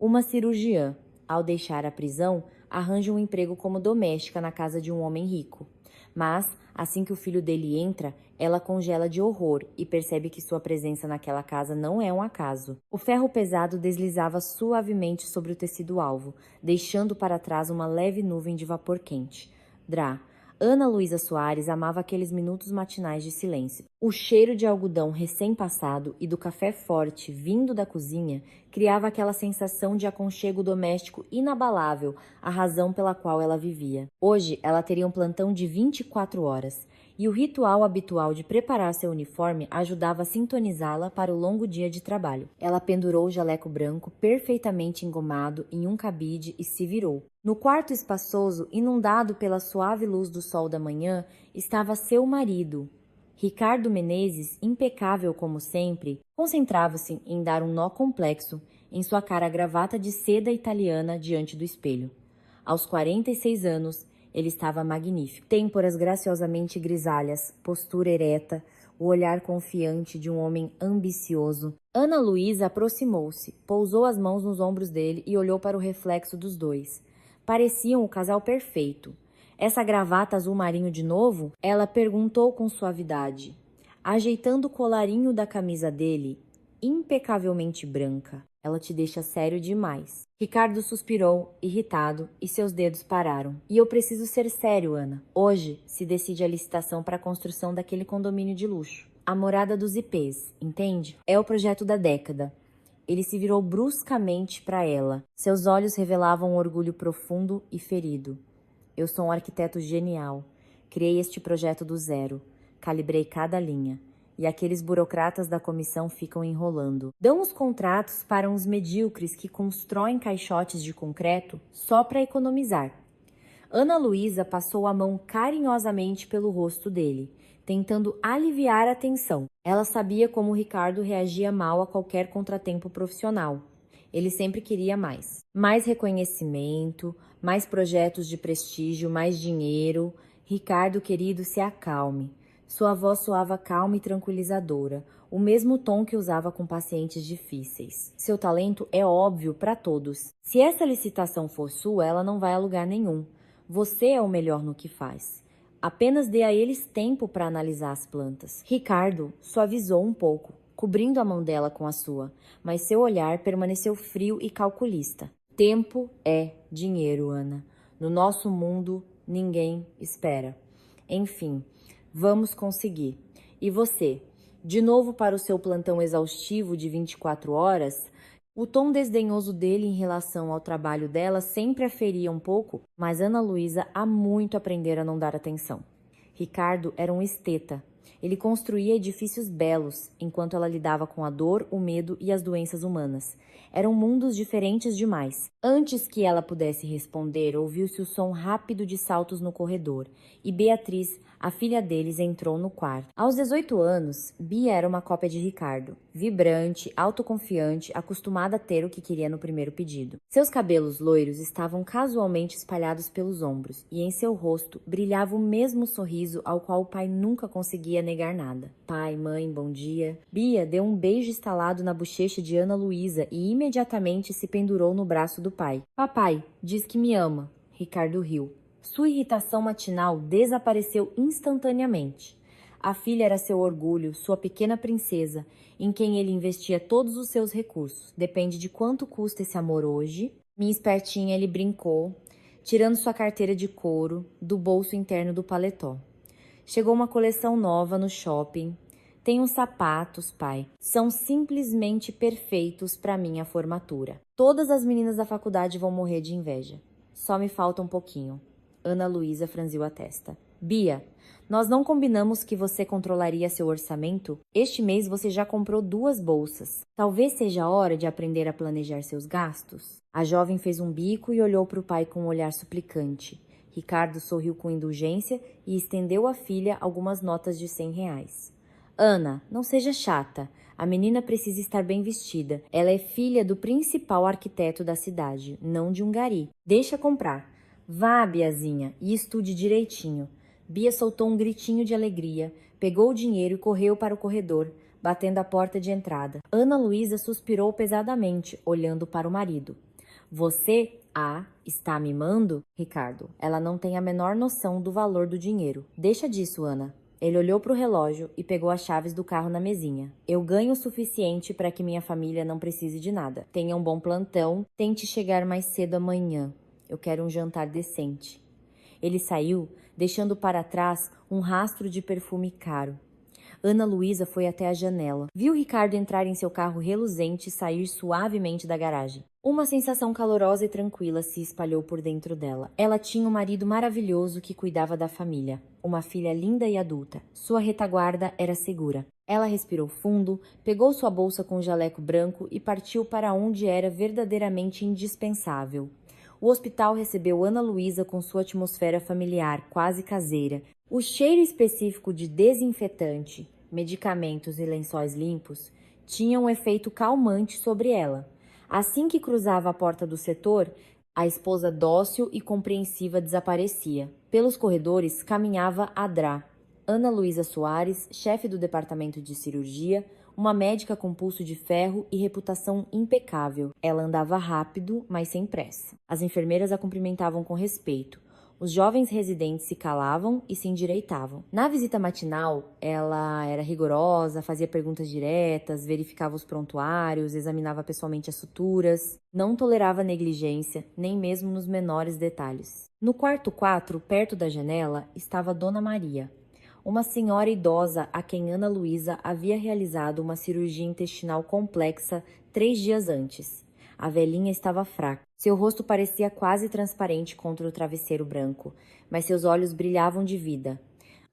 Uma cirurgiã, ao deixar a prisão, arranja um emprego como doméstica na casa de um homem rico. Mas, assim que o filho dele entra, ela congela de horror e percebe que sua presença naquela casa não é um acaso. O ferro pesado deslizava suavemente sobre o tecido alvo, deixando para trás uma leve nuvem de vapor quente. Drá. Ana Luísa Soares amava aqueles minutos matinais de silêncio. O cheiro de algodão recém-passado e do café forte vindo da cozinha criava aquela sensação de aconchego doméstico inabalável, a razão pela qual ela vivia. Hoje, ela teria um plantão de 24 horas, e o ritual habitual de preparar seu uniforme ajudava a sintonizá-la para o longo dia de trabalho. Ela pendurou o jaleco branco perfeitamente engomado em um cabide e se virou. No quarto espaçoso, inundado pela suave luz do sol da manhã, estava seu marido. Ricardo Menezes, impecável como sempre, concentrava-se em dar um nó complexo em sua cara gravata de seda italiana diante do espelho. Aos 46 anos, ele estava magnífico. Têmporas graciosamente grisalhas, postura ereta, o olhar confiante de um homem ambicioso. Ana Luísa aproximou-se, pousou as mãos nos ombros dele e olhou para o reflexo dos dois. Pareciam o casal perfeito. Essa gravata azul marinho de novo? Ela perguntou com suavidade, ajeitando o colarinho da camisa dele, impecavelmente branca. Ela te deixa sério demais. Ricardo suspirou, irritado, e seus dedos pararam. E eu preciso ser sério, Ana. Hoje se decide a licitação para a construção daquele condomínio de luxo. A morada dos IPs, entende? É o projeto da década. Ele se virou bruscamente para ela. Seus olhos revelavam um orgulho profundo e ferido. Eu sou um arquiteto genial. Criei este projeto do zero. Calibrei cada linha. E aqueles burocratas da comissão ficam enrolando. Dão os contratos para uns medíocres que constroem caixotes de concreto só para economizar. Ana Luísa passou a mão carinhosamente pelo rosto dele, tentando aliviar a tensão. Ela sabia como Ricardo reagia mal a qualquer contratempo profissional. Ele sempre queria mais. Mais reconhecimento, mais projetos de prestígio, mais dinheiro. Ricardo, querido, se acalme. Sua voz soava calma e tranquilizadora, o mesmo tom que usava com pacientes difíceis. Seu talento é óbvio para todos. Se essa licitação for sua, ela não vai a lugar nenhum. Você é o melhor no que faz. Apenas dê a eles tempo para analisar as plantas. Ricardo suavizou um pouco, cobrindo a mão dela com a sua, mas seu olhar permaneceu frio e calculista. Tempo é dinheiro, Ana. No nosso mundo, ninguém espera. Enfim, vamos conseguir. E você? De novo para o seu plantão exaustivo de 24 horas? O tom desdenhoso dele em relação ao trabalho dela sempre a feria um pouco, mas Ana Luísa há muito aprender a não dar atenção. Ricardo era um esteta. Ele construía edifícios belos, enquanto ela lidava com a dor, o medo e as doenças humanas. Eram mundos diferentes demais. Antes que ela pudesse responder, ouviu-se o som rápido de saltos no corredor, e Beatriz, a filha deles, entrou no quarto. Aos 18 anos, Bia era uma cópia de Ricardo, vibrante, autoconfiante, acostumada a ter o que queria no primeiro pedido. Seus cabelos loiros estavam casualmente espalhados pelos ombros, e em seu rosto brilhava o mesmo sorriso ao qual o pai nunca conseguia negar nada. Pai, mãe, bom dia. Bia deu um beijo estalado na bochecha de Ana Luísa e imediatamente se pendurou no braço do pai. Papai, diz que me ama. Ricardo riu. Sua irritação matinal desapareceu instantaneamente. A filha era seu orgulho, sua pequena princesa, em quem ele investia todos os seus recursos. Depende de quanto custa esse amor hoje. Minha espertinha, ele brincou, tirando sua carteira de couro do bolso interno do paletó. Chegou uma coleção nova no shopping. Tem uns sapatos, pai. São simplesmente perfeitos para minha formatura. Todas as meninas da faculdade vão morrer de inveja. Só me falta um pouquinho. Ana Luísa franziu a testa. Bia, nós não combinamos que você controlaria seu orçamento? Este mês você já comprou 2 bolsas. Talvez seja a hora de aprender a planejar seus gastos? A jovem fez um bico e olhou para o pai com um olhar suplicante. Ricardo sorriu com indulgência e estendeu à filha algumas notas de R$ 100. Ana, não seja chata. A menina precisa estar bem vestida. Ela é filha do principal arquiteto da cidade, não de um gari. Deixa comprar. Vá, Biazinha, e estude direitinho. Bia soltou um gritinho de alegria, pegou o dinheiro e correu para o corredor, batendo a porta de entrada. Ana Luísa suspirou pesadamente, olhando para o marido. Você, está mimando? Ricardo, ela não tem a menor noção do valor do dinheiro. Deixa disso, Ana. Ele olhou para o relógio e pegou as chaves do carro na mesinha. Eu ganho o suficiente para que minha família não precise de nada. Tenha um bom plantão, tente chegar mais cedo amanhã. Eu quero um jantar decente. Ele saiu, deixando para trás um rastro de perfume caro. Ana Luísa foi até a janela. Viu Ricardo entrar em seu carro reluzente e sair suavemente da garagem. Uma sensação calorosa e tranquila se espalhou por dentro dela. Ela tinha um marido maravilhoso que cuidava da família. Uma filha linda e adulta. Sua retaguarda era segura. Ela respirou fundo, pegou sua bolsa com o jaleco branco e partiu para onde era verdadeiramente indispensável. O hospital recebeu Ana Luísa com sua atmosfera familiar, quase caseira. O cheiro específico de desinfetante, medicamentos e lençóis limpos tinha um efeito calmante sobre ela. Assim que cruzava a porta do setor, a esposa dócil e compreensiva desaparecia. Pelos corredores caminhava a Drá, Ana Luísa Soares, chefe do departamento de cirurgia, uma médica com pulso de ferro e reputação impecável. Ela andava rápido, mas sem pressa. As enfermeiras a cumprimentavam com respeito. Os jovens residentes se calavam e se endireitavam. Na visita matinal, ela era rigorosa, fazia perguntas diretas, verificava os prontuários, examinava pessoalmente as suturas, não tolerava negligência, nem mesmo nos menores detalhes. No quarto 4, perto da janela, estava Dona Maria, uma senhora idosa a quem Ana Luísa havia realizado uma cirurgia intestinal complexa 3 dias antes. A velhinha estava fraca. Seu rosto parecia quase transparente contra o travesseiro branco, mas seus olhos brilhavam de vida.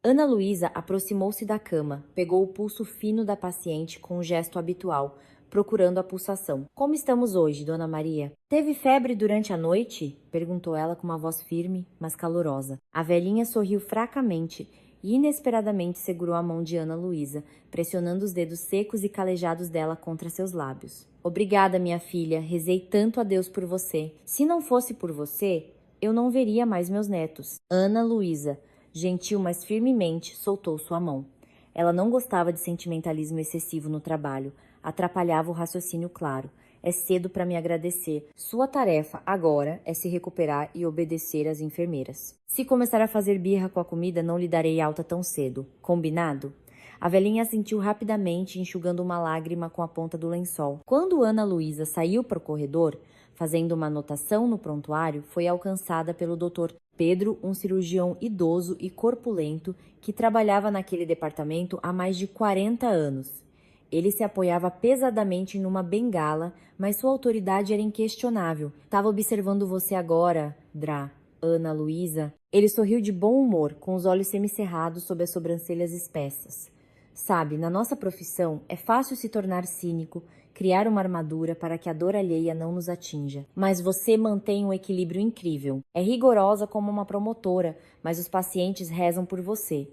Ana Luísa aproximou-se da cama, pegou o pulso fino da paciente com o gesto habitual, procurando a pulsação. — Como estamos hoje, Dona Maria? — Teve febre durante a noite? Perguntou ela com uma voz firme, mas calorosa. A velhinha sorriu fracamente e inesperadamente segurou a mão de Ana Luísa, pressionando os dedos secos e calejados dela contra seus lábios. — Obrigada, minha filha. Rezei tanto a Deus por você. Se não fosse por você, eu não veria mais meus netos. Ana Luísa, gentil mas firmemente, soltou sua mão. Ela não gostava de sentimentalismo excessivo no trabalho. Atrapalhava o raciocínio claro. É cedo para me agradecer. Sua tarefa agora é se recuperar e obedecer às enfermeiras. Se começar a fazer birra com a comida, não lhe darei alta tão cedo. Combinado? A velhinha assentiu rapidamente, enxugando uma lágrima com a ponta do lençol. Quando Ana Luísa saiu para o corredor, fazendo uma anotação no prontuário, foi alcançada pelo Dr. Pedro, um cirurgião idoso e corpulento que trabalhava naquele departamento há mais de 40 anos. Ele se apoiava pesadamente numa bengala, mas sua autoridade era inquestionável. — Estava observando você agora, Drá. Ana Luísa. Ele sorriu de bom humor, com os olhos semicerrados sob as sobrancelhas espessas. Sabe, na nossa profissão é fácil se tornar cínico, criar uma armadura para que a dor alheia não nos atinja. Mas você mantém um equilíbrio incrível. É rigorosa como uma promotora, mas os pacientes rezam por você.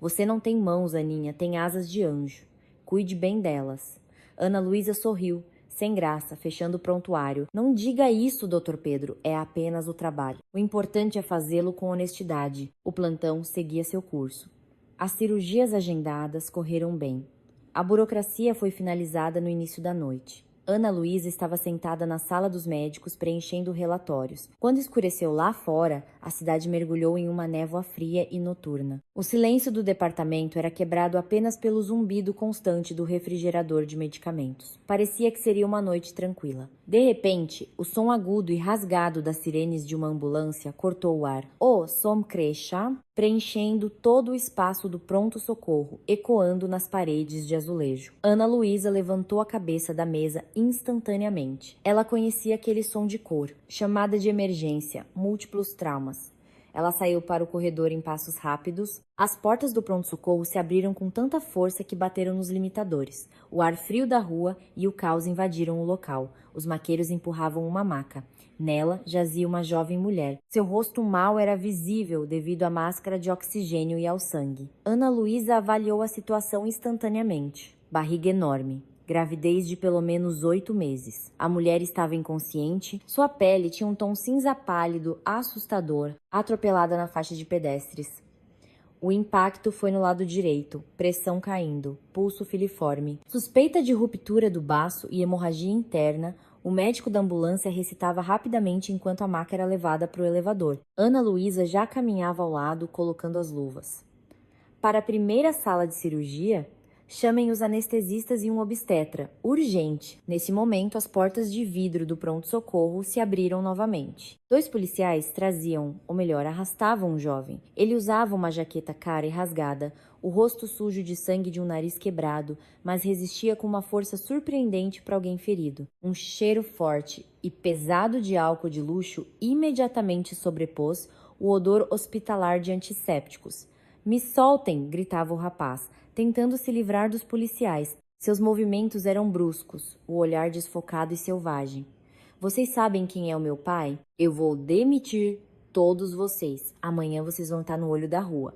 Você não tem mãos, Aninha, tem asas de anjo. Cuide bem delas. Ana Luísa sorriu, sem graça, fechando o prontuário. Não diga isso, Dr. Pedro, é apenas o trabalho. O importante é fazê-lo com honestidade. O plantão seguia seu curso. As cirurgias agendadas correram bem. A burocracia foi finalizada no início da noite. Ana Luísa estava sentada na sala dos médicos preenchendo relatórios. Quando escureceu lá fora, a cidade mergulhou em uma névoa fria e noturna. O silêncio do departamento era quebrado apenas pelo zumbido constante do refrigerador de medicamentos. Parecia que seria uma noite tranquila. De repente, o som agudo e rasgado das sirenes de uma ambulância cortou o ar. O som cresça, preenchendo todo o espaço do pronto-socorro, ecoando nas paredes de azulejo. Ana Luísa levantou a cabeça da mesa instantaneamente. Ela conhecia aquele som de cor. Chamada de emergência, múltiplos traumas. Ela saiu para o corredor em passos rápidos. As portas do pronto-socorro se abriram com tanta força que bateram nos limitadores. O ar frio da rua e o caos invadiram o local. Os maqueiros empurravam uma maca. Nela jazia uma jovem mulher. Seu rosto mau era visível devido à máscara de oxigênio e ao sangue. Ana Luísa avaliou a situação instantaneamente. Barriga enorme. Gravidez de pelo menos 8 meses. A mulher estava inconsciente. Sua pele tinha um tom cinza pálido, assustador, atropelada na faixa de pedestres. O impacto foi no lado direito, pressão caindo, pulso filiforme. Suspeita de ruptura do baço e hemorragia interna, O médico da ambulância recitava rapidamente enquanto a maca era levada para o elevador. Ana Luísa já caminhava ao lado, colocando as luvas. Para a primeira sala de cirurgia, chamem os anestesistas e um obstetra. Urgente! Nesse momento, as portas de vidro do pronto-socorro se abriram novamente. 2 policiais traziam, ou melhor, arrastavam um jovem. Ele usava uma jaqueta cara e rasgada, o rosto sujo de sangue de um nariz quebrado, mas resistia com uma força surpreendente para alguém ferido. Um cheiro forte e pesado de álcool de luxo imediatamente sobrepôs o odor hospitalar de antissépticos. "Me soltem!" gritava o rapaz, tentando se livrar dos policiais. Seus movimentos eram bruscos, o olhar desfocado e selvagem. "Vocês sabem quem é o meu pai? Eu vou demitir todos vocês. Amanhã vocês vão estar no olho da rua.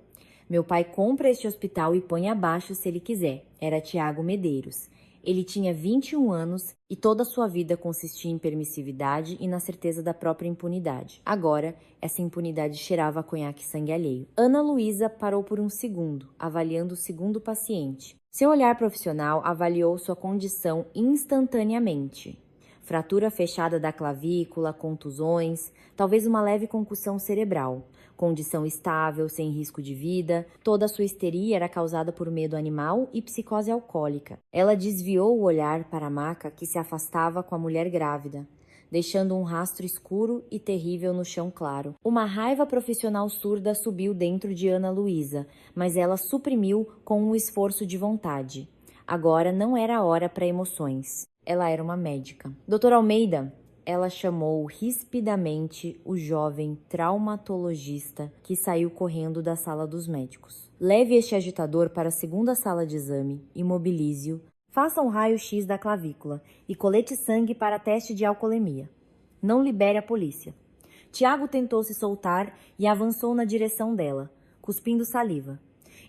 Meu pai compra este hospital e põe abaixo se ele quiser." Era Tiago Medeiros. Ele tinha 21 anos e toda a sua vida consistia em permissividade e na certeza da própria impunidade. Agora, essa impunidade cheirava a conhaque e sangue alheio. Ana Luísa parou por um segundo, avaliando o segundo paciente. Seu olhar profissional avaliou sua condição instantaneamente. Fratura fechada da clavícula, contusões, talvez uma leve concussão cerebral. Condição estável, sem risco de vida. Toda a sua histeria era causada por medo animal e psicose alcoólica. Ela desviou o olhar para a maca que se afastava com a mulher grávida, deixando um rastro escuro e terrível no chão claro. Uma raiva profissional surda subiu dentro de Ana Luísa, mas ela suprimiu com um esforço de vontade. Agora não era hora para emoções. Ela era uma médica. "Doutor Almeida", ela chamou rispidamente o jovem traumatologista que saiu correndo da sala dos médicos. "Leve este agitador para a segunda sala de exame, imobilize-o, faça um raio-x da clavícula e colete sangue para teste de alcoolemia. Não libere a polícia." Tiago tentou se soltar e avançou na direção dela, cuspindo saliva.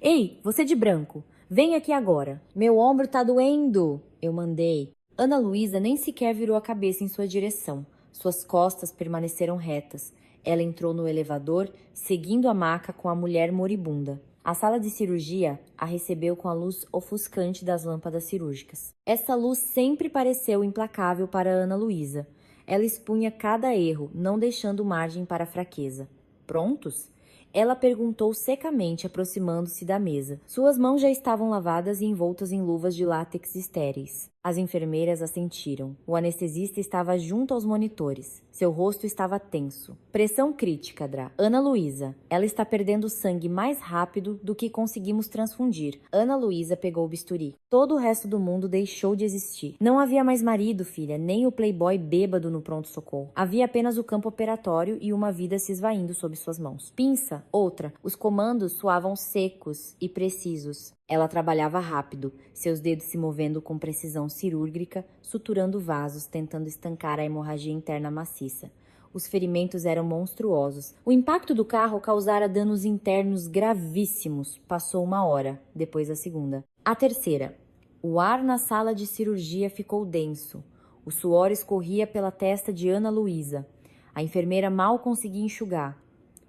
"Ei, você de branco, vem aqui agora. Meu ombro tá doendo." "Eu mandei." Ana Luísa nem sequer virou a cabeça em sua direção. Suas costas permaneceram retas. Ela entrou no elevador, seguindo a maca com a mulher moribunda. A sala de cirurgia a recebeu com a luz ofuscante das lâmpadas cirúrgicas. Essa luz sempre pareceu implacável para Ana Luísa. Ela expunha cada erro, não deixando margem para fraqueza. "Prontos?" Ela perguntou secamente, aproximando-se da mesa. Suas mãos já estavam lavadas e envoltas em luvas de látex estéreis. As enfermeiras assentiram. O anestesista estava junto aos monitores. Seu rosto estava tenso. "Pressão crítica, Dra. Ana Luísa. Ela está perdendo sangue mais rápido do que conseguimos transfundir." Ana Luísa pegou o bisturi. Todo o resto do mundo deixou de existir. Não havia mais marido, filha, nem o playboy bêbado no pronto-socorro. Havia apenas o campo operatório e uma vida se esvaindo sob suas mãos. Pinça, outra. Os comandos soavam secos e precisos. Ela trabalhava rápido, seus dedos se movendo com precisão cirúrgica, suturando vasos, tentando estancar a hemorragia interna maciça. Os ferimentos eram monstruosos. O impacto do carro causara danos internos gravíssimos. Passou 1 hora, depois a segunda. A terceira. O ar na sala de cirurgia ficou denso. O suor escorria pela testa de Ana Luísa. A enfermeira mal conseguia enxugar.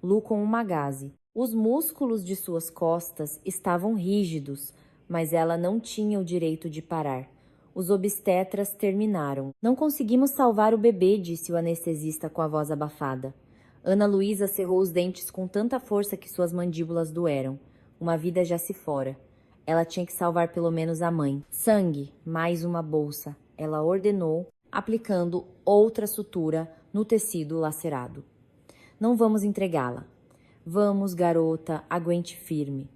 Lu com uma gaze. Os músculos de suas costas estavam rígidos, mas ela não tinha o direito de parar. Os obstetras terminaram. "Não conseguimos salvar o bebê", disse o anestesista com a voz abafada. Ana Luísa cerrou os dentes com tanta força que suas mandíbulas doeram. Uma vida já se fora. Ela tinha que salvar pelo menos a mãe. "Sangue, mais uma bolsa", ela ordenou, aplicando outra sutura no tecido lacerado. "Não vamos entregá-la." "Vamos, garota, aguente firme."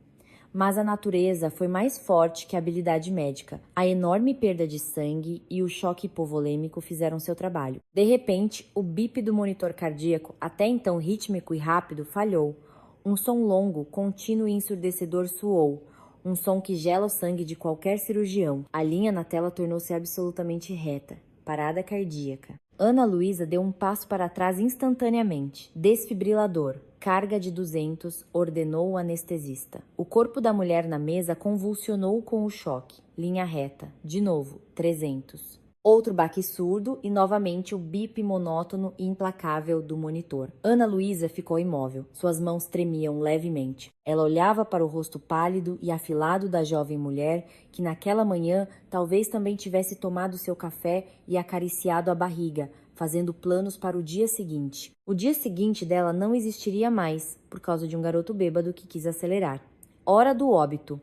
Mas a natureza foi mais forte que a habilidade médica. A enorme perda de sangue e o choque hipovolêmico fizeram seu trabalho. De repente, o bip do monitor cardíaco, até então rítmico e rápido, falhou. Um som longo, contínuo e ensurdecedor soou. Um som que gela o sangue de qualquer cirurgião. A linha na tela tornou-se absolutamente reta. Parada cardíaca. Ana Luísa deu um passo para trás instantaneamente. "Desfibrilador. Carga de 200, ordenou o anestesista. O corpo da mulher na mesa convulsionou com o choque. Linha reta. De novo, 300. Outro baque surdo e novamente o bip monótono e implacável do monitor. Ana Luísa ficou imóvel. Suas mãos tremiam levemente. Ela olhava para o rosto pálido e afilado da jovem mulher que naquela manhã talvez também tivesse tomado seu café e acariciado a barriga, fazendo planos para o dia seguinte. O dia seguinte dela não existiria mais, por causa de um garoto bêbado que quis acelerar. Hora do óbito.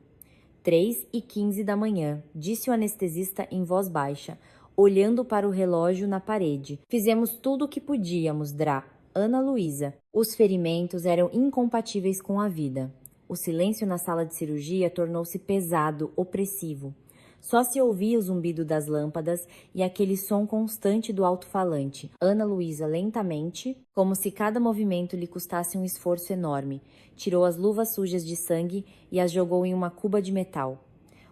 3h15 da manhã, disse o anestesista em voz baixa, olhando para o relógio na parede. Fizemos tudo o que podíamos, Drá. Ana Luísa. Os ferimentos eram incompatíveis com a vida. O silêncio na sala de cirurgia tornou-se pesado, opressivo. Só se ouvia o zumbido das lâmpadas e aquele som constante do alto-falante. Ana Luísa lentamente, como se cada movimento lhe custasse um esforço enorme, tirou as luvas sujas de sangue e as jogou em uma cuba de metal.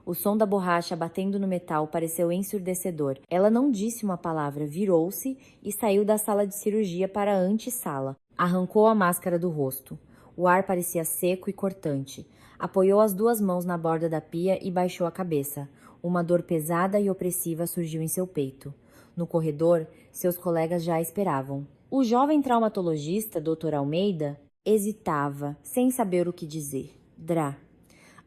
O som da borracha batendo no metal pareceu ensurdecedor. Ela não disse uma palavra, virou-se e saiu da sala de cirurgia para a antessala. Arrancou a máscara do rosto. O ar parecia seco e cortante. Apoiou as duas mãos na borda da pia e baixou a cabeça. Uma dor pesada e opressiva surgiu em seu peito. No corredor, seus colegas já a esperavam. O jovem traumatologista, Dr. Almeida, hesitava, sem saber o que dizer. Drá.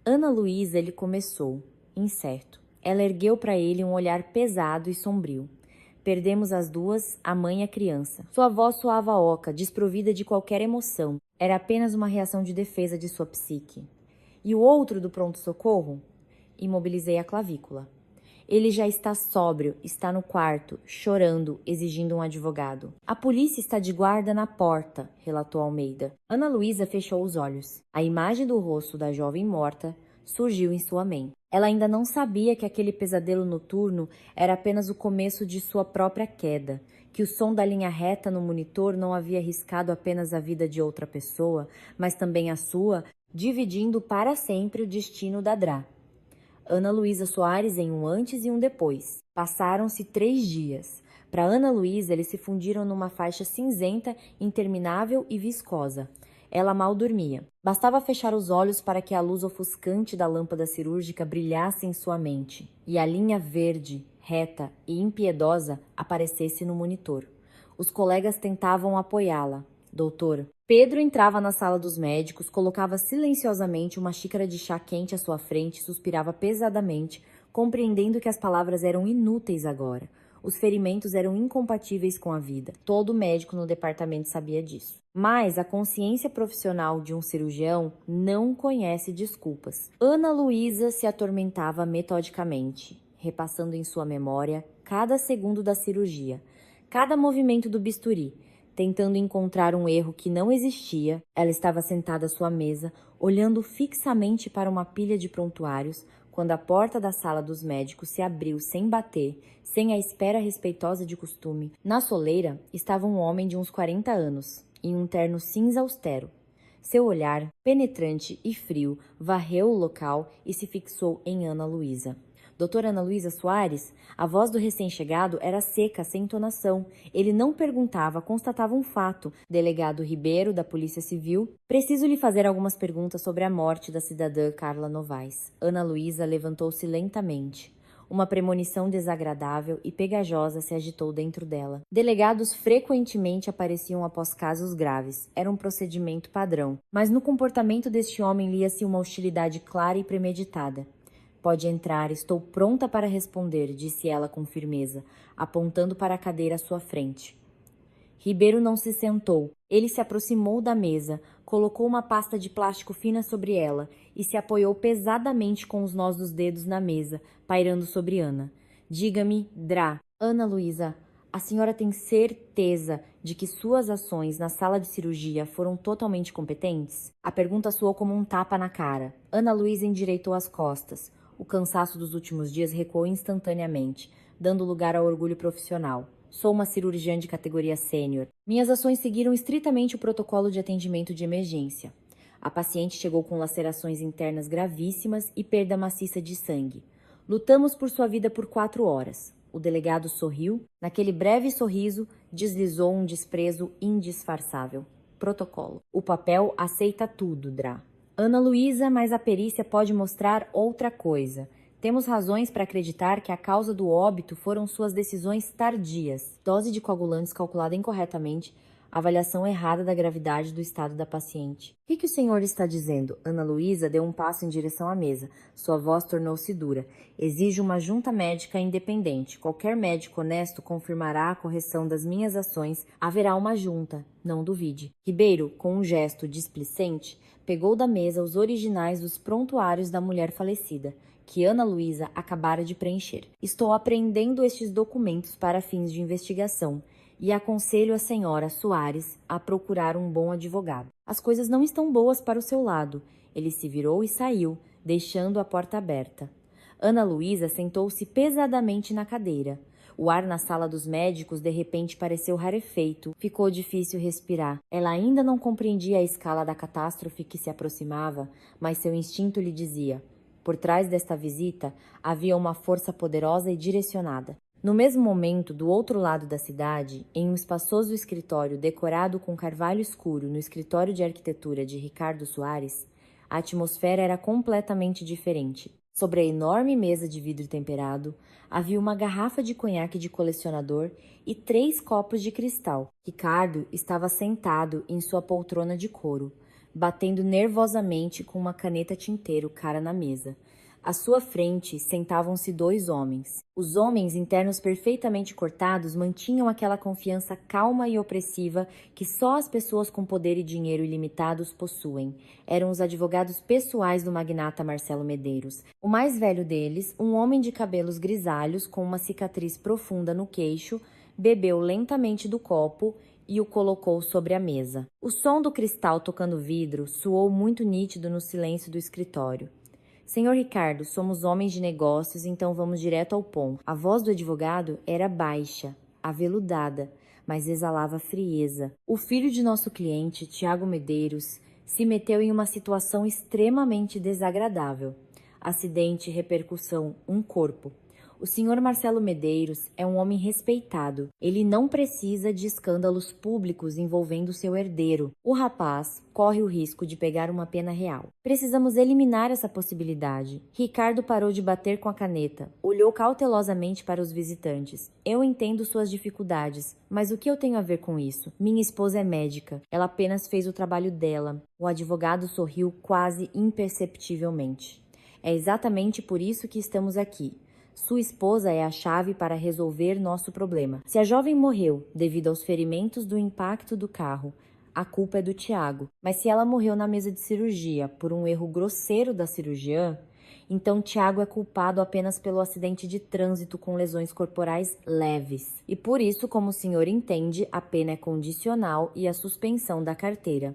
Ana Luísa, ele começou, incerto. Ela ergueu para ele um olhar pesado e sombrio. Perdemos as duas, a mãe e a criança. Sua voz soava oca, desprovida de qualquer emoção. Era apenas uma reação de defesa de sua psique. E o outro do pronto-socorro? Imobilizei a clavícula. Ele já está sóbrio, está no quarto, chorando, exigindo um advogado. A polícia está de guarda na porta, relatou Almeida. Ana Luísa fechou os olhos. A imagem do rosto da jovem morta surgiu em sua mente. Ela ainda não sabia que aquele pesadelo noturno era apenas o começo de sua própria queda, que o som da linha reta no monitor não havia arriscado apenas a vida de outra pessoa, mas também a sua, dividindo para sempre o destino da Drá. Ana Luísa Soares em um antes e um depois. Passaram-se 3 dias. Para Ana Luísa, eles se fundiram numa faixa cinzenta, interminável e viscosa. Ela mal dormia. Bastava fechar os olhos para que a luz ofuscante da lâmpada cirúrgica brilhasse em sua mente, e a linha verde, reta e impiedosa aparecesse no monitor. Os colegas tentavam apoiá-la. Doutor. Pedro entrava na sala dos médicos, colocava silenciosamente uma xícara de chá quente à sua frente e suspirava pesadamente, compreendendo que as palavras eram inúteis agora. Os ferimentos eram incompatíveis com a vida. Todo médico no departamento sabia disso. Mas a consciência profissional de um cirurgião não conhece desculpas. Ana Luísa se atormentava metodicamente, repassando em sua memória cada segundo da cirurgia, cada movimento do bisturi, tentando encontrar um erro que não existia. Ela estava sentada à sua mesa, olhando fixamente para uma pilha de prontuários, quando a porta da sala dos médicos se abriu sem bater, sem a espera respeitosa de costume. Na soleira estava um homem de uns 40 anos, em um terno cinza austero. Seu olhar, penetrante e frio, varreu o local e se fixou em Ana Luísa. Doutora Ana Luísa Soares, a voz do recém-chegado era seca, sem entonação. Ele não perguntava, constatava um fato. Delegado Ribeiro, da Polícia Civil, preciso lhe fazer algumas perguntas sobre a morte da cidadã Carla Novaes. Ana Luísa levantou-se lentamente. Uma premonição desagradável e pegajosa se agitou dentro dela. Delegados frequentemente apareciam após casos graves. Era um procedimento padrão. Mas no comportamento deste homem lia-se uma hostilidade clara e premeditada. Pode entrar, estou pronta para responder, disse ela com firmeza, apontando para a cadeira à sua frente. Ribeiro não se sentou. Ele se aproximou da mesa, colocou uma pasta de plástico fina sobre ela e se apoiou pesadamente com os nós dos dedos na mesa, pairando sobre Ana. Diga-me, Drá. Ana Luísa, a senhora tem certeza de que suas ações na sala de cirurgia foram totalmente competentes? A pergunta soou como um tapa na cara. Ana Luísa endireitou as costas. O cansaço dos últimos dias recuou instantaneamente, dando lugar ao orgulho profissional. Sou uma cirurgiã de categoria sênior. Minhas ações seguiram estritamente o protocolo de atendimento de emergência. A paciente chegou com lacerações internas gravíssimas e perda maciça de sangue. Lutamos por sua vida por 4 horas. O delegado sorriu. Naquele breve sorriso, deslizou um desprezo indisfarçável. Protocolo. O papel aceita tudo, Drá. Ana Luísa, mas a perícia pode mostrar outra coisa. Temos razões para acreditar que a causa do óbito foram suas decisões tardias. Dose de coagulantes calculada incorretamente, avaliação errada da gravidade do estado da paciente. O que o senhor está dizendo? Ana Luísa deu um passo em direção à mesa. Sua voz tornou-se dura. Exijo uma junta médica independente. Qualquer médico honesto confirmará a correção das minhas ações. Haverá uma junta, não duvide. Ribeiro, com um gesto displicente, pegou da mesa os originais dos prontuários da mulher falecida, que Ana Luísa acabara de preencher. Estou apreendendo estes documentos para fins de investigação e aconselho a senhora Soares a procurar um bom advogado. As coisas não estão boas para o seu lado. Ele se virou e saiu, deixando a porta aberta. Ana Luísa sentou-se pesadamente na cadeira. O ar na sala dos médicos de repente pareceu rarefeito. Ficou difícil respirar. Ela ainda não compreendia a escala da catástrofe que se aproximava, mas seu instinto lhe dizia: por trás desta visita havia uma força poderosa e direcionada. No mesmo momento, do outro lado da cidade, em um espaçoso escritório decorado com carvalho escuro no escritório de arquitetura de Ricardo Soares, a atmosfera era completamente diferente. Sobre a enorme mesa de vidro temperado, havia uma garrafa de conhaque de colecionador e 3 copos de cristal. Ricardo estava sentado em sua poltrona de couro, batendo nervosamente com uma caneta tinteiro cara na mesa. À sua frente sentavam-se 2 homens. Os homens internos perfeitamente cortados mantinham aquela confiança calma e opressiva que só as pessoas com poder e dinheiro ilimitados possuem. Eram os advogados pessoais do magnata Marcelo Medeiros. O mais velho deles, um homem de cabelos grisalhos com uma cicatriz profunda no queixo, bebeu lentamente do copo e o colocou sobre a mesa. O som do cristal tocando vidro soou muito nítido no silêncio do escritório. Senhor Ricardo, somos homens de negócios, então vamos direto ao ponto. A voz do advogado era baixa, aveludada, mas exalava frieza. O filho de nosso cliente, Tiago Medeiros, se meteu em uma situação extremamente desagradável. Acidente, repercussão, um corpo. O senhor Marcelo Medeiros é um homem respeitado. Ele não precisa de escândalos públicos envolvendo seu herdeiro. O rapaz corre o risco de pegar uma pena real. Precisamos eliminar essa possibilidade. Ricardo parou de bater com a caneta. Olhou cautelosamente para os visitantes. Eu entendo suas dificuldades, mas o que eu tenho a ver com isso? Minha esposa é médica. Ela apenas fez o trabalho dela. O advogado sorriu quase imperceptivelmente. É exatamente por isso que estamos aqui. Sua esposa é a chave para resolver nosso problema. Se a jovem morreu devido aos ferimentos do impacto do carro, a culpa é do Tiago. Mas se ela morreu na mesa de cirurgia por um erro grosseiro da cirurgiã, então Tiago é culpado apenas pelo acidente de trânsito com lesões corporais leves. E por isso, como o senhor entende, a pena é condicional e a suspensão da carteira.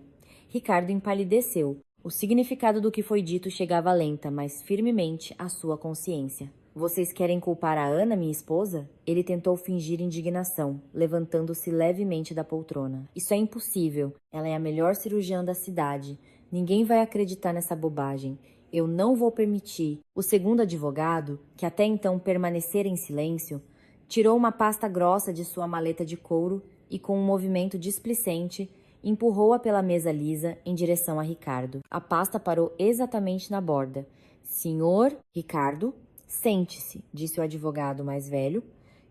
Ricardo empalideceu. O significado do que foi dito chegava lenta, mas firmemente à sua consciência. Vocês querem culpar a Ana, minha esposa? Ele tentou fingir indignação, levantando-se levemente da poltrona. Isso é impossível. Ela é a melhor cirurgiã da cidade. Ninguém vai acreditar nessa bobagem. Eu não vou permitir. O segundo advogado, que até então permanecera em silêncio, tirou uma pasta grossa de sua maleta de couro e, com um movimento displicente, empurrou-a pela mesa lisa em direção a Ricardo. A pasta parou exatamente na borda. Senhor Ricardo? Sente-se, disse o advogado mais velho,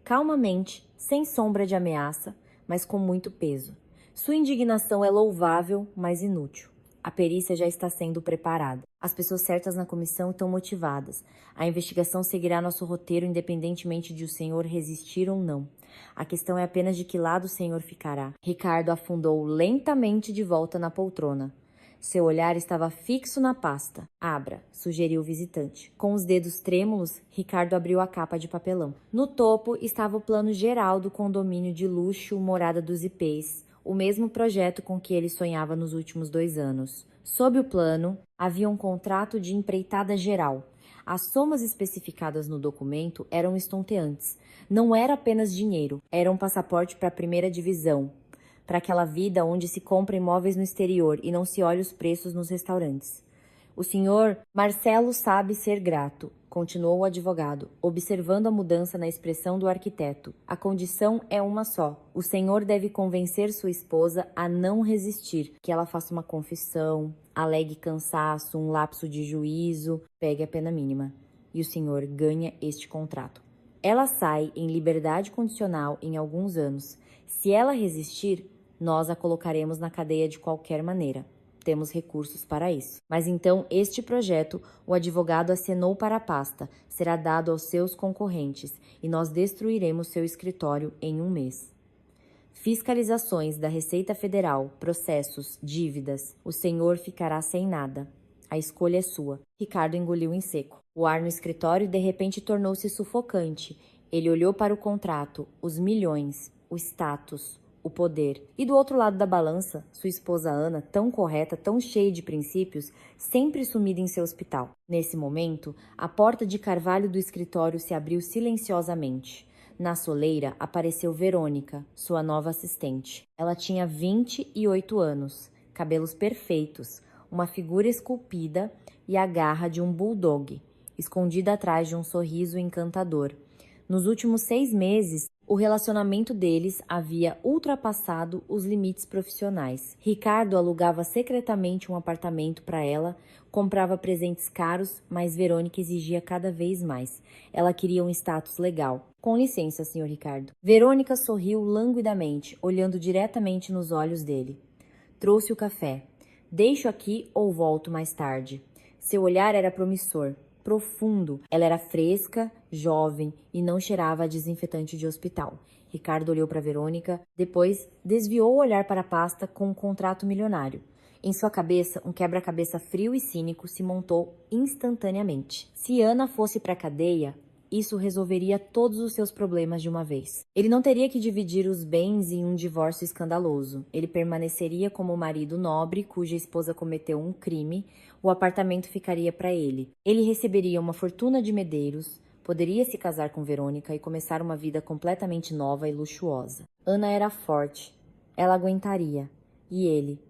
calmamente, sem sombra de ameaça, mas com muito peso. Sua indignação é louvável, mas inútil. A perícia já está sendo preparada. As pessoas certas na comissão estão motivadas. A investigação seguirá nosso roteiro independentemente de o senhor resistir ou não. A questão é apenas de que lado o senhor ficará. Ricardo afundou lentamente de volta na poltrona. Seu olhar estava fixo na pasta. Abra, sugeriu o visitante. Com os dedos trêmulos, Ricardo abriu a capa de papelão. No topo estava o plano geral do condomínio de luxo Morada dos Ipês, o mesmo projeto com que ele sonhava nos últimos 2 anos. Sob o plano, havia um contrato de empreitada geral. As somas especificadas no documento eram estonteantes. Não era apenas dinheiro, era um passaporte para a primeira divisão, para aquela vida onde se compra imóveis no exterior e não se olha os preços nos restaurantes. O senhor Marcelo sabe ser grato, continuou o advogado, observando a mudança na expressão do arquiteto. A condição é uma só. O senhor deve convencer sua esposa a não resistir, que ela faça uma confissão, alegue cansaço, um lapso de juízo, pegue a pena mínima. e o senhor ganha este contrato. Ela sai em liberdade condicional em alguns anos. Se ela resistir, nós a colocaremos na cadeia de qualquer maneira. Temos recursos para isso. Mas então este projeto, o advogado acenou para a pasta, será dado aos seus concorrentes e nós destruiremos seu escritório em um mês. Fiscalizações da Receita Federal, processos, dívidas. O senhor ficará sem nada. A escolha é sua. Ricardo engoliu em seco. O ar no escritório de repente tornou-se sufocante. Ele olhou para o contrato, os milhões, o status, o poder. E do outro lado da balança, sua esposa Ana, tão correta, tão cheia de princípios, sempre sumida em seu hospital. Nesse momento, a porta de carvalho do escritório se abriu silenciosamente. Na soleira apareceu Verônica, sua nova assistente. Ela tinha 28 anos, cabelos perfeitos, uma figura esculpida e a garra de um bulldog, escondida atrás de um sorriso encantador. Nos últimos 6 meses, o relacionamento deles havia ultrapassado os limites profissionais. Ricardo alugava secretamente um apartamento para ela, comprava presentes caros, mas Verônica exigia cada vez mais. Ela queria um status legal. Com licença, senhor Ricardo. Verônica sorriu languidamente, olhando diretamente nos olhos dele. Trouxe o café. Deixo aqui ou volto mais tarde. Seu olhar era promissor. Profundo. Ela era fresca, jovem e não cheirava a desinfetante de hospital. Ricardo olhou para Verônica, depois desviou o olhar para a pasta com um contrato milionário. Em sua cabeça, um quebra-cabeça frio e cínico se montou instantaneamente. Se Ana fosse para a cadeia, isso resolveria todos os seus problemas de uma vez. Ele não teria que dividir os bens em um divórcio escandaloso. Ele permaneceria como o marido nobre cuja esposa cometeu um crime. O apartamento ficaria para ele. Ele receberia uma fortuna de medeiros, poderia se casar com Verônica e começar uma vida completamente nova e luxuosa. Ana era forte. Ela aguentaria. E ele?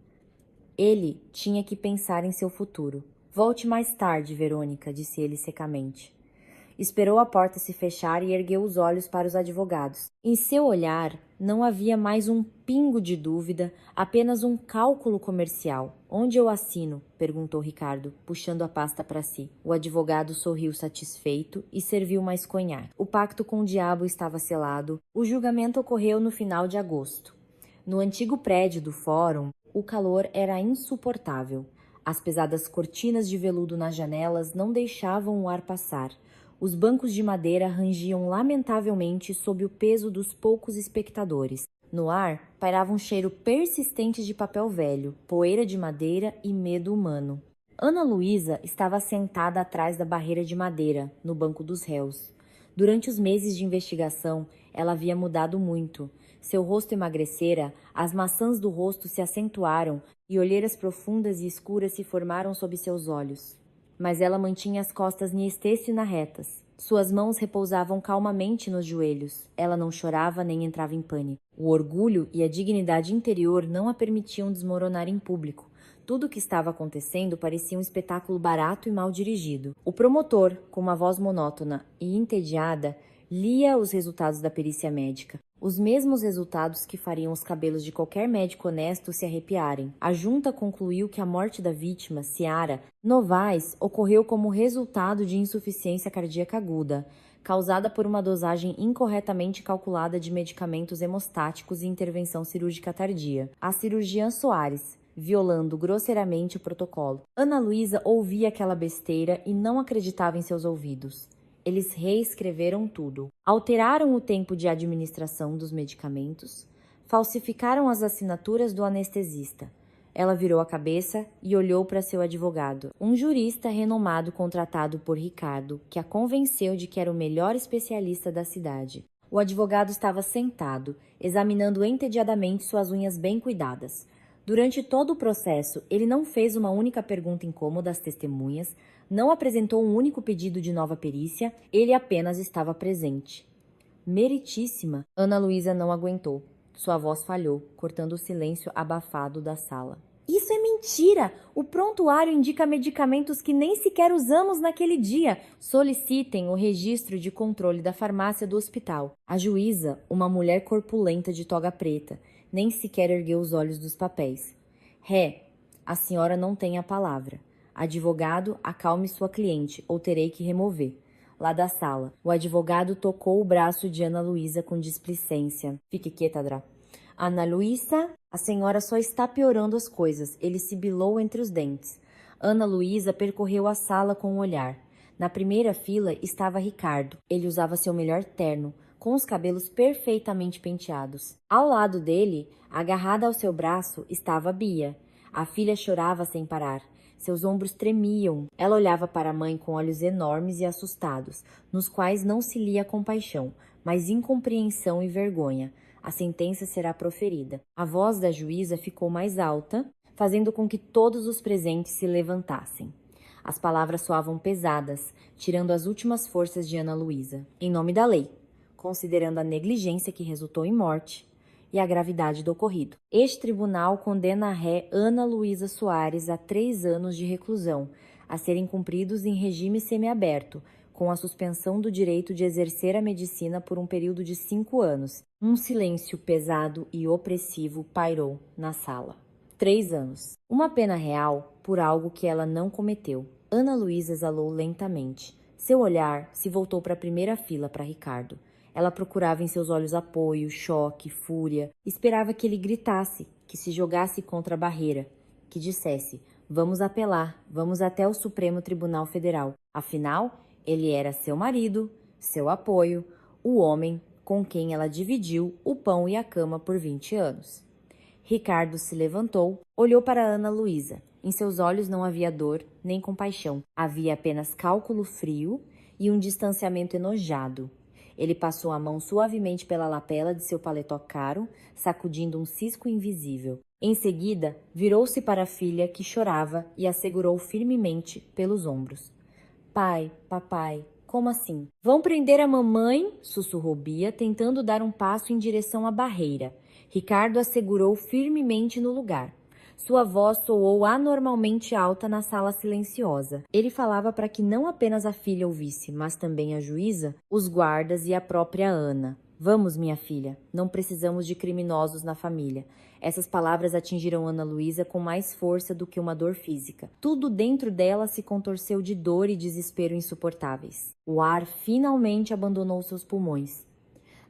Ele tinha que pensar em seu futuro. Volte mais tarde, Verônica, disse ele secamente. Esperou a porta se fechar e ergueu os olhos para os advogados. Em seu olhar não havia mais um pingo de dúvida, apenas um cálculo comercial. Onde eu assino? Perguntou Ricardo, puxando a pasta para si. O advogado sorriu satisfeito e serviu mais conhaque. O pacto com o diabo estava selado. O julgamento ocorreu no final de agosto. No antigo prédio do fórum, o calor era insuportável. As pesadas cortinas de veludo nas janelas não deixavam o ar passar. Os bancos de madeira rangiam lamentavelmente sob o peso dos poucos espectadores. No ar, pairava um cheiro persistente de papel velho, poeira de madeira e medo humano. Ana Luísa estava sentada atrás da barreira de madeira, no banco dos réus. Durante os meses de investigação, ela havia mudado muito. Seu rosto emagrecera, as maçãs do rosto se acentuaram e olheiras profundas e escuras se formaram sob seus olhos. Mas ela mantinha as costas niestecinas e retas. Suas mãos repousavam calmamente nos joelhos. Ela não chorava nem entrava em pânico. O orgulho e a dignidade interior não a permitiam desmoronar em público. Tudo o que estava acontecendo parecia um espetáculo barato e mal dirigido. O promotor, com uma voz monótona e entediada, lia os resultados da perícia médica. Os mesmos resultados que fariam os cabelos de qualquer médico honesto se arrepiarem. A junta concluiu que a morte da vítima, Ciara Novaes, ocorreu como resultado de insuficiência cardíaca aguda, causada por uma dosagem incorretamente calculada de medicamentos hemostáticos e intervenção cirúrgica tardia. A cirurgiã Soares, violando grosseiramente o protocolo. Ana Luísa ouvia aquela besteira e não acreditava em seus ouvidos. Eles reescreveram tudo. Alteraram o tempo de administração dos medicamentos, falsificaram as assinaturas do anestesista. Ela virou a cabeça e olhou para seu advogado, um jurista renomado contratado por Ricardo, que a convenceu de que era o melhor especialista da cidade. O advogado estava sentado, examinando entediadamente suas unhas bem cuidadas. Durante todo o processo, ele não fez uma única pergunta incômoda às testemunhas, não apresentou um único pedido de nova perícia, ele apenas estava presente. Meritíssima! Ana Luísa não aguentou. Sua voz falhou, cortando o silêncio abafado da sala. Isso é mentira! O prontuário indica medicamentos que nem sequer usamos naquele dia. Solicitem o registro de controle da farmácia do hospital. A juíza, uma mulher corpulenta de toga preta, nem sequer ergueu os olhos dos papéis. Ré, a senhora não tem a palavra. Advogado, acalme sua cliente, ou terei que remover. lá da sala. O advogado tocou o braço de Ana Luísa com displicência. Fique quieta, Drá. Ana Luísa, a senhora só está piorando as coisas. Ele sibilou entre os dentes. Ana Luísa percorreu a sala com o olhar. Na primeira fila estava Ricardo. Ele usava seu melhor terno, com os cabelos perfeitamente penteados. Ao lado dele, agarrada ao seu braço, estava Bia. A filha chorava sem parar. Seus ombros tremiam. Ela olhava para a mãe com olhos enormes e assustados, nos quais não se lia compaixão, mas incompreensão e vergonha. A sentença será proferida. A voz da juíza ficou mais alta, fazendo com que todos os presentes se levantassem. As palavras soavam pesadas, tirando as últimas forças de Ana Luísa. Em nome da lei, considerando a negligência que resultou em morte e a gravidade do ocorrido. Este tribunal condena a ré Ana Luísa Soares a 3 anos de reclusão, a serem cumpridos em regime semiaberto, com a suspensão do direito de exercer a medicina por um período de 5 anos. Um silêncio pesado e opressivo pairou na sala. 3 anos. Uma pena real por algo que ela não cometeu. Ana Luísa exalou lentamente. Seu olhar se voltou para a primeira fila, para Ricardo. Ela procurava em seus olhos apoio, choque, fúria. Esperava que ele gritasse, que se jogasse contra a barreira, que dissesse: vamos apelar, vamos até o Supremo Tribunal Federal. Afinal, ele era seu marido, seu apoio, o homem com quem ela dividiu o pão e a cama por 20 anos. Ricardo se levantou, olhou para Ana Luísa. Em seus olhos não havia dor nem compaixão. Havia apenas cálculo frio e um distanciamento enojado. Ele passou a mão suavemente pela lapela de seu paletó caro, sacudindo um cisco invisível. Em seguida, virou-se para a filha, que chorava, e a segurou firmemente pelos ombros. Pai, papai, como assim? Vão prender a mamãe? Sussurrou Bia, tentando dar um passo em direção à barreira. Ricardo a segurou firmemente no lugar. Sua voz soou anormalmente alta na sala silenciosa. Ele falava para que não apenas a filha ouvisse, mas também a juíza, os guardas e a própria Ana. Vamos, minha filha, não precisamos de criminosos na família. Essas palavras atingiram Ana Luísa com mais força do que uma dor física. Tudo dentro dela se contorceu de dor e desespero insuportáveis. O ar finalmente abandonou seus pulmões.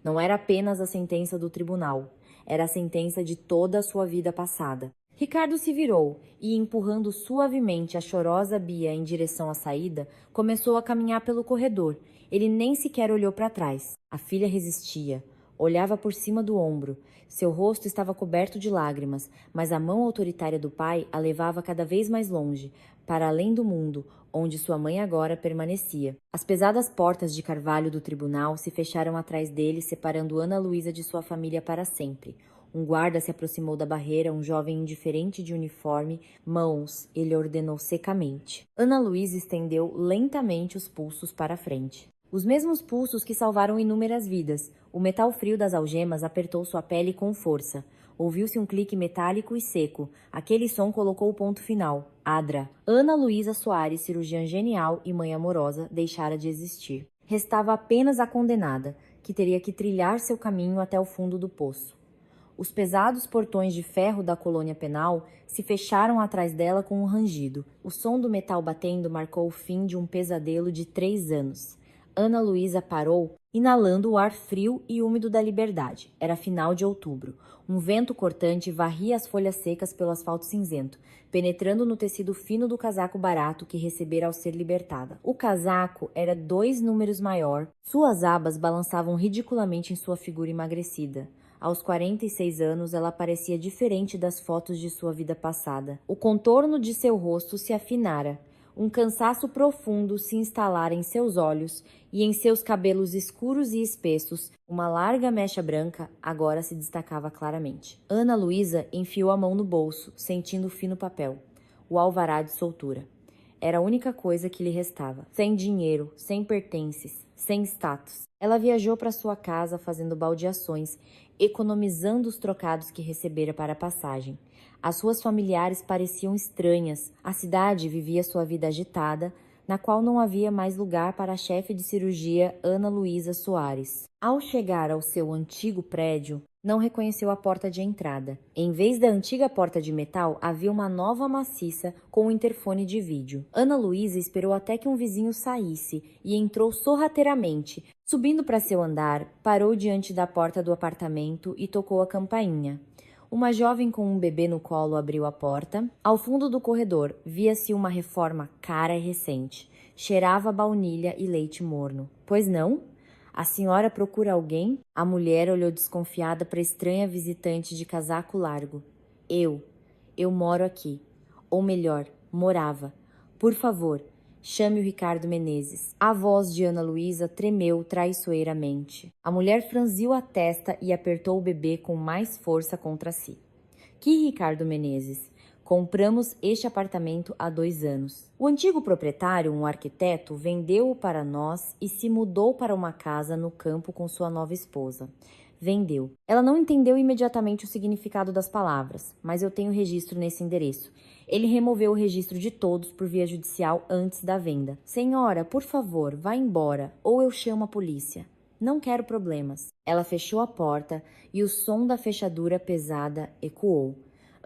Não era apenas a sentença do tribunal, era a sentença de toda a sua vida passada. Ricardo se virou e, empurrando suavemente a chorosa Bia em direção à saída, começou a caminhar pelo corredor. Ele nem sequer olhou para trás. A filha resistia. Olhava por cima do ombro. Seu rosto estava coberto de lágrimas, mas a mão autoritária do pai a levava cada vez mais longe, para além do mundo, onde sua mãe agora permanecia. As pesadas portas de carvalho do tribunal se fecharam atrás dele, separando Ana Luísa de sua família para sempre. Um guarda se aproximou da barreira, um jovem indiferente de uniforme. Mãos, ele ordenou secamente. Ana Luísa estendeu lentamente os pulsos para a frente. Os mesmos pulsos que salvaram inúmeras vidas. O metal frio das algemas apertou sua pele com força. Ouviu-se um clique metálico e seco. Aquele som colocou o ponto final. Adra. Ana Luísa Soares, cirurgiã genial e mãe amorosa, deixara de existir. Restava apenas a condenada, que teria que trilhar seu caminho até o fundo do poço. Os pesados portões de ferro da colônia penal se fecharam atrás dela com um rangido. O som do metal batendo marcou o fim de um pesadelo de 3 anos. Ana Luísa parou, inalando o ar frio e úmido da liberdade. Era final de outubro. Um vento cortante varria as folhas secas pelo asfalto cinzento, penetrando no tecido fino do casaco barato que recebera ao ser libertada. O casaco era 2 números maior. Suas abas balançavam ridiculamente em sua figura emagrecida. Aos 46 anos, ela parecia diferente das fotos de sua vida passada. O contorno de seu rosto se afinara. Um cansaço profundo se instalara em seus olhos e em seus cabelos escuros e espessos. Uma larga mecha branca agora se destacava claramente. Ana Luísa enfiou a mão no bolso, sentindo o fino papel. O alvará de soltura. Era a única coisa que lhe restava. Sem dinheiro, sem pertences, sem status. Ela viajou para sua casa fazendo baldeações, economizando os trocados que recebera para a passagem. As ruas familiares pareciam estranhas. A cidade vivia sua vida agitada, na qual não havia mais lugar para a chefe de cirurgia Ana Luísa Soares. Ao chegar ao seu antigo prédio, não reconheceu a porta de entrada. Em vez da antiga porta de metal, havia uma nova maciça com um interfone de vídeo. Ana Luísa esperou até que um vizinho saísse e entrou sorrateiramente. Subindo para seu andar, parou diante da porta do apartamento e tocou a campainha. Uma jovem com um bebê no colo abriu a porta. Ao fundo do corredor, via-se uma reforma cara e recente. Cheirava baunilha e leite morno. Pois não? A senhora procura alguém? A mulher olhou desconfiada para a estranha visitante de casaco largo. Eu moro aqui. Ou melhor, morava. Por favor, chame o Ricardo Menezes. A voz de Ana Luísa tremeu traiçoeiramente. A mulher franziu a testa e apertou o bebê com mais força contra si. Que Ricardo Menezes? Compramos este apartamento há 2 anos. O antigo proprietário, um arquiteto, vendeu-o para nós e se mudou para uma casa no campo com sua nova esposa. Vendeu. Ela não entendeu imediatamente o significado das palavras, mas eu tenho registro nesse endereço. Ele removeu o registro de todos por via judicial antes da venda. Senhora, por favor, vá embora, ou eu chamo a polícia. Não quero problemas. Ela fechou a porta e o som da fechadura pesada ecoou.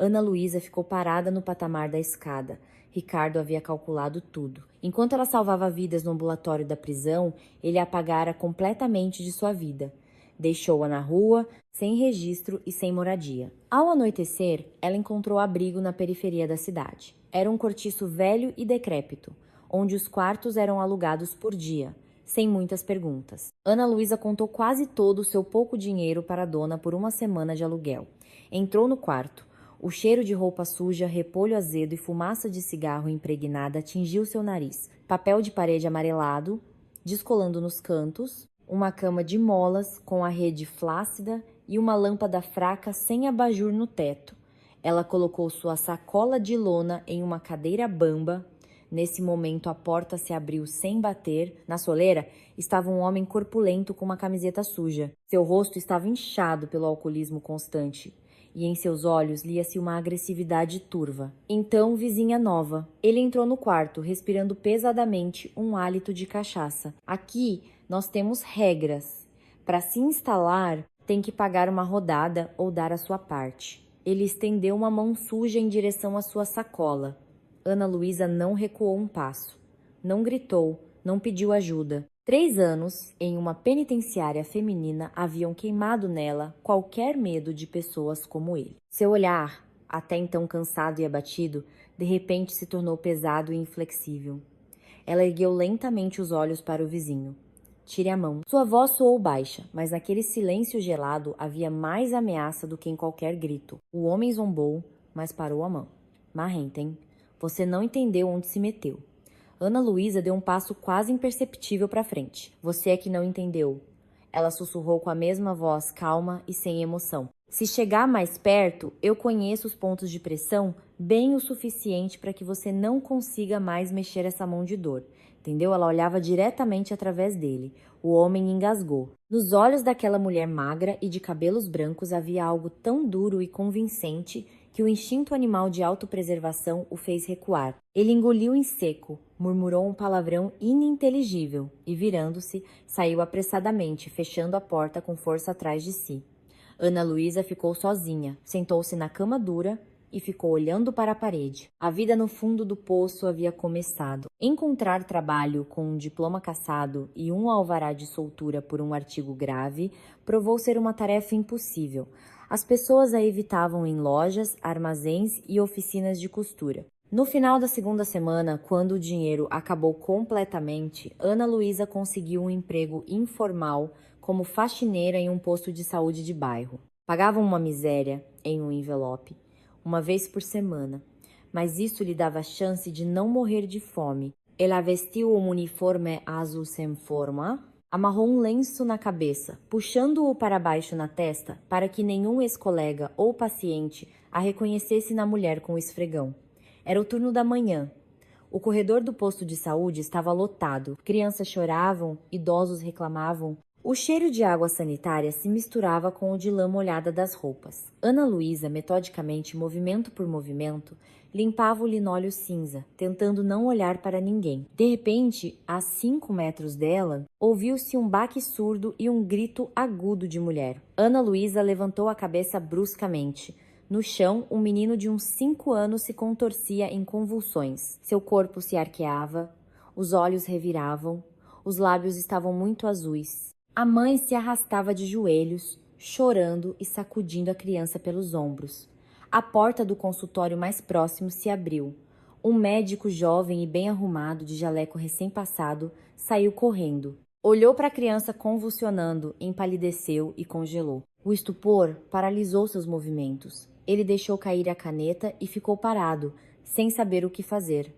Ana Luísa ficou parada no patamar da escada. Ricardo havia calculado tudo. Enquanto ela salvava vidas no ambulatório da prisão, ele a apagara completamente de sua vida. Deixou-a na rua, sem registro e sem moradia. Ao anoitecer, ela encontrou abrigo na periferia da cidade. Era um cortiço velho e decrépito, onde os quartos eram alugados por dia, sem muitas perguntas. Ana Luísa contou quase todo o seu pouco dinheiro para a dona por 1 semana de aluguel. Entrou no quarto. O cheiro de roupa suja, repolho azedo e fumaça de cigarro impregnada atingiu seu nariz. Papel de parede amarelado, descolando nos cantos, uma cama de molas com a rede flácida e uma lâmpada fraca sem abajur no teto. Ela colocou sua sacola de lona em uma cadeira bamba. Nesse momento, a porta se abriu sem bater. Na soleira estava um homem corpulento com uma camiseta suja. Seu rosto estava inchado pelo alcoolismo constante. E em seus olhos lia-se uma agressividade turva. Então, vizinha nova. Ele entrou no quarto, respirando pesadamente um hálito de cachaça. Aqui, nós temos regras. Para se instalar, tem que pagar uma rodada ou dar a sua parte. Ele estendeu uma mão suja em direção à sua sacola. Ana Luísa não recuou um passo. Não gritou, não pediu ajuda. 3 anos, em uma penitenciária feminina, haviam queimado nela qualquer medo de pessoas como ele. Seu olhar, até então cansado e abatido, de repente se tornou pesado e inflexível. Ela ergueu lentamente os olhos para o vizinho. Tire a mão. Sua voz soou baixa, mas naquele silêncio gelado havia mais ameaça do que em qualquer grito. O homem zombou, mas parou a mão. Marrenta, hein? Você não entendeu onde se meteu. Ana Luísa deu um passo quase imperceptível para frente. Você é que não entendeu. Ela sussurrou com a mesma voz calma e sem emoção. Se chegar mais perto, eu conheço os pontos de pressão bem o suficiente para que você não consiga mais mexer essa mão de dor. Entendeu? Ela olhava diretamente através dele. O homem engasgou. Nos olhos daquela mulher magra e de cabelos brancos havia algo tão duro e convincente que o instinto animal de autopreservação o fez recuar. Ele engoliu em seco, murmurou um palavrão ininteligível e, virando-se, saiu apressadamente, fechando a porta com força atrás de si. Ana Luísa ficou sozinha, sentou-se na cama dura e ficou olhando para a parede. A vida no fundo do poço havia começado. Encontrar trabalho com um diploma cassado e um alvará de soltura por um artigo grave provou ser uma tarefa impossível. As pessoas a evitavam em lojas, armazéns e oficinas de costura. No final da 2ª semana, quando o dinheiro acabou completamente, Ana Luísa conseguiu um emprego informal como faxineira em um posto de saúde de bairro. Pagavam uma miséria em um envelope, uma vez por semana, mas isso lhe dava chance de não morrer de fome. Ela vestiu um uniforme azul sem forma, amarrou um lenço na cabeça, puxando-o para baixo na testa para que nenhum ex-colega ou paciente a reconhecesse na mulher com o esfregão. Era o turno da manhã. O corredor do posto de saúde estava lotado. Crianças choravam, idosos reclamavam. O cheiro de água sanitária se misturava com o de lã molhada das roupas. Ana Luísa, metodicamente, movimento por movimento, limpava o linóleo cinza, tentando não olhar para ninguém. De repente, a 5 metros dela, ouviu-se um baque surdo e um grito agudo de mulher. Ana Luísa levantou a cabeça bruscamente. No chão, um menino de uns 5 anos se contorcia em convulsões. Seu corpo se arqueava, os olhos reviravam, os lábios estavam muito azuis. A mãe se arrastava de joelhos, chorando e sacudindo a criança pelos ombros. A porta do consultório mais próximo se abriu. Um médico jovem e bem arrumado, de jaleco recém-passado, saiu correndo. Olhou para a criança convulsionando, empalideceu e congelou. O estupor paralisou seus movimentos. Ele deixou cair a caneta e ficou parado, sem saber o que fazer.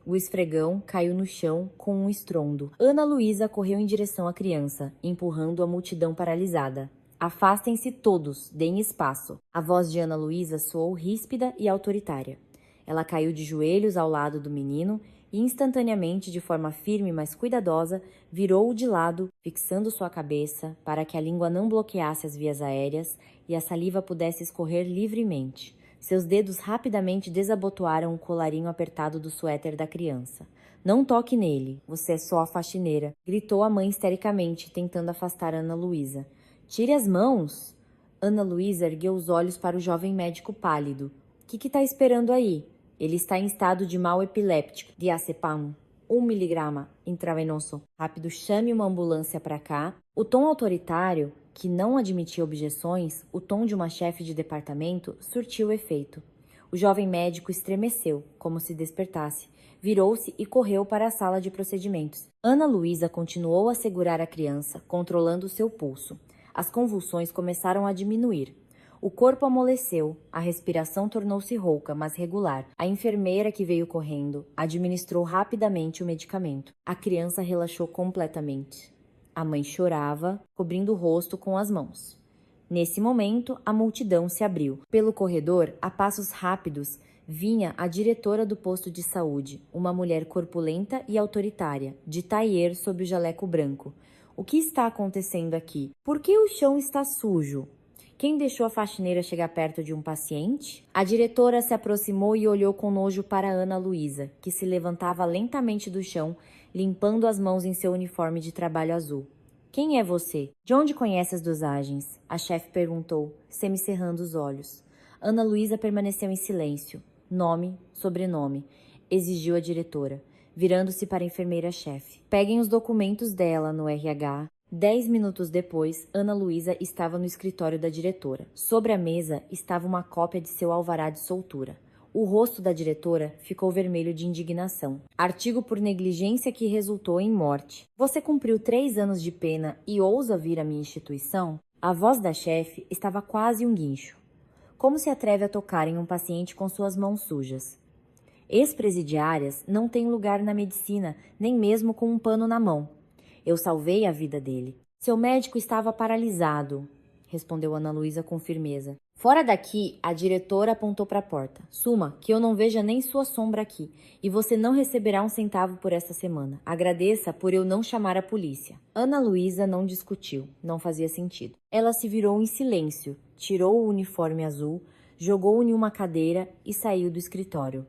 O esfregão caiu no chão com um estrondo. Ana Luísa correu em direção à criança, empurrando a multidão paralisada. Afastem-se todos, deem espaço. A voz de Ana Luísa soou ríspida e autoritária. Ela caiu de joelhos ao lado do menino e instantaneamente, de forma firme mas cuidadosa, virou-o de lado, fixando sua cabeça para que a língua não bloqueasse as vias aéreas e a saliva pudesse escorrer livremente. Seus dedos rapidamente desabotoaram o colarinho apertado do suéter da criança. Não toque nele, você é só a faxineira, gritou a mãe histericamente, tentando afastar Ana Luísa. Tire as mãos! Ana Luísa ergueu os olhos para o jovem médico pálido. O que está esperando aí? Ele está em estado de mal epiléptico. Diazepam. 1 miligrama intravenoso. Rápido, chame uma ambulância para cá. O tom autoritário, que não admitia objeções, o tom de uma chefe de departamento, surtiu efeito. O jovem médico estremeceu, como se despertasse, virou-se e correu para a sala de procedimentos. Ana Luísa continuou a segurar a criança, controlando seu pulso. As convulsões começaram a diminuir. O corpo amoleceu, a respiração tornou-se rouca, mas regular. A enfermeira, que veio correndo, administrou rapidamente o medicamento. A criança relaxou completamente. A mãe chorava, cobrindo o rosto com as mãos. Nesse momento, a multidão se abriu. Pelo corredor, a passos rápidos, vinha a diretora do posto de saúde, uma mulher corpulenta e autoritária, de taier sob o jaleco branco. O que está acontecendo aqui? Por que o chão está sujo? Quem deixou a faxineira chegar perto de um paciente? A diretora se aproximou e olhou com nojo para Ana Luísa, que se levantava lentamente do chão, limpando as mãos em seu uniforme de trabalho azul. Quem é você? De onde conhece as dosagens? A chefe perguntou, semicerrando os olhos. Ana Luísa permaneceu em silêncio. Nome, sobrenome, exigiu a diretora, virando-se para a enfermeira-chefe. Peguem os documentos dela no RH. 10 minutos depois, Ana Luísa estava no escritório da diretora. Sobre a mesa estava uma cópia de seu alvará de soltura. O rosto da diretora ficou vermelho de indignação. Artigo por negligência que resultou em morte. Você cumpriu 3 anos de pena e ousa vir à minha instituição? A voz da chefe estava quase um guincho. Como se atreve a tocar em um paciente com suas mãos sujas? Ex-presidiárias não têm lugar na medicina, nem mesmo com um pano na mão. Eu salvei a vida dele. Seu médico estava paralisado, respondeu Ana Luísa com firmeza. Fora daqui, a diretora apontou para a porta. Suma, que eu não veja nem sua sombra aqui, e você não receberá um centavo por esta semana. Agradeça por eu não chamar a polícia. Ana Luísa não discutiu, não fazia sentido. Ela se virou em silêncio, tirou o uniforme azul, jogou-o em uma cadeira e saiu do escritório.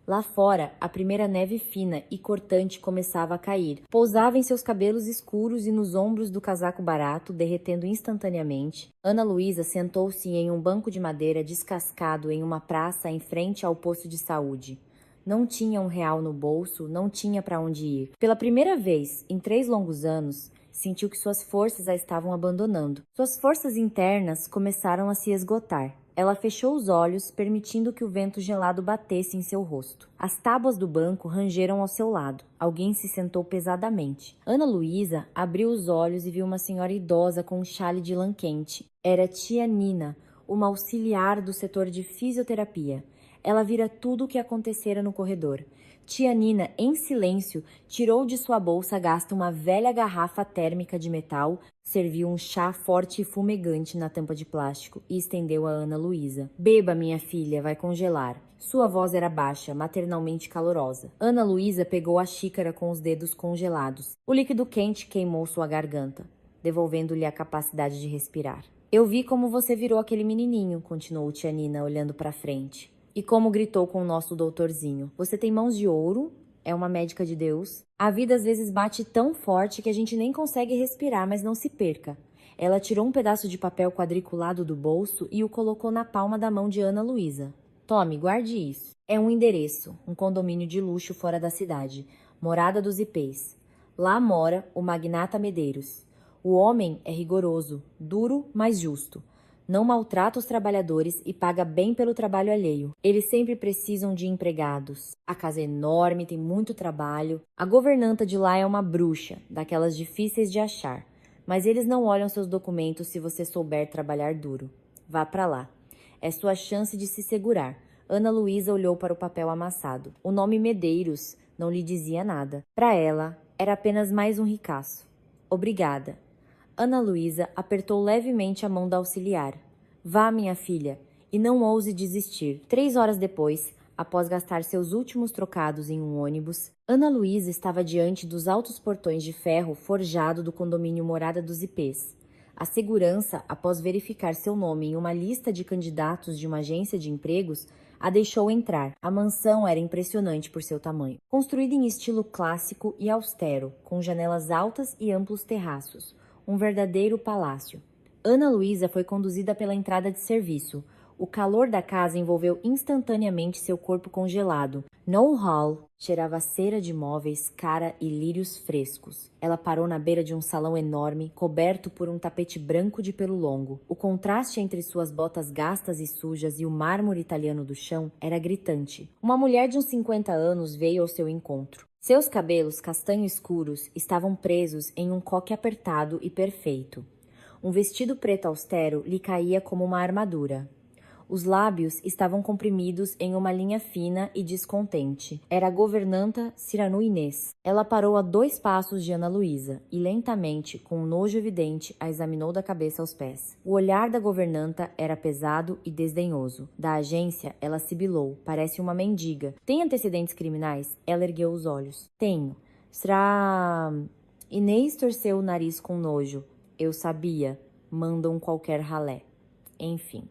Lá fora, a primeira neve fina e cortante começava a cair. Pousava em seus cabelos escuros e nos ombros do casaco barato, derretendo instantaneamente. Ana Luísa sentou-se em um banco de madeira descascado em uma praça em frente ao posto de saúde. Não tinha R$1 no bolso, não tinha para onde ir. Pela primeira vez, em 3 longos anos, sentiu que suas forças a estavam abandonando. Suas forças internas começaram a se esgotar. Ela fechou os olhos, permitindo que o vento gelado batesse em seu rosto. As tábuas do banco rangeram ao seu lado. Alguém se sentou pesadamente. Ana Luísa abriu os olhos e viu uma senhora idosa com um chale de lã quente. Era tia Nina, uma auxiliar do setor de fisioterapia. Ela vira tudo o que acontecera no corredor. Tia Nina, em silêncio, tirou de sua bolsa gasta uma velha garrafa térmica de metal, serviu um chá forte e fumegante na tampa de plástico e estendeu a Ana Luísa. Beba, minha filha, vai congelar. Sua voz era baixa, maternalmente calorosa. Ana Luísa pegou a xícara com os dedos congelados. O líquido quente queimou sua garganta. devolvendo-lhe a capacidade de respirar. Eu vi como você virou aquele menininho, continuou tia Nina, olhando para frente. E como gritou com o nosso doutorzinho. Você tem mãos de ouro? É uma médica de Deus. A vida às vezes bate tão forte que a gente nem consegue respirar, mas não se perca. Ela tirou um pedaço de papel quadriculado do bolso e o colocou na palma da mão de Ana Luísa. Tome, guarde isso. É um endereço, um condomínio de luxo fora da cidade. Morada dos Ipês. Lá mora o magnata Medeiros. O homem é rigoroso, duro, mas justo. Não maltrata os trabalhadores e paga bem pelo trabalho alheio. Eles sempre precisam de empregados. A casa é enorme, tem muito trabalho. A governanta de lá é uma bruxa, daquelas difíceis de achar. Mas eles não olham seus documentos se você souber trabalhar duro. Vá pra lá. É sua chance de se segurar. Ana Luísa olhou para o papel amassado. O nome Medeiros não lhe dizia nada. Para ela, era apenas mais um ricaço. Obrigada. Ana Luísa apertou levemente a mão da auxiliar. Vá, minha filha, e não ouse desistir. 3 horas depois, após gastar seus últimos trocados em um ônibus, Ana Luísa estava diante dos altos portões de ferro forjado do condomínio Morada dos Ipês. A segurança, após verificar seu nome em uma lista de candidatos de uma agência de empregos, a deixou entrar. A mansão era impressionante por seu tamanho. Construída em estilo clássico e austero, com janelas altas e amplos terraços. Um verdadeiro palácio. Ana Luísa foi conduzida pela entrada de serviço. O calor da casa envolveu instantaneamente seu corpo congelado. No hall cheirava cera de móveis, cara e lírios frescos. Ela parou na beira de um salão enorme, coberto por um tapete branco de pelo longo. O contraste entre suas botas gastas e sujas e o mármore italiano do chão era gritante. Uma mulher de uns 50 anos veio ao seu encontro. Seus cabelos castanho escuros estavam presos em um coque apertado e perfeito. Um vestido preto austero lhe caía como uma armadura. Os lábios estavam comprimidos em uma linha fina e descontente. Era a governanta Cyrano Inês. Ela parou a 2 passos de Ana Luísa e lentamente, com um nojo evidente, a examinou da cabeça aos pés. O olhar da governanta era pesado e desdenhoso. Da agência, ela sibilou. Parece uma mendiga. Tem antecedentes criminais? Ela ergueu os olhos. Tenho. Será... Inês torceu o nariz com nojo. Eu sabia. Mandam qualquer ralé. Enfim.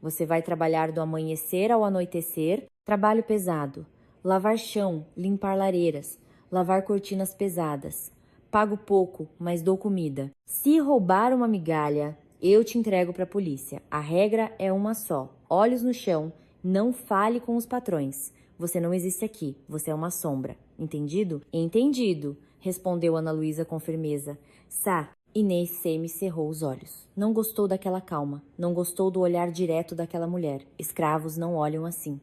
Você vai trabalhar do amanhecer ao anoitecer, trabalho pesado, lavar chão, limpar lareiras, lavar cortinas pesadas. Pago pouco, mas dou comida. Se roubar uma migalha, eu te entrego para a polícia. A regra é uma só. Olhos no chão, não fale com os patrões. Você não existe aqui, você é uma sombra. Entendido? Entendido, respondeu Ana Luísa com firmeza. Sá. Inês Seme cerrou os olhos. Não gostou daquela calma, não gostou do olhar direto daquela mulher. Escravos não olham assim.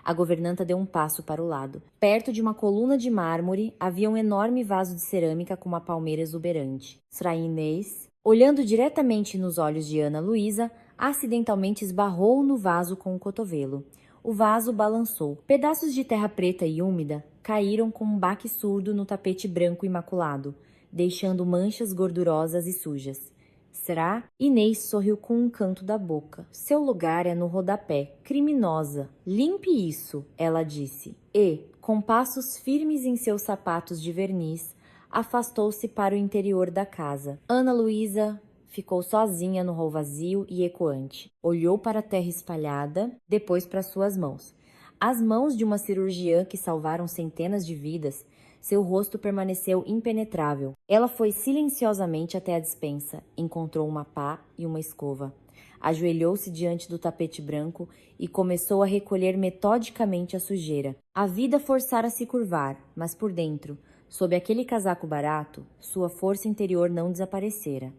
A governanta deu um passo para o lado. Perto de uma coluna de mármore havia um enorme vaso de cerâmica com uma palmeira exuberante. Será Inês, olhando diretamente nos olhos de Ana Luísa, acidentalmente esbarrou no vaso com o cotovelo. O vaso balançou. Pedaços de terra preta e úmida caíram com um baque surdo no tapete branco imaculado, deixando manchas gordurosas e sujas. Será? Inês sorriu com um canto da boca. Seu lugar é no rodapé. Criminosa. Limpe isso, ela disse. E, com passos firmes em seus sapatos de verniz, afastou-se para o interior da casa. Ana Luísa ficou sozinha no hall vazio e ecoante. Olhou para a terra espalhada, depois para suas mãos. As mãos de uma cirurgiã que salvaram centenas de vidas. Seu rosto permaneceu impenetrável. Ela foi silenciosamente até a despensa, encontrou uma pá e uma escova. Ajoelhou-se diante do tapete branco e começou a recolher metodicamente a sujeira. A vida forçara a se curvar, mas por dentro, sob aquele casaco barato, sua força interior não desaparecera.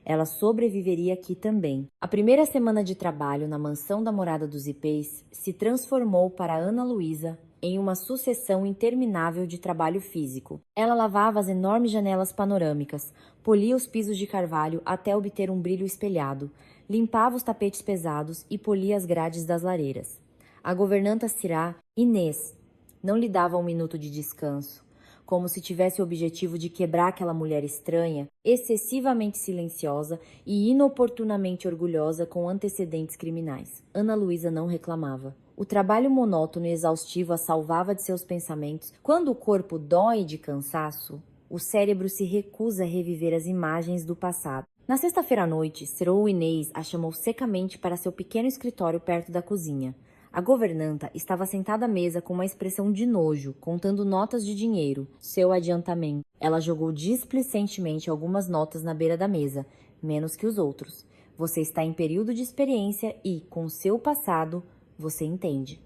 Ela sobreviveria aqui também. A primeira semana de trabalho na mansão da Morada dos Ipês se transformou para Ana Luísa em uma sucessão interminável de trabalho físico. Ela lavava as enormes janelas panorâmicas, polia os pisos de carvalho até obter um brilho espelhado, limpava os tapetes pesados e polia as grades das lareiras. A governanta Cirá, Inês, não lhe dava um minuto de descanso, como se tivesse o objetivo de quebrar aquela mulher estranha, excessivamente silenciosa e inoportunamente orgulhosa com antecedentes criminais. Ana Luísa não reclamava. O trabalho monótono e exaustivo a salvava de seus pensamentos. Quando o corpo dói de cansaço, O cérebro se recusa a reviver as imagens do passado. Na sexta-feira à noite, Serou Inês a chamou secamente para seu pequeno escritório perto da cozinha. A governanta estava sentada à mesa com uma expressão de nojo, contando notas de dinheiro, seu adiantamento. Ela jogou displicentemente algumas notas na beira da mesa, menos que os outros. Você está em período de experiência e, com seu passado, você entende.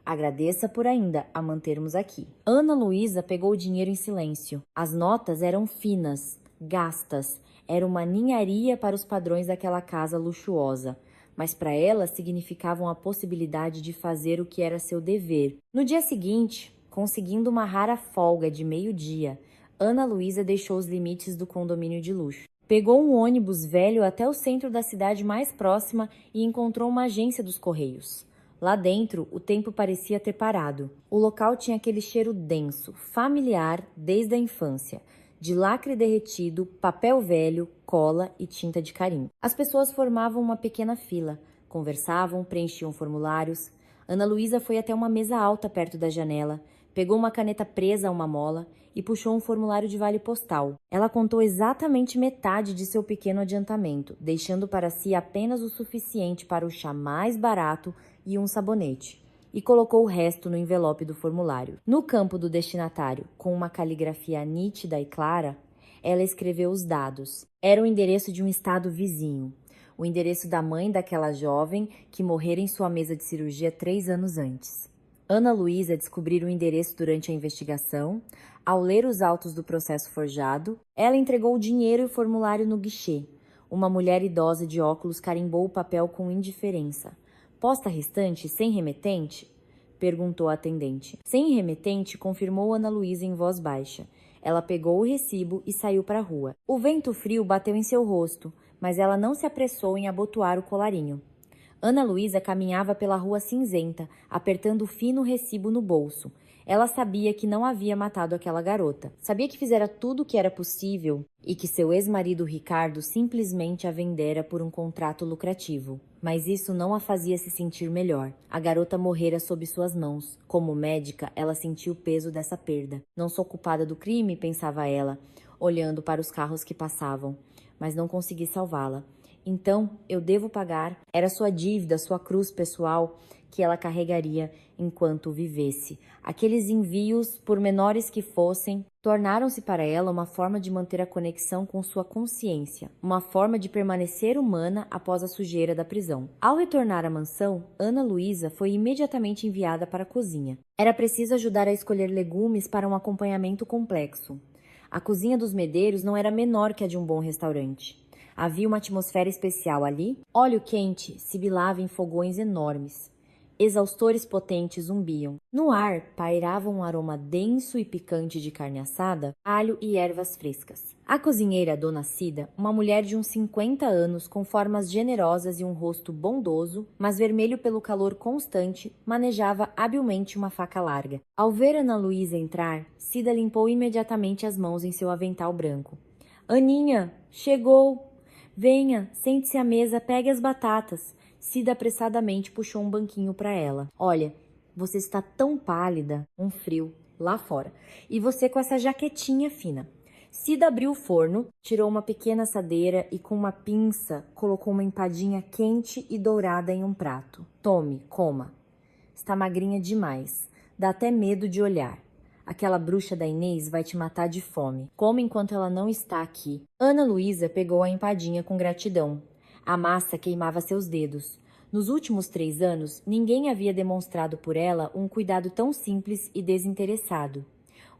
Agradeça por ainda a mantermos aqui. Ana Luísa pegou o dinheiro em silêncio. As notas eram finas, gastas. Era uma ninharia para os padrões daquela casa luxuosa. Mas para ela significavam a possibilidade de fazer o que era seu dever. No dia seguinte, conseguindo uma rara folga de meio-dia, Ana Luísa deixou os limites do condomínio de luxo. Pegou um ônibus velho até o centro da cidade mais próxima e encontrou uma agência dos Correios. Lá dentro, o tempo parecia ter parado. O local tinha aquele cheiro denso, familiar desde a infância, de lacre derretido, papel velho, cola e tinta de carimbo. As pessoas formavam uma pequena fila, conversavam, preenchiam formulários. Ana Luísa foi até uma mesa alta perto da janela, pegou uma caneta presa a uma mola e puxou um formulário de vale postal. Ela contou exatamente metade de seu pequeno adiantamento, deixando para si apenas o suficiente para o chá mais barato e um sabonete, e colocou o resto no envelope do formulário. No campo do destinatário, com uma caligrafia nítida e clara, ela escreveu os dados. Era o endereço de um estado vizinho, o endereço da mãe daquela jovem que morrera em sua mesa de cirurgia 3 anos antes. Ana Luísa descobriu o endereço durante a investigação. Ao ler os autos do processo forjado, ela entregou o dinheiro e o formulário no guichê. Uma mulher idosa de óculos carimbou o papel com indiferença. Posta restante sem remetente? Perguntou a atendente. Sem remetente, confirmou Ana Luísa em voz baixa. Ela pegou o recibo e saiu para a rua. O vento frio bateu em seu rosto, mas ela não se apressou em abotoar o colarinho. Ana Luísa caminhava pela rua cinzenta, apertando o fino recibo no bolso. Ela sabia que não havia matado aquela garota. Sabia que fizera tudo o que era possível e que seu ex-marido Ricardo simplesmente a vendera por um contrato lucrativo. Mas isso não a fazia se sentir melhor. A garota morrera sob suas mãos. Como médica, ela sentiu o peso dessa perda. Não sou culpada do crime, pensava ela, olhando para os carros que passavam, mas não consegui salvá-la. Então, eu devo pagar. Era sua dívida, sua cruz pessoal que ela carregaria enquanto vivesse. Aqueles envios, por menores que fossem, tornaram-se para ela uma forma de manter a conexão com sua consciência, uma forma de permanecer humana após a sujeira da prisão. Ao retornar à mansão, Ana Luísa foi imediatamente enviada para a cozinha. Era preciso ajudar a escolher legumes para um acompanhamento complexo. A cozinha dos Medeiros não era menor que a de um bom restaurante. Havia uma atmosfera especial ali. Óleo quente sibilava em fogões enormes. Exaustores potentes zumbiam. No ar pairava um aroma denso e picante de carne assada, alho e ervas frescas. A cozinheira, Dona Cida, uma mulher de uns 50 anos, com formas generosas e um rosto bondoso, mas vermelho pelo calor constante, manejava habilmente uma faca larga. Ao ver Ana Luísa entrar, Cida limpou imediatamente as mãos em seu avental branco. Aninha, chegou! Venha, sente-se à mesa, pegue as batatas. Cida apressadamente puxou um banquinho para ela. Olha, você está tão pálida, um frio, lá fora. E você com essa jaquetinha fina. Cida abriu o forno, tirou uma pequena assadeira e com uma pinça colocou uma empadinha quente e dourada em um prato. Tome, coma. Está magrinha demais. Dá até medo de olhar. Aquela bruxa da Inês vai te matar de fome. Coma enquanto ela não está aqui. Ana Luísa pegou a empadinha com gratidão. A massa queimava seus dedos. Nos últimos 3 anos, ninguém havia demonstrado por ela um cuidado tão simples e desinteressado.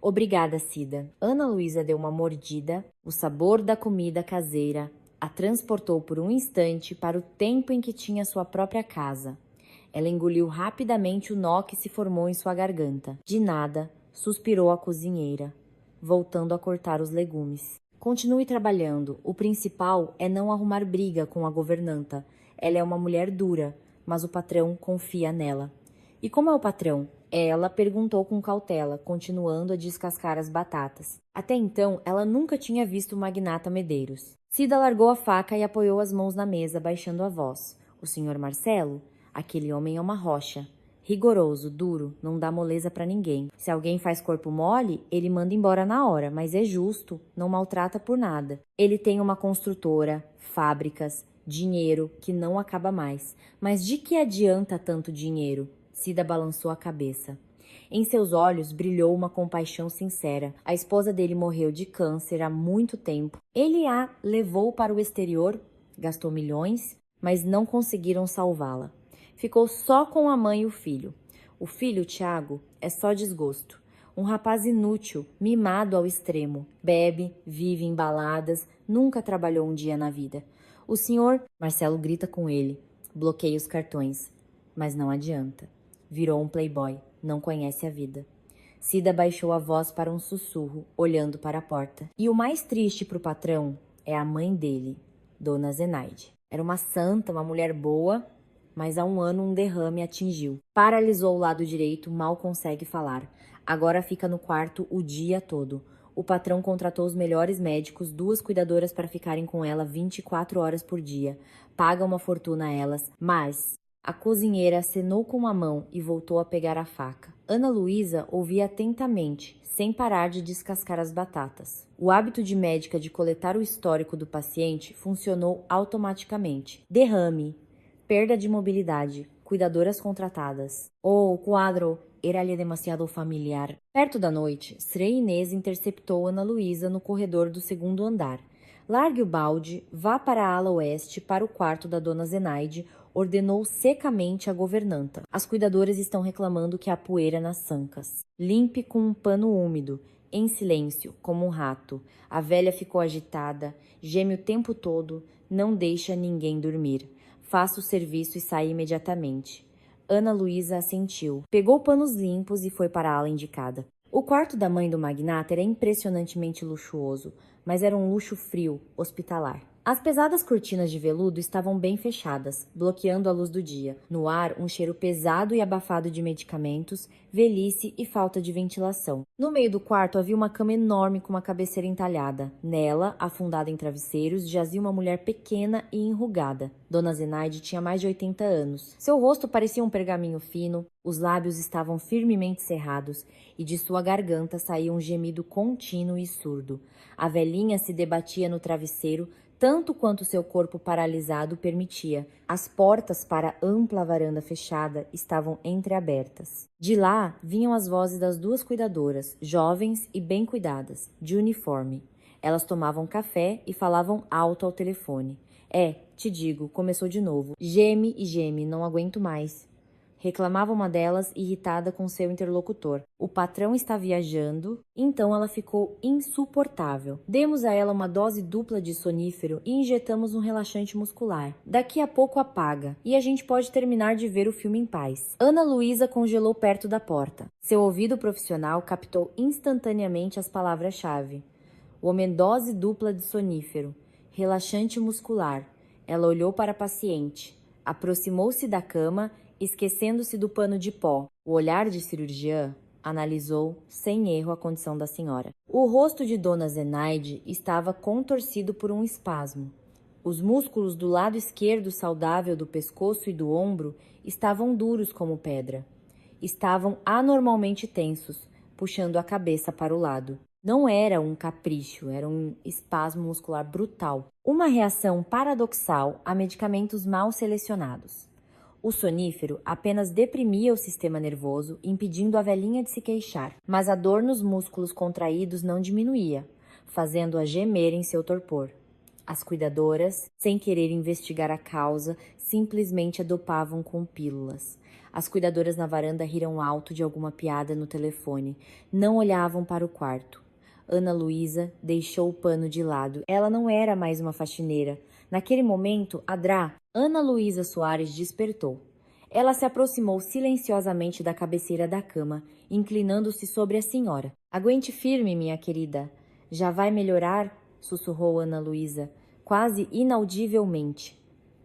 Obrigada, Cida. Ana Luísa deu uma mordida. O sabor da comida caseira a transportou por um instante para o tempo em que tinha sua própria casa. Ela engoliu rapidamente o nó que se formou em sua garganta. De nada, suspirou a cozinheira, voltando a cortar os legumes. Continue trabalhando. O principal é não arrumar briga com a governanta. Ela é uma mulher dura, mas o patrão confia nela. E como é o patrão? Ela perguntou com cautela, continuando a descascar as batatas. Até então, ela nunca tinha visto o magnata Medeiros. Cida largou a faca e apoiou as mãos na mesa, baixando a voz. O senhor Marcelo? Aquele homem é uma rocha. Rigoroso, duro, não dá moleza pra ninguém. Se alguém faz corpo mole, ele manda embora na hora, mas é justo, não maltrata por nada. Ele tem uma construtora, fábricas, dinheiro que não acaba mais. Mas de que adianta tanto dinheiro? Cida balançou a cabeça. Em seus olhos brilhou uma compaixão sincera. A esposa dele morreu de câncer há muito tempo. Ele a levou para o exterior, gastou milhões, mas não conseguiram salvá-la. Ficou só com a mãe e o filho. O filho, Tiago, é só desgosto. Um rapaz inútil, mimado ao extremo. Bebe, vive em baladas, nunca trabalhou um dia na vida. O senhor, Marcelo grita com ele, bloqueia os cartões. Mas não adianta. Virou um playboy, não conhece a vida. Cida baixou a voz para um sussurro, olhando para a porta. E o mais triste para o patrão é a mãe dele, Dona Zenaide. Era uma santa, uma mulher boa, mas há um ano um derrame atingiu. Paralisou o lado direito, mal consegue falar. Agora fica no quarto o dia todo. O patrão contratou os melhores médicos, 2 cuidadoras para ficarem com ela 24 horas por dia. Paga uma fortuna a elas, mas a cozinheira acenou com uma mão e voltou a pegar a faca. Ana Luísa ouvia atentamente, sem parar de descascar as batatas. O hábito de médica de coletar o histórico do paciente funcionou automaticamente. Derrame, perda de mobilidade, cuidadoras contratadas. O quadro era-lhe demasiado familiar. Perto da noite, Srei Inês interceptou Ana Luísa no corredor do 2º andar. Largue o balde, vá para a ala oeste, para o quarto da dona Zenaide, ordenou secamente a governanta. As cuidadoras estão reclamando que há poeira nas sancas. Limpe com um pano úmido, em silêncio, como um rato. A velha ficou agitada, geme o tempo todo, não deixa ninguém dormir. Faça o serviço e saia imediatamente. Ana Luísa assentiu. Pegou panos limpos e foi para a ala indicada. O quarto da mãe do magnata era impressionantemente luxuoso, mas era um luxo frio, hospitalar. As pesadas cortinas de veludo estavam bem fechadas, bloqueando a luz do dia. No ar, um cheiro pesado e abafado de medicamentos, velhice e falta de ventilação. No meio do quarto havia uma cama enorme com uma cabeceira entalhada. Nela, afundada em travesseiros, jazia uma mulher pequena e enrugada. Dona Zenaide tinha mais de 80 anos. Seu rosto parecia um pergaminho fino, os lábios estavam firmemente cerrados e de sua garganta saía um gemido contínuo e surdo. A velhinha se debatia no travesseiro, tanto quanto seu corpo paralisado permitia. As portas para a ampla varanda fechada estavam entreabertas. De lá vinham as vozes das 2 cuidadoras, jovens e bem cuidadas, de uniforme. Elas tomavam café e falavam alto ao telefone. Te digo, começou de novo. Geme e geme, não aguento mais. Reclamava uma delas, irritada com seu interlocutor. O patrão está viajando, então ela ficou insuportável. Demos a ela uma dose dupla de sonífero e injetamos um relaxante muscular. Daqui a pouco apaga, e a gente pode terminar de ver o filme em paz. Ana Luísa congelou perto da porta. Seu ouvido profissional captou instantaneamente as palavras-chave. Dose dupla de sonífero. Relaxante muscular. Ela olhou para a paciente. Aproximou-se da cama, esquecendo-se do pano de pó. O olhar de cirurgiã analisou sem erro a condição da senhora. O rosto de Dona Zenaide estava contorcido por um espasmo. Os músculos do lado esquerdo saudável do pescoço e do ombro estavam duros como pedra. Estavam anormalmente tensos, puxando a cabeça para o lado. Não era um capricho, era um espasmo muscular brutal. Uma reação paradoxal a medicamentos mal selecionados. O sonífero apenas deprimia o sistema nervoso, impedindo a velhinha de se queixar, mas a dor nos músculos contraídos não diminuía, fazendo-a gemer em seu torpor. As cuidadoras, sem querer investigar a causa, simplesmente a dopavam com pílulas. As cuidadoras na varanda riram alto de alguma piada no telefone. Não olhavam para o quarto. Ana Luísa deixou o pano de lado. Ela não era mais uma faxineira. Naquele momento, Ana Luísa Soares despertou. Ela se aproximou silenciosamente da cabeceira da cama, inclinando-se sobre a senhora. Aguente firme, minha querida. Já vai melhorar? Sussurrou Ana Luísa, quase inaudivelmente.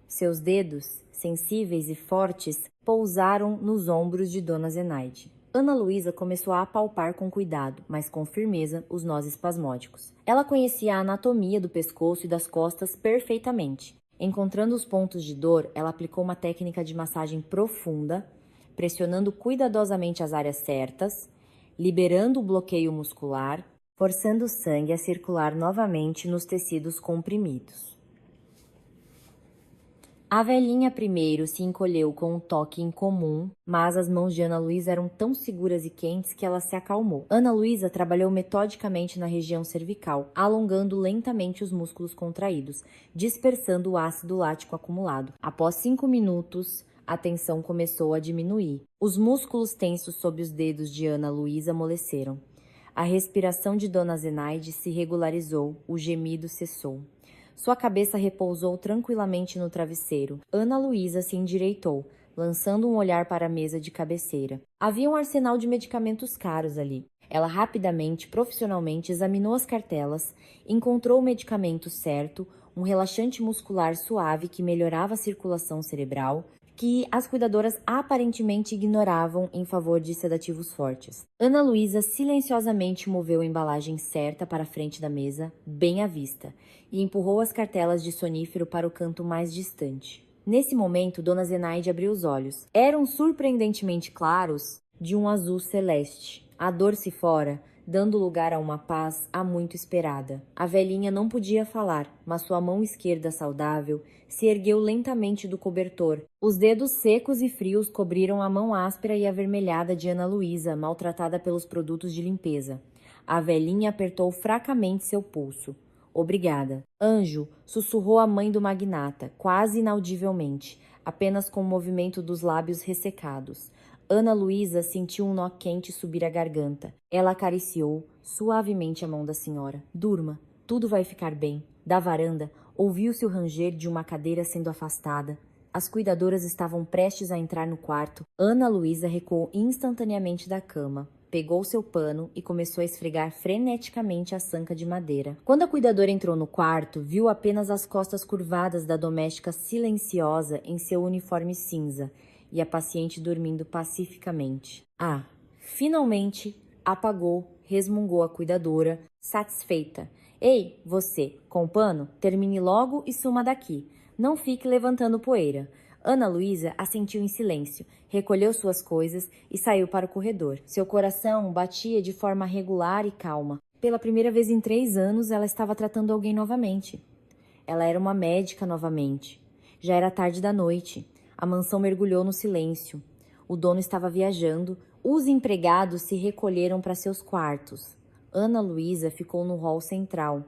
Seus dedos, sensíveis e fortes, pousaram nos ombros de Dona Zenaide. Ana Luísa começou a apalpar com cuidado, mas com firmeza, os nós espasmódicos. Ela conhecia a anatomia do pescoço e das costas perfeitamente. Encontrando os pontos de dor, ela aplicou uma técnica de massagem profunda, pressionando cuidadosamente as áreas certas, liberando o bloqueio muscular, forçando o sangue a circular novamente nos tecidos comprimidos. A velhinha primeiro se encolheu com um toque incomum, mas as mãos de Ana Luísa eram tão seguras e quentes que ela se acalmou. Ana Luísa trabalhou metodicamente na região cervical, alongando lentamente os músculos contraídos, dispersando o ácido lático acumulado. Após 5 minutos, a tensão começou a diminuir. Os músculos tensos sob os dedos de Ana Luísa amoleceram. A respiração de Dona Zenaide se regularizou, o gemido cessou. Sua cabeça repousou tranquilamente no travesseiro. Ana Luísa se endireitou, lançando um olhar para a mesa de cabeceira. Havia um arsenal de medicamentos caros ali. Ela rapidamente, profissionalmente, examinou as cartelas, encontrou o medicamento certo, um relaxante muscular suave que melhorava a circulação cerebral, que as cuidadoras aparentemente ignoravam em favor de sedativos fortes. Ana Luísa silenciosamente moveu a embalagem certa para a frente da mesa, bem à vista, e empurrou as cartelas de sonífero para o canto mais distante. Nesse momento, Dona Zenaide abriu os olhos. Eram surpreendentemente claros, de um azul celeste. A dor se fora, dando lugar a uma paz há muito esperada. A velhinha não podia falar, mas sua mão esquerda saudável se ergueu lentamente do cobertor. Os dedos secos e frios cobriram a mão áspera e avermelhada de Ana Luísa, maltratada pelos produtos de limpeza. A velhinha apertou fracamente seu pulso. Obrigada. Anjo, sussurrou a mãe do magnata, quase inaudivelmente, apenas com o movimento dos lábios ressecados. Ana Luísa sentiu um nó quente subir a garganta. Ela acariciou suavemente a mão da senhora. Durma, tudo vai ficar bem. Da varanda, ouviu-se o ranger de uma cadeira sendo afastada. As cuidadoras estavam prestes a entrar no quarto. Ana Luísa recuou instantaneamente da cama. Pegou seu pano e começou a esfregar freneticamente a sanca de madeira. Quando a cuidadora entrou no quarto, viu apenas as costas curvadas da doméstica silenciosa em seu uniforme cinza e a paciente dormindo pacificamente. Ah, finalmente, apagou, resmungou a cuidadora, satisfeita. Ei, você, com o pano, termine logo e suma daqui. Não fique levantando poeira. Ana Luísa assentiu em silêncio, recolheu suas coisas e saiu para o corredor. Seu coração batia de forma regular e calma. Pela primeira vez em 3 anos, ela estava tratando alguém novamente. Ela era uma médica novamente. Já era tarde da noite. A mansão mergulhou no silêncio. O dono estava viajando. Os empregados se recolheram para seus quartos. Ana Luísa ficou no hall central.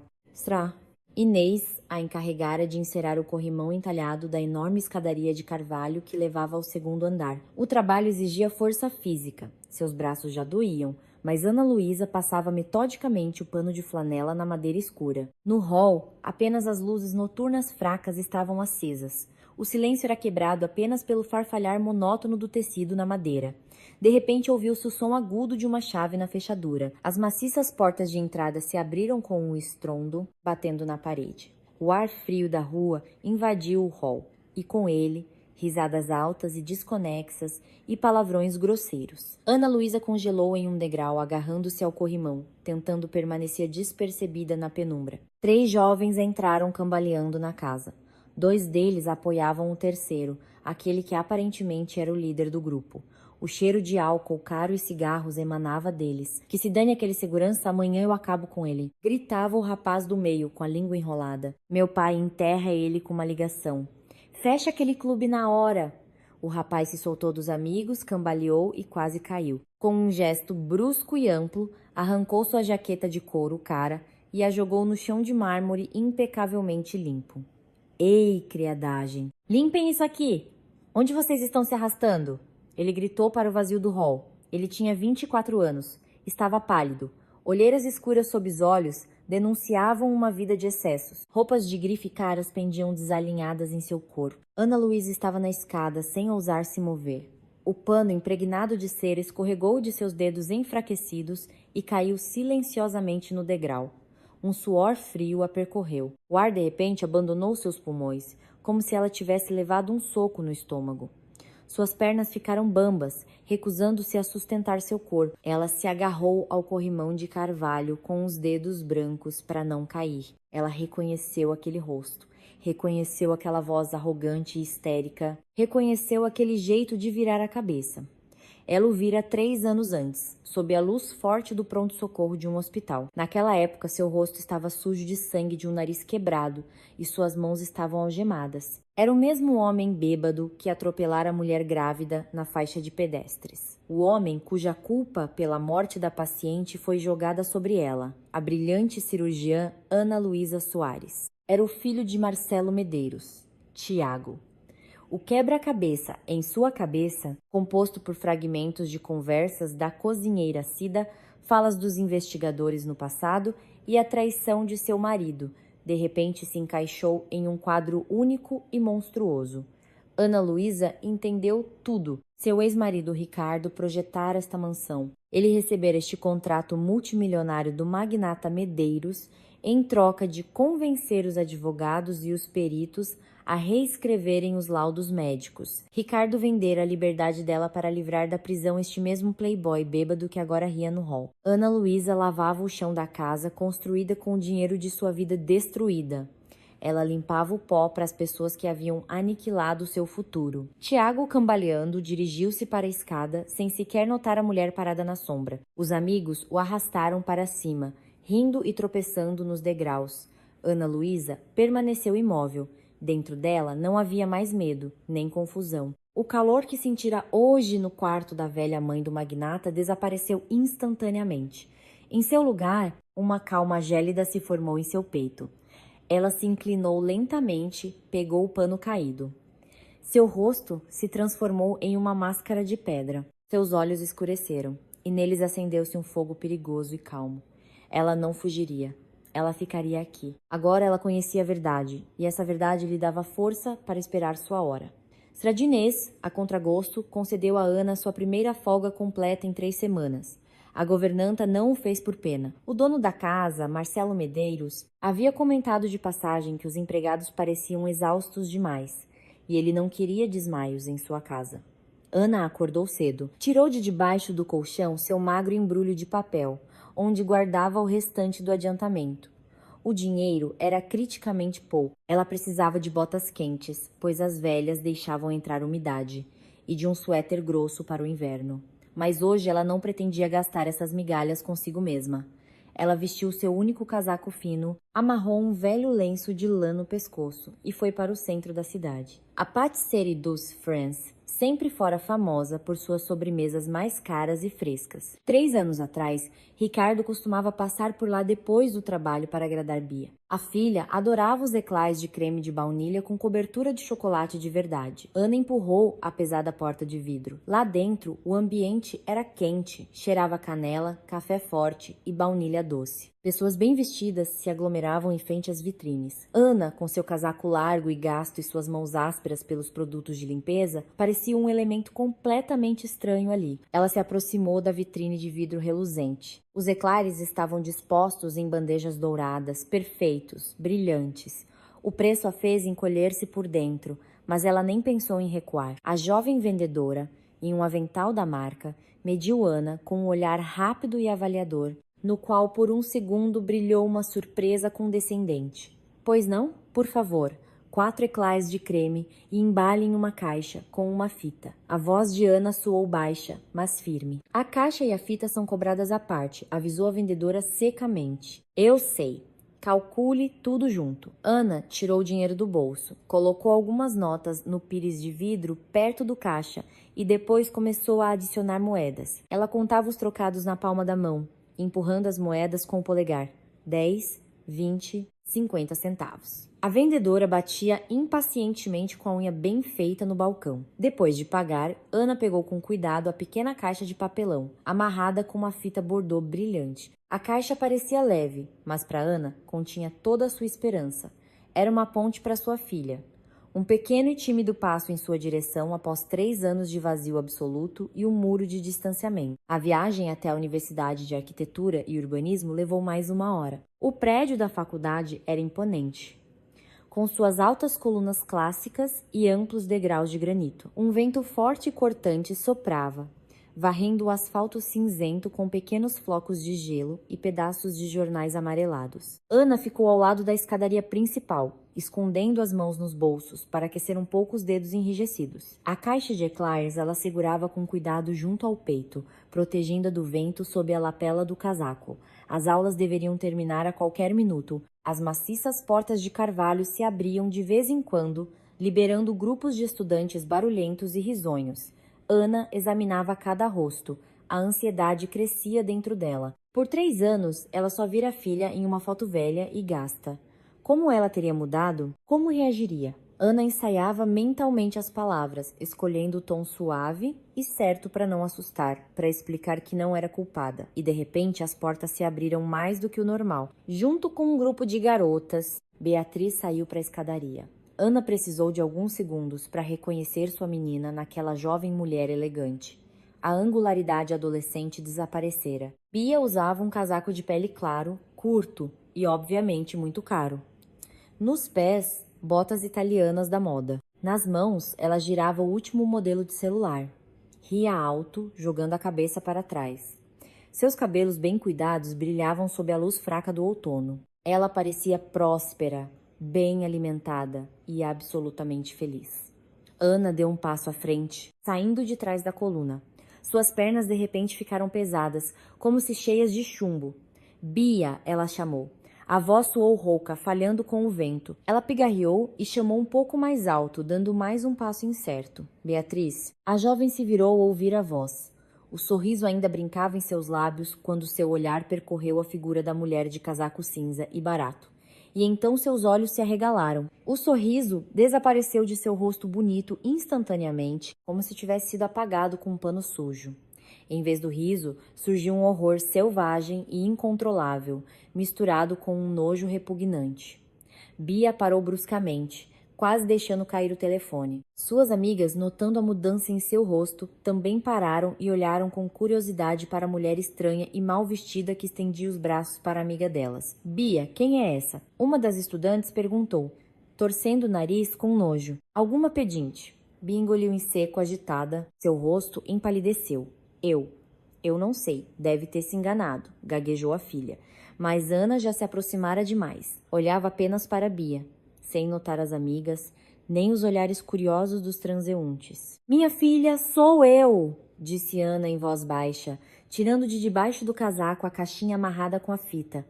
Inês a encarregara de encerar o corrimão entalhado da enorme escadaria de carvalho que levava ao 2º andar. O trabalho exigia força física. Seus braços já doíam, mas Ana Luísa passava metodicamente o pano de flanela na madeira escura. No hall, apenas as luzes noturnas fracas estavam acesas. O silêncio era quebrado apenas pelo farfalhar monótono do tecido na madeira. De repente ouviu-se o som agudo de uma chave na fechadura. As maciças portas de entrada se abriram com um estrondo, batendo na parede. O ar frio da rua invadiu o hall, e com ele, risadas altas e desconexas e palavrões grosseiros. Ana Luísa congelou em um degrau, agarrando-se ao corrimão, tentando permanecer despercebida na penumbra. 3 jovens entraram cambaleando na casa. 2 deles apoiavam o terceiro, aquele que aparentemente era o líder do grupo. O cheiro de álcool caro e cigarros emanava deles. Que se dane aquele segurança, amanhã eu acabo com ele. Gritava o rapaz do meio, com a língua enrolada. Meu pai enterra ele com uma ligação. Fecha aquele clube na hora. O rapaz se soltou dos amigos, cambaleou e quase caiu. Com um gesto brusco e amplo, arrancou sua jaqueta de couro cara e a jogou no chão de mármore impecavelmente limpo. Ei, criadagem! Limpem isso aqui! Onde vocês estão se arrastando? Ele gritou para o vazio do hall. Ele tinha 24 anos. Estava pálido. Olheiras escuras sob os olhos denunciavam uma vida de excessos. Roupas de grife caras pendiam desalinhadas em seu corpo. Ana Luísa estava na escada, sem ousar se mover. O pano impregnado de cera escorregou de seus dedos enfraquecidos e caiu silenciosamente no degrau. Um suor frio a percorreu. O ar de repente abandonou seus pulmões, como se ela tivesse levado um soco no estômago. Suas pernas ficaram bambas, recusando-se a sustentar seu corpo. Ela se agarrou ao corrimão de carvalho com os dedos brancos para não cair. Ela reconheceu aquele rosto, reconheceu aquela voz arrogante e histérica, reconheceu aquele jeito de virar a cabeça. Ela o vira 3 anos antes, sob a luz forte do pronto-socorro de um hospital. Naquela época, seu rosto estava sujo de sangue de um nariz quebrado e suas mãos estavam algemadas. Era o mesmo homem bêbado que atropelara a mulher grávida na faixa de pedestres. O homem cuja culpa pela morte da paciente foi jogada sobre ela, a brilhante cirurgiã Ana Luísa Soares. Era o filho de Marcelo Medeiros, Tiago. O quebra-cabeça em sua cabeça, composto por fragmentos de conversas da cozinheira Cida, falas dos investigadores no passado e a traição de seu marido, de repente se encaixou em um quadro único e monstruoso. Ana Luísa entendeu tudo. Seu ex-marido Ricardo projetara esta mansão. Ele recebera este contrato multimilionário do magnata Medeiros em troca de convencer os advogados e os peritos a reescreverem os laudos médicos. Ricardo vendera a liberdade dela para livrar da prisão este mesmo playboy bêbado que agora ria no hall. Ana Luísa lavava o chão da casa construída com o dinheiro de sua vida destruída. Ela limpava o pó para as pessoas que haviam aniquilado seu futuro. Tiago, cambaleando, dirigiu-se para a escada, sem sequer notar a mulher parada na sombra. Os amigos o arrastaram para cima, rindo e tropeçando nos degraus. Ana Luísa permaneceu imóvel. Dentro dela não havia mais medo, nem confusão. O calor que sentira hoje no quarto da velha mãe do magnata desapareceu instantaneamente. Em seu lugar, uma calma gélida se formou em seu peito. Ela se inclinou lentamente, pegou o pano caído. Seu rosto se transformou em uma máscara de pedra. Seus olhos escureceram, e neles acendeu-se um fogo perigoso e calmo. Ela não fugiria. Ela ficaria aqui. Agora ela conhecia a verdade, e essa verdade lhe dava força para esperar sua hora. Stradinês, a contragosto, concedeu a Ana sua primeira folga completa em 3 semanas. A governanta não o fez por pena. O dono da casa, Marcelo Medeiros, havia comentado de passagem que os empregados pareciam exaustos demais, e ele não queria desmaios em sua casa. Ana acordou cedo. Tirou de debaixo do colchão seu magro embrulho de papel, onde guardava o restante do adiantamento. O dinheiro era criticamente pouco. Ela precisava de botas quentes, pois as velhas deixavam entrar umidade, e de um suéter grosso para o inverno. Mas hoje ela não pretendia gastar essas migalhas consigo mesma. Ela vestiu seu único casaco fino, amarrou um velho lenço de lã no pescoço e foi para o centro da cidade. A Patisserie dos France sempre fora famosa por suas sobremesas mais caras e frescas. 3 anos atrás, Ricardo costumava passar por lá depois do trabalho para agradar Bia. A filha adorava os eclairs de creme de baunilha com cobertura de chocolate de verdade. Ana empurrou a pesada porta de vidro. Lá dentro, o ambiente era quente, cheirava canela, café forte e baunilha doce. Pessoas bem vestidas se aglomeravam em frente às vitrines. Ana, com seu casaco largo e gasto e suas mãos ásperas pelos produtos de limpeza, parecia um elemento completamente estranho ali. Ela se aproximou da vitrine de vidro reluzente. Os eclairs estavam dispostos em bandejas douradas, perfeitos, brilhantes. O preço a fez encolher-se por dentro, mas ela nem pensou em recuar. A jovem vendedora, em um avental da marca, mediu Ana com um olhar rápido e avaliador, no qual por um segundo brilhou uma surpresa condescendente. Pois não? Por favor, 4 eclairs de creme e embale em uma caixa com uma fita. A voz de Ana soou baixa, mas firme. A caixa e a fita são cobradas à parte, avisou a vendedora secamente. Eu sei. Calcule tudo junto. Ana tirou o dinheiro do bolso, colocou algumas notas no pires de vidro perto do caixa e depois começou a adicionar moedas. Ela contava os trocados na palma da mão, empurrando as moedas com o polegar. 10, 20, 50 centavos. A vendedora batia impacientemente com a unha bem feita no balcão. Depois de pagar, Ana pegou com cuidado a pequena caixa de papelão, amarrada com uma fita bordô brilhante. A caixa parecia leve, mas para Ana continha toda a sua esperança. Era uma ponte para sua filha. Um pequeno e tímido passo em sua direção após 3 anos de vazio absoluto e um muro de distanciamento. A viagem até a Universidade de Arquitetura e Urbanismo levou mais 1 hora. O prédio da faculdade era imponente, com suas altas colunas clássicas e amplos degraus de granito. Um vento forte e cortante soprava, varrendo o asfalto cinzento com pequenos flocos de gelo e pedaços de jornais amarelados. Ana ficou ao lado da escadaria principal, escondendo as mãos nos bolsos para aquecer um pouco os dedos enrijecidos. A caixa de eclairs ela segurava com cuidado junto ao peito, protegendo-a do vento sob a lapela do casaco. As aulas deveriam terminar a qualquer minuto. As maciças portas de carvalho se abriam de vez em quando, liberando grupos de estudantes barulhentos e risonhos. Ana examinava cada rosto. A ansiedade crescia dentro dela. Por 3 anos, ela só vira a filha em uma foto velha e gasta. Como ela teria mudado? Como reagiria? Ana ensaiava mentalmente as palavras, escolhendo o tom suave e certo para não assustar, para explicar que não era culpada. E de repente as portas se abriram mais do que o normal. Junto com um grupo de garotas, Beatriz saiu para a escadaria. Ana precisou de alguns segundos para reconhecer sua menina naquela jovem mulher elegante. A angularidade adolescente desaparecera. Bia usava um casaco de pele claro, curto e, obviamente, muito caro. Nos pés, botas italianas da moda. Nas mãos, ela girava o último modelo de celular. Ria alto, jogando a cabeça para trás. Seus cabelos bem cuidados brilhavam sob a luz fraca do outono. Ela parecia próspera, bem alimentada e absolutamente feliz. Ana deu um passo à frente, saindo de trás da coluna. Suas pernas de repente ficaram pesadas, como se cheias de chumbo. Bia, ela chamou. A voz soou rouca, falhando com o vento. Ela pigarreou e chamou um pouco mais alto, dando mais um passo incerto. Beatriz. A jovem se virou ao ouvir a voz. O sorriso ainda brincava em seus lábios quando seu olhar percorreu a figura da mulher de casaco cinza e barato. E então seus olhos se arregalaram. O sorriso desapareceu de seu rosto bonito instantaneamente, como se tivesse sido apagado com um pano sujo. Em vez do riso, surgiu um horror selvagem e incontrolável, misturado com um nojo repugnante. Bia parou bruscamente, quase deixando cair o telefone. Suas amigas, notando a mudança em seu rosto, também pararam e olharam com curiosidade para a mulher estranha e mal vestida que estendia os braços para a amiga delas. Bia, quem é essa? Uma das estudantes perguntou, torcendo o nariz com nojo. Alguma pedinte. Bia engoliu em seco, agitada. Seu rosto empalideceu. Eu não sei, deve ter se enganado, gaguejou a filha. Mas Ana já se aproximara demais. Olhava apenas para Bia, sem notar as amigas, nem os olhares curiosos dos transeuntes. Minha filha, sou eu, disse Ana em voz baixa, tirando de debaixo do casaco a caixinha amarrada com a fita.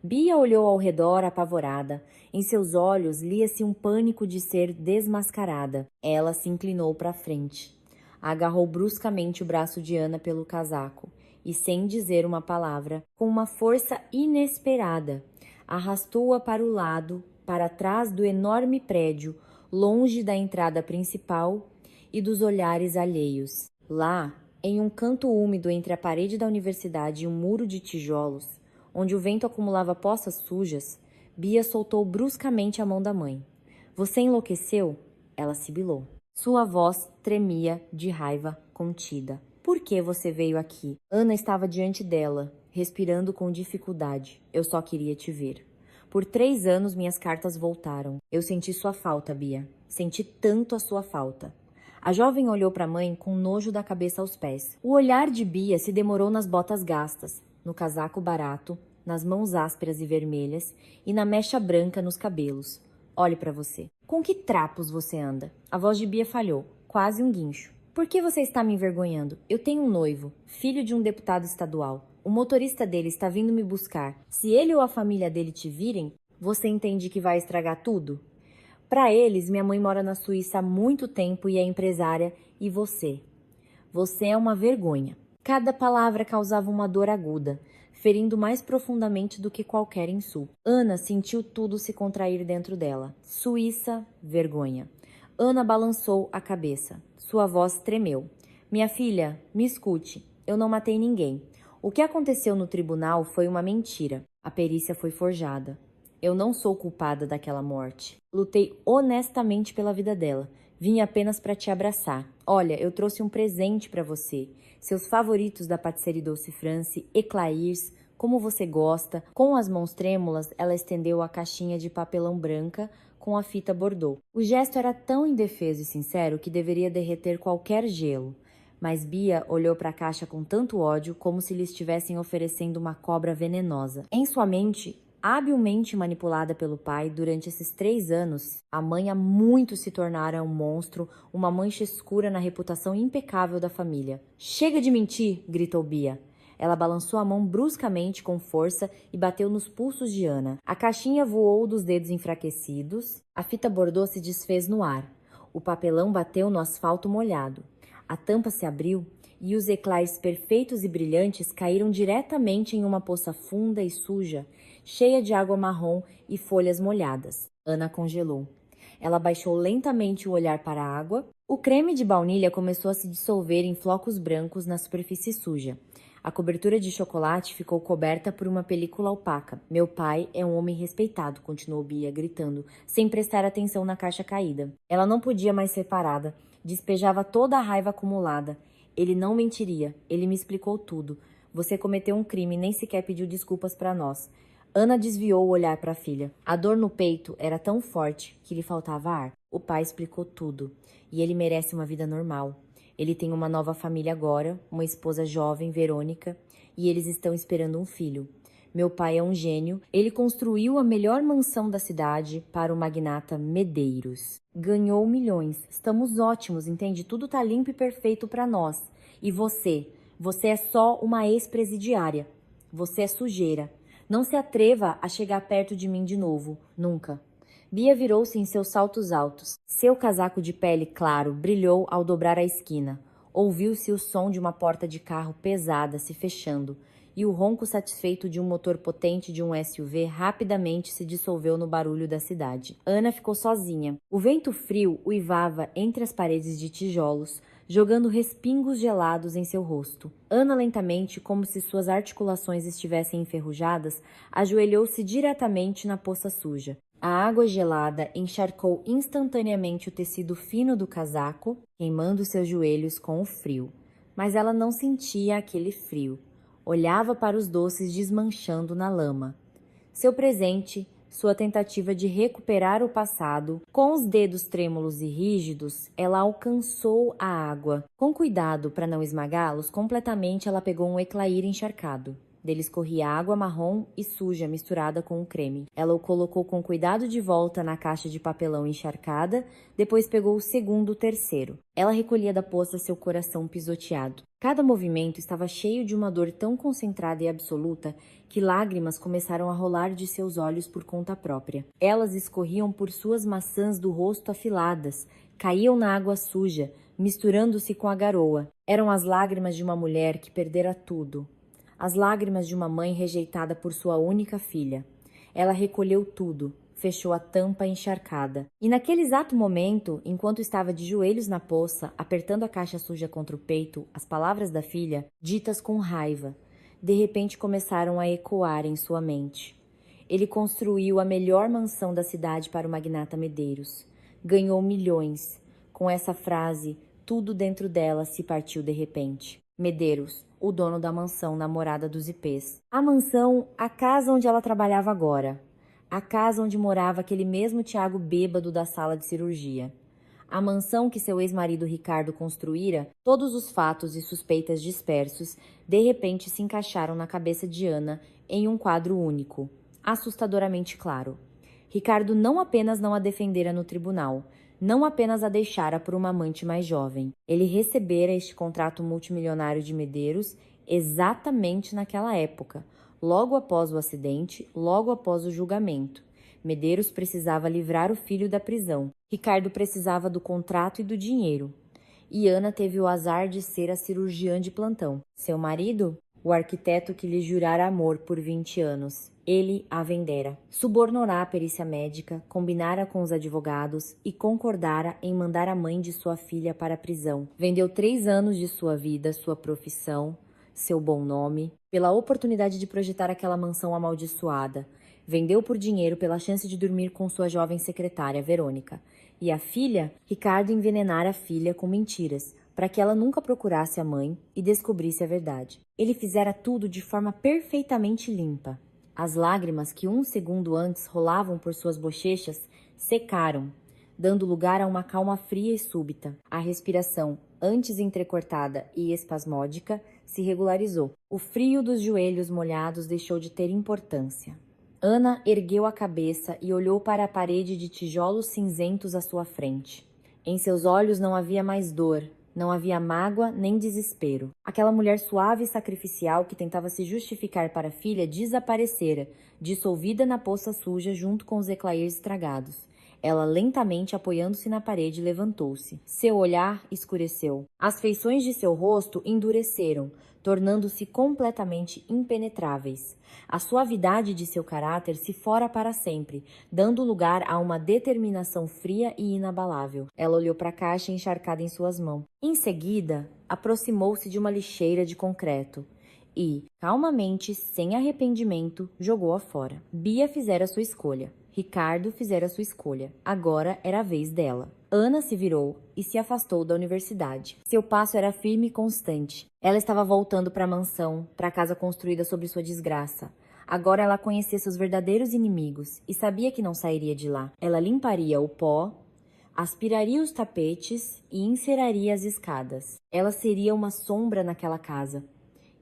Bia olhou ao redor apavorada. Em seus olhos lia-se um pânico de ser desmascarada. Ela se inclinou para a frente. Agarrou bruscamente o braço de Ana pelo casaco e, sem dizer uma palavra, com uma força inesperada, arrastou-a para o lado, para trás do enorme prédio, longe da entrada principal e dos olhares alheios. Lá, em um canto úmido entre a parede da universidade e um muro de tijolos, onde o vento acumulava poças sujas, Bia soltou bruscamente a mão da mãe. Você enlouqueceu? Ela sibilou. Sua voz tremia de raiva contida. Por que você veio aqui? Ana estava diante dela, respirando com dificuldade. Eu só queria te ver. Por 3 anos minhas cartas voltaram. Eu senti sua falta, Bia. Senti tanto a sua falta. A jovem olhou para a mãe com nojo da cabeça aos pés. O olhar de Bia se demorou nas botas gastas, no casaco barato, nas mãos ásperas e vermelhas e na mecha branca nos cabelos. Olhe para você. Com que trapos você anda? A voz de Bia falhou, quase um guincho. Por que você está me envergonhando? Eu tenho um noivo, filho de um deputado estadual. O motorista dele está vindo me buscar. Se ele ou a família dele te virem, você entende que vai estragar tudo? Para eles, minha mãe mora na Suíça há muito tempo e é empresária. E você? Você é uma vergonha. Cada palavra causava uma dor aguda, ferindo mais profundamente do que qualquer insulto. Ana sentiu tudo se contrair dentro dela. Suíça, vergonha. Ana balançou a cabeça. Sua voz tremeu. Minha filha, me escute. Eu não matei ninguém. O que aconteceu no tribunal foi uma mentira. A perícia foi forjada. Eu não sou culpada daquela morte. Lutei honestamente pela vida dela. Vim apenas para te abraçar. Olha, eu trouxe um presente para você. Seus favoritos da Patisserie Doce France, eclairs, como você gosta. Com as mãos trêmulas, ela estendeu a caixinha de papelão branca com a fita bordô. O gesto era tão indefeso e sincero que deveria derreter qualquer gelo. Mas Bia olhou para a caixa com tanto ódio como se lhe estivessem oferecendo uma cobra venenosa. Em sua mente, habilmente manipulada pelo pai durante esses 3 anos, a mãe há muito se tornara um monstro, uma mancha escura na reputação impecável da família. "Chega de mentir!" gritou Bia. Ela balançou a mão bruscamente com força e bateu nos pulsos de Ana. A caixinha voou dos dedos enfraquecidos, a fita bordô se desfez no ar. O papelão bateu no asfalto molhado. A tampa se abriu e os eclairs perfeitos e brilhantes caíram diretamente em uma poça funda e suja, cheia de água marrom e folhas molhadas. Ana congelou. Ela baixou lentamente o olhar para a água. O creme de baunilha começou a se dissolver em flocos brancos na superfície suja. A cobertura de chocolate ficou coberta por uma película opaca. "Meu pai é um homem respeitado", continuou Bia, gritando, sem prestar atenção na caixa caída. Ela não podia mais ser parada. Despejava toda a raiva acumulada. "Ele não mentiria. Ele me explicou tudo. Você cometeu um crime e nem sequer pediu desculpas para nós." Ana desviou o olhar para a filha. A dor no peito era tão forte que lhe faltava ar. "O pai explicou tudo. E ele merece uma vida normal. Ele tem uma nova família agora, uma esposa jovem, Verônica, e eles estão esperando um filho. Meu pai é um gênio. Ele construiu a melhor mansão da cidade para o magnata Medeiros. Ganhou milhões. Estamos ótimos, entende? Tudo tá limpo e perfeito para nós. E você é só uma ex-presidiária. Você é sujeira. Não se atreva a chegar perto de mim de novo. Nunca." Bia virou-se em seus saltos altos. Seu casaco de pele claro brilhou ao dobrar a esquina. Ouviu-se o som de uma porta de carro pesada se fechando, e o ronco satisfeito de um motor potente de um SUV rapidamente se dissolveu no barulho da cidade. Ana ficou sozinha. O vento frio uivava entre as paredes de tijolos, jogando respingos gelados em seu rosto. Ana lentamente, como se suas articulações estivessem enferrujadas, ajoelhou-se diretamente na poça suja. A água gelada encharcou instantaneamente o tecido fino do casaco, queimando seus joelhos com o frio. Mas ela não sentia aquele frio. Olhava para os doces desmanchando na lama. Seu presente, sua tentativa de recuperar o passado, com os dedos trêmulos e rígidos, ela alcançou a água. Com cuidado para não esmagá-los completamente, ela pegou um eclair encharcado. Dele escorria água marrom e suja misturada com o creme. Ela o colocou com cuidado de volta na caixa de papelão encharcada, depois pegou o segundo, o terceiro. Ela recolhia da poça seu coração pisoteado. Cada movimento estava cheio de uma dor tão concentrada e absoluta que lágrimas começaram a rolar de seus olhos por conta própria. Elas escorriam por suas maçãs do rosto afiladas, caíam na água suja, misturando-se com a garoa. Eram as lágrimas de uma mulher que perdera tudo. As lágrimas de uma mãe rejeitada por sua única filha. Ela recolheu tudo, fechou a tampa encharcada. E naquele exato momento, enquanto estava de joelhos na poça, apertando a caixa suja contra o peito, as palavras da filha, ditas com raiva, de repente começaram a ecoar em sua mente. Ele construiu a melhor mansão da cidade para o magnata Medeiros. Ganhou milhões. Com essa frase, tudo dentro dela se partiu de repente. Medeiros, o dono da mansão na Morada dos Ipês. A mansão, a casa onde ela trabalhava agora. A casa onde morava aquele mesmo Tiago bêbado da sala de cirurgia. A mansão que seu ex-marido Ricardo construíra, todos os fatos e suspeitas dispersos, de repente se encaixaram na cabeça de Ana em um quadro único, assustadoramente claro. Ricardo não apenas não a defendera no tribunal, não apenas a deixara por uma amante mais jovem. Ele recebera este contrato multimilionário de Medeiros exatamente naquela época, logo após o acidente, logo após o julgamento. Medeiros precisava livrar o filho da prisão. Ricardo precisava do contrato e do dinheiro. E Ana teve o azar de ser a cirurgiã de plantão. Seu marido? O arquiteto que lhe jurara amor por 20 anos. Ele a vendera. Subornara a perícia médica, combinara com os advogados e concordara em mandar a mãe de sua filha para a prisão. Vendeu 3 anos de sua vida, sua profissão, seu bom nome, pela oportunidade de projetar aquela mansão amaldiçoada. Vendeu por dinheiro pela chance de dormir com sua jovem secretária, Verônica. E a filha? Ricardo envenenara a filha com mentiras, para que ela nunca procurasse a mãe e descobrisse a verdade. Ele fizera tudo de forma perfeitamente limpa. As lágrimas que um segundo antes rolavam por suas bochechas secaram, dando lugar a uma calma fria e súbita. A respiração, antes entrecortada e espasmódica, se regularizou. O frio dos joelhos molhados deixou de ter importância. Ana ergueu a cabeça e olhou para a parede de tijolos cinzentos à sua frente. Em seus olhos não havia mais dor, não havia mágoa nem desespero. Aquela mulher suave e sacrificial que tentava se justificar para a filha desaparecera, dissolvida na poça suja junto com os eclairs estragados. Ela, lentamente apoiando-se na parede, levantou-se. Seu olhar escureceu. As feições de seu rosto endureceram, tornando-se completamente impenetráveis. A suavidade de seu caráter se fora para sempre, dando lugar a uma determinação fria e inabalável. Ela olhou para a caixa encharcada em suas mãos. Em seguida, aproximou-se de uma lixeira de concreto e, calmamente, sem arrependimento, jogou-a fora. Bia fizera sua escolha. Ricardo fizera sua escolha. Agora era a vez dela. Ana se virou e se afastou da universidade. Seu passo era firme e constante. Ela estava voltando para a mansão, para a casa construída sobre sua desgraça. Agora ela conhecia seus verdadeiros inimigos e sabia que não sairia de lá. Ela limparia o pó, aspiraria os tapetes e enceraria as escadas. Ela seria uma sombra naquela casa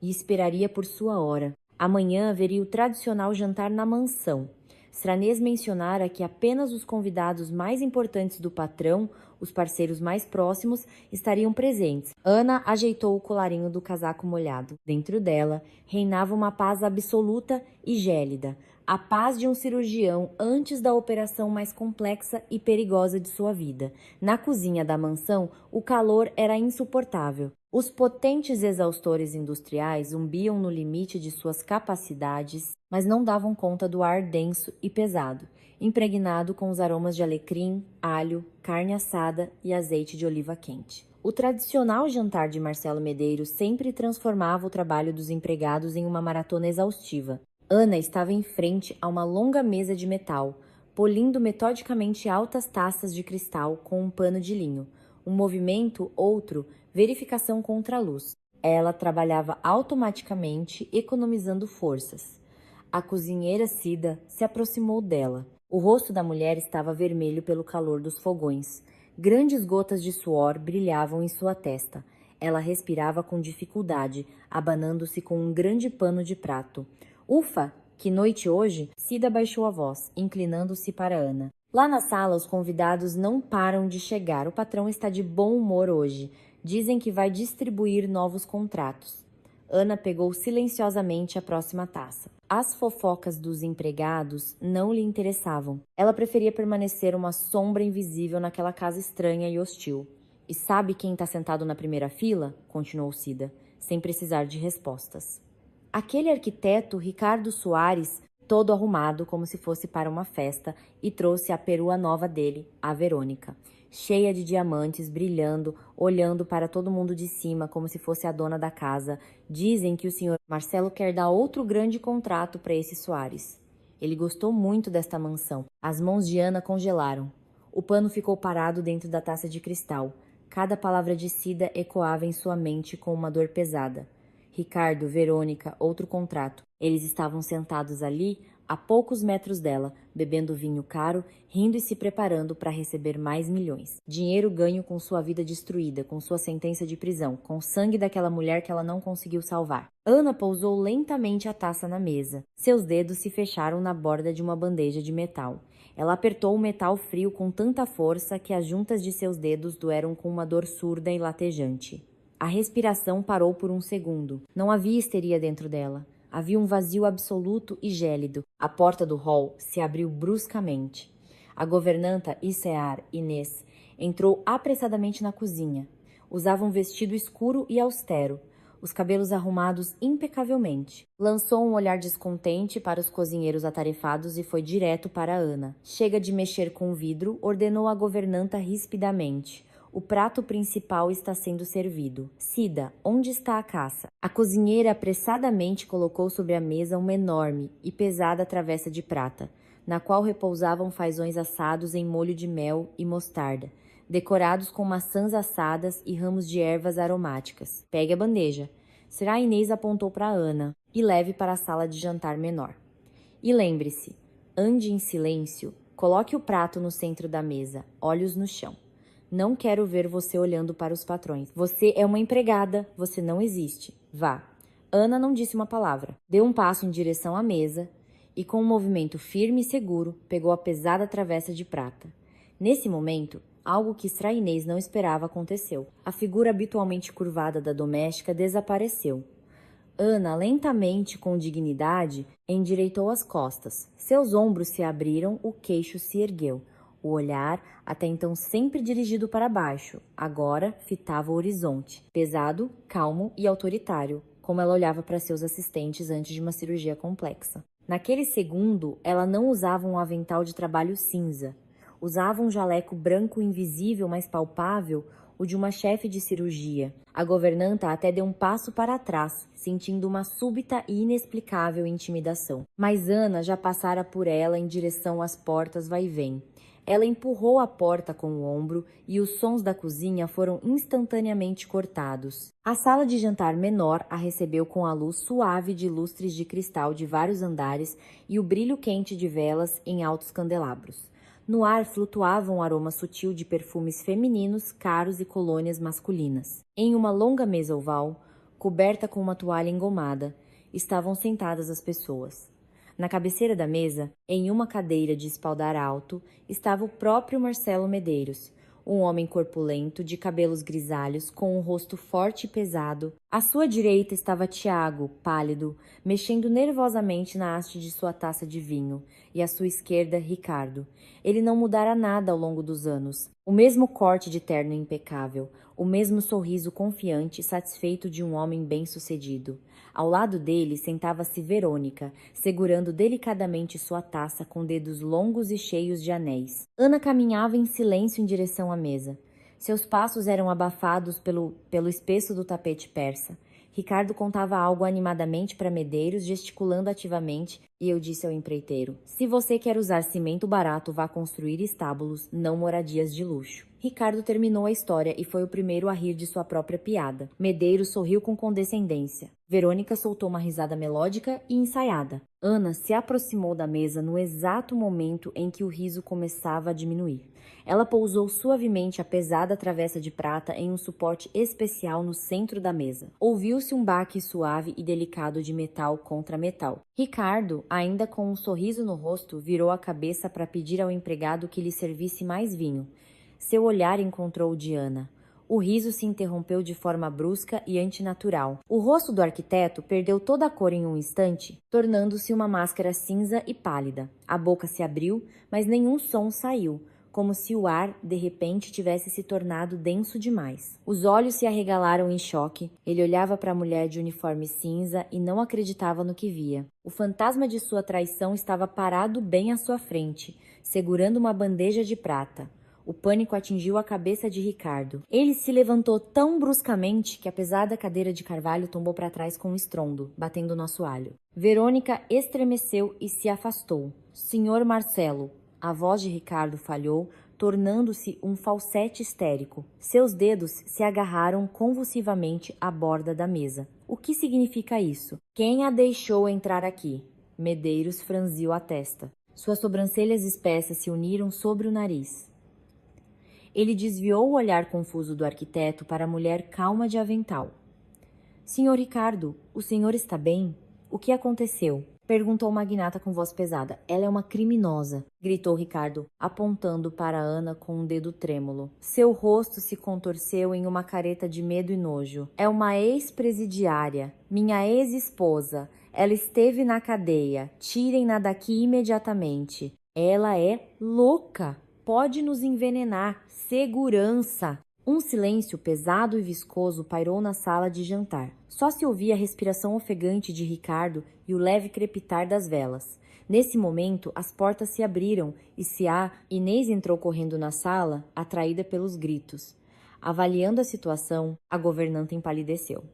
e esperaria por sua hora. Amanhã haveria o tradicional jantar na mansão. Stranez mencionara que apenas os convidados mais importantes do patrão, os parceiros mais próximos, estariam presentes. Ana ajeitou o colarinho do casaco molhado. Dentro dela, reinava uma paz absoluta e gélida, a paz de um cirurgião antes da operação mais complexa e perigosa de sua vida. Na cozinha da mansão, o calor era insuportável. Os potentes exaustores industriais zumbiam no limite de suas capacidades, mas não davam conta do ar denso e pesado, impregnado com os aromas de alecrim, alho, carne assada e azeite de oliva quente. O tradicional jantar de Marcelo Medeiros sempre transformava o trabalho dos empregados em uma maratona exaustiva. Ana estava em frente a uma longa mesa de metal, polindo metodicamente altas taças de cristal com um pano de linho. Um movimento, outro, verificação contra a luz. Ela trabalhava automaticamente, economizando forças. A cozinheira Cida se aproximou dela. O rosto da mulher estava vermelho pelo calor dos fogões. Grandes gotas de suor brilhavam em sua testa. Ela respirava com dificuldade, abanando-se com um grande pano de prato. Ufa! Que noite hoje! Cida baixou a voz, inclinando-se para Ana. Lá na sala, os convidados não param de chegar. O patrão está de bom humor hoje. Dizem que vai distribuir novos contratos. Ana pegou silenciosamente a próxima taça. As fofocas dos empregados não lhe interessavam. Ela preferia permanecer uma sombra invisível naquela casa estranha e hostil. E sabe quem está sentado na primeira fila? Continuou Cida, sem precisar de respostas. Aquele arquiteto Ricardo Soares, todo arrumado como se fosse para uma festa, e trouxe a perua nova dele, a Verônica, cheia de diamantes, brilhando, olhando para todo mundo de cima como se fosse a dona da casa. Dizem que o senhor Marcelo quer dar outro grande contrato para esse Soares. Ele gostou muito desta mansão. As mãos de Ana congelaram. O pano ficou parado dentro da taça de cristal. Cada palavra de Cida ecoava em sua mente com uma dor pesada. Ricardo, Verônica, outro contrato. Eles estavam sentados ali, a poucos metros dela, bebendo vinho caro, rindo e se preparando para receber mais milhões. Dinheiro ganho com sua vida destruída, com sua sentença de prisão, com o sangue daquela mulher que ela não conseguiu salvar. Ana pousou lentamente a taça na mesa. Seus dedos se fecharam na borda de uma bandeja de metal. Ela apertou o metal frio com tanta força que as juntas de seus dedos doeram com uma dor surda e latejante. A respiração parou por um segundo. Não havia histeria dentro dela. Havia um vazio absoluto e gélido. A porta do hall se abriu bruscamente. A governanta Issear, Inês, entrou apressadamente na cozinha. Usava um vestido escuro e austero, os cabelos arrumados impecavelmente. Lançou um olhar descontente para os cozinheiros atarefados e foi direto para Ana. Chega de mexer com o vidro, ordenou a governanta rispidamente. O prato principal está sendo servido. Cida, onde está a caça? A cozinheira apressadamente colocou sobre a mesa uma enorme e pesada travessa de prata, na qual repousavam fazões assados em molho de mel e mostarda, decorados com maçãs assadas e ramos de ervas aromáticas. Pegue a bandeja. Será Inês apontou para Ana e leve para a sala de jantar menor. E lembre-se, ande em silêncio, coloque o prato no centro da mesa, olhos no chão. Não quero ver você olhando para os patrões. Você é uma empregada, você não existe. Vá. Ana não disse uma palavra. Deu um passo em direção à mesa e, com um movimento firme e seguro, pegou a pesada travessa de prata. Nesse momento, algo que Strainês não esperava aconteceu. A figura habitualmente curvada da doméstica desapareceu. Ana, lentamente, com dignidade, endireitou as costas. Seus ombros se abriram, o queixo se ergueu. O olhar, até então sempre dirigido para baixo, agora fitava o horizonte, pesado, calmo e autoritário, como ela olhava para seus assistentes antes de uma cirurgia complexa. Naquele segundo, ela não usava um avental de trabalho cinza. Usava um jaleco branco invisível, mas palpável, o de uma chefe de cirurgia. A governanta até deu um passo para trás, sentindo uma súbita e inexplicável intimidação. Mas Ana já passara por ela em direção às portas vai e vem. Ela empurrou a porta com o ombro e os sons da cozinha foram instantaneamente cortados. A sala de jantar menor a recebeu com a luz suave de lustres de cristal de vários andares e o brilho quente de velas em altos candelabros. No ar flutuava um aroma sutil de perfumes femininos, caros e colônias masculinas. Em uma longa mesa oval, coberta com uma toalha engomada, estavam sentadas as pessoas. Na cabeceira da mesa, em uma cadeira de espaldar alto, estava o próprio Marcelo Medeiros, um homem corpulento, de cabelos grisalhos, com um rosto forte e pesado. À sua direita estava Tiago, pálido, mexendo nervosamente na haste de sua taça de vinho, e à sua esquerda, Ricardo. Ele não mudara nada ao longo dos anos. O mesmo corte de terno impecável, o mesmo sorriso confiante e satisfeito de um homem bem-sucedido. Ao lado dele sentava-se Verônica, segurando delicadamente sua taça com dedos longos e cheios de anéis. Ana caminhava em silêncio em direção à mesa. Seus passos eram abafados pelo espesso do tapete persa. Ricardo contava algo animadamente para Medeiros, gesticulando ativamente, e eu disse ao empreiteiro: "Se você quer usar cimento barato, vá construir estábulos, não moradias de luxo." Ricardo terminou a história e foi o primeiro a rir de sua própria piada. Medeiros sorriu com condescendência. Verônica soltou uma risada melódica e ensaiada. Ana se aproximou da mesa no exato momento em que o riso começava a diminuir. Ela pousou suavemente a pesada travessa de prata em um suporte especial no centro da mesa. Ouviu-se um baque suave e delicado de metal contra metal. Ricardo, ainda com um sorriso no rosto, virou a cabeça para pedir ao empregado que lhe servisse mais vinho. Seu olhar encontrou o de Ana. O riso se interrompeu de forma brusca e antinatural. O rosto do arquiteto perdeu toda a cor em um instante, tornando-se uma máscara cinza e pálida. A boca se abriu, mas nenhum som saiu, como se o ar, de repente, tivesse se tornado denso demais. Os olhos se arregalaram em choque. Ele olhava para a mulher de uniforme cinza e não acreditava no que via. O fantasma de sua traição estava parado bem à sua frente, segurando uma bandeja de prata. O pânico atingiu a cabeça de Ricardo. Ele se levantou tão bruscamente que a pesada cadeira de carvalho tombou para trás com um estrondo, batendo no assoalho. Verônica estremeceu e se afastou. "Senhor Marcelo." A voz de Ricardo falhou, tornando-se um falsete histérico. Seus dedos se agarraram convulsivamente à borda da mesa. "O que significa isso? Quem a deixou entrar aqui?" Medeiros franziu a testa. Suas sobrancelhas espessas se uniram sobre o nariz. Ele desviou o olhar confuso do arquiteto para a mulher calma de avental. "Senhor Ricardo, o senhor está bem? O que aconteceu?" Perguntou o magnata com voz pesada. "Ela é uma criminosa", gritou Ricardo, apontando para Ana com um dedo trêmulo. Seu rosto se contorceu em uma careta de medo e nojo. "É uma ex-presidiária, minha ex-esposa. Ela esteve na cadeia. Tirem-na daqui imediatamente. Ela é louca. Pode nos envenenar. Segurança!" Um silêncio pesado e viscoso pairou na sala de jantar. Só se ouvia a respiração ofegante de Ricardo e o leve crepitar das velas. Nesse momento, as portas se abriram e Inês entrou correndo na sala, atraída pelos gritos. Avaliando a situação, a governanta empalideceu.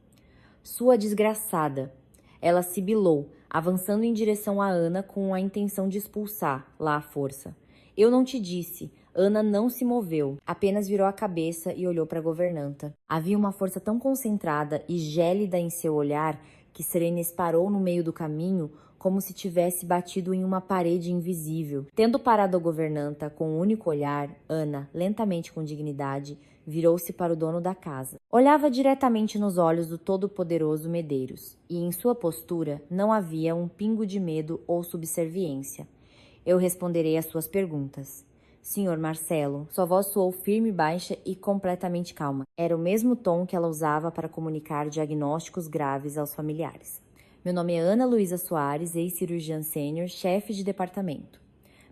"Sua desgraçada!" Ela sibilou, avançando em direção a Ana com a intenção de expulsar lá à força. "Eu não te disse." Ana não se moveu, apenas virou a cabeça e olhou para a governanta. Havia uma força tão concentrada e gélida em seu olhar que Serenes parou no meio do caminho como se tivesse batido em uma parede invisível. Tendo parado a governanta com um único olhar, Ana, lentamente com dignidade, virou-se para o dono da casa. Olhava diretamente nos olhos do todo-poderoso Medeiros, e em sua postura não havia um pingo de medo ou subserviência. Eu responderei às suas perguntas. Senhor Marcelo, sua voz soou firme, baixa e completamente calma. Era o mesmo tom que ela usava para comunicar diagnósticos graves aos familiares. Meu nome é Ana Luísa Soares, ex-cirurgiã sênior, chefe de departamento.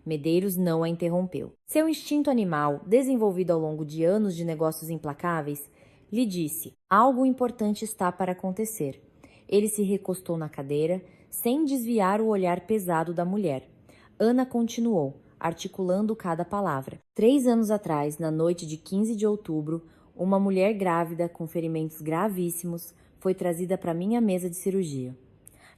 Medeiros não a interrompeu. Seu instinto animal, desenvolvido ao longo de anos de negócios implacáveis, lhe disse: algo importante está para acontecer. Ele se recostou na cadeira, sem desviar o olhar pesado da mulher. Ana continuou, articulando cada palavra. 3 anos atrás, na noite de 15 de outubro, uma mulher grávida com ferimentos gravíssimos foi trazida para minha mesa de cirurgia.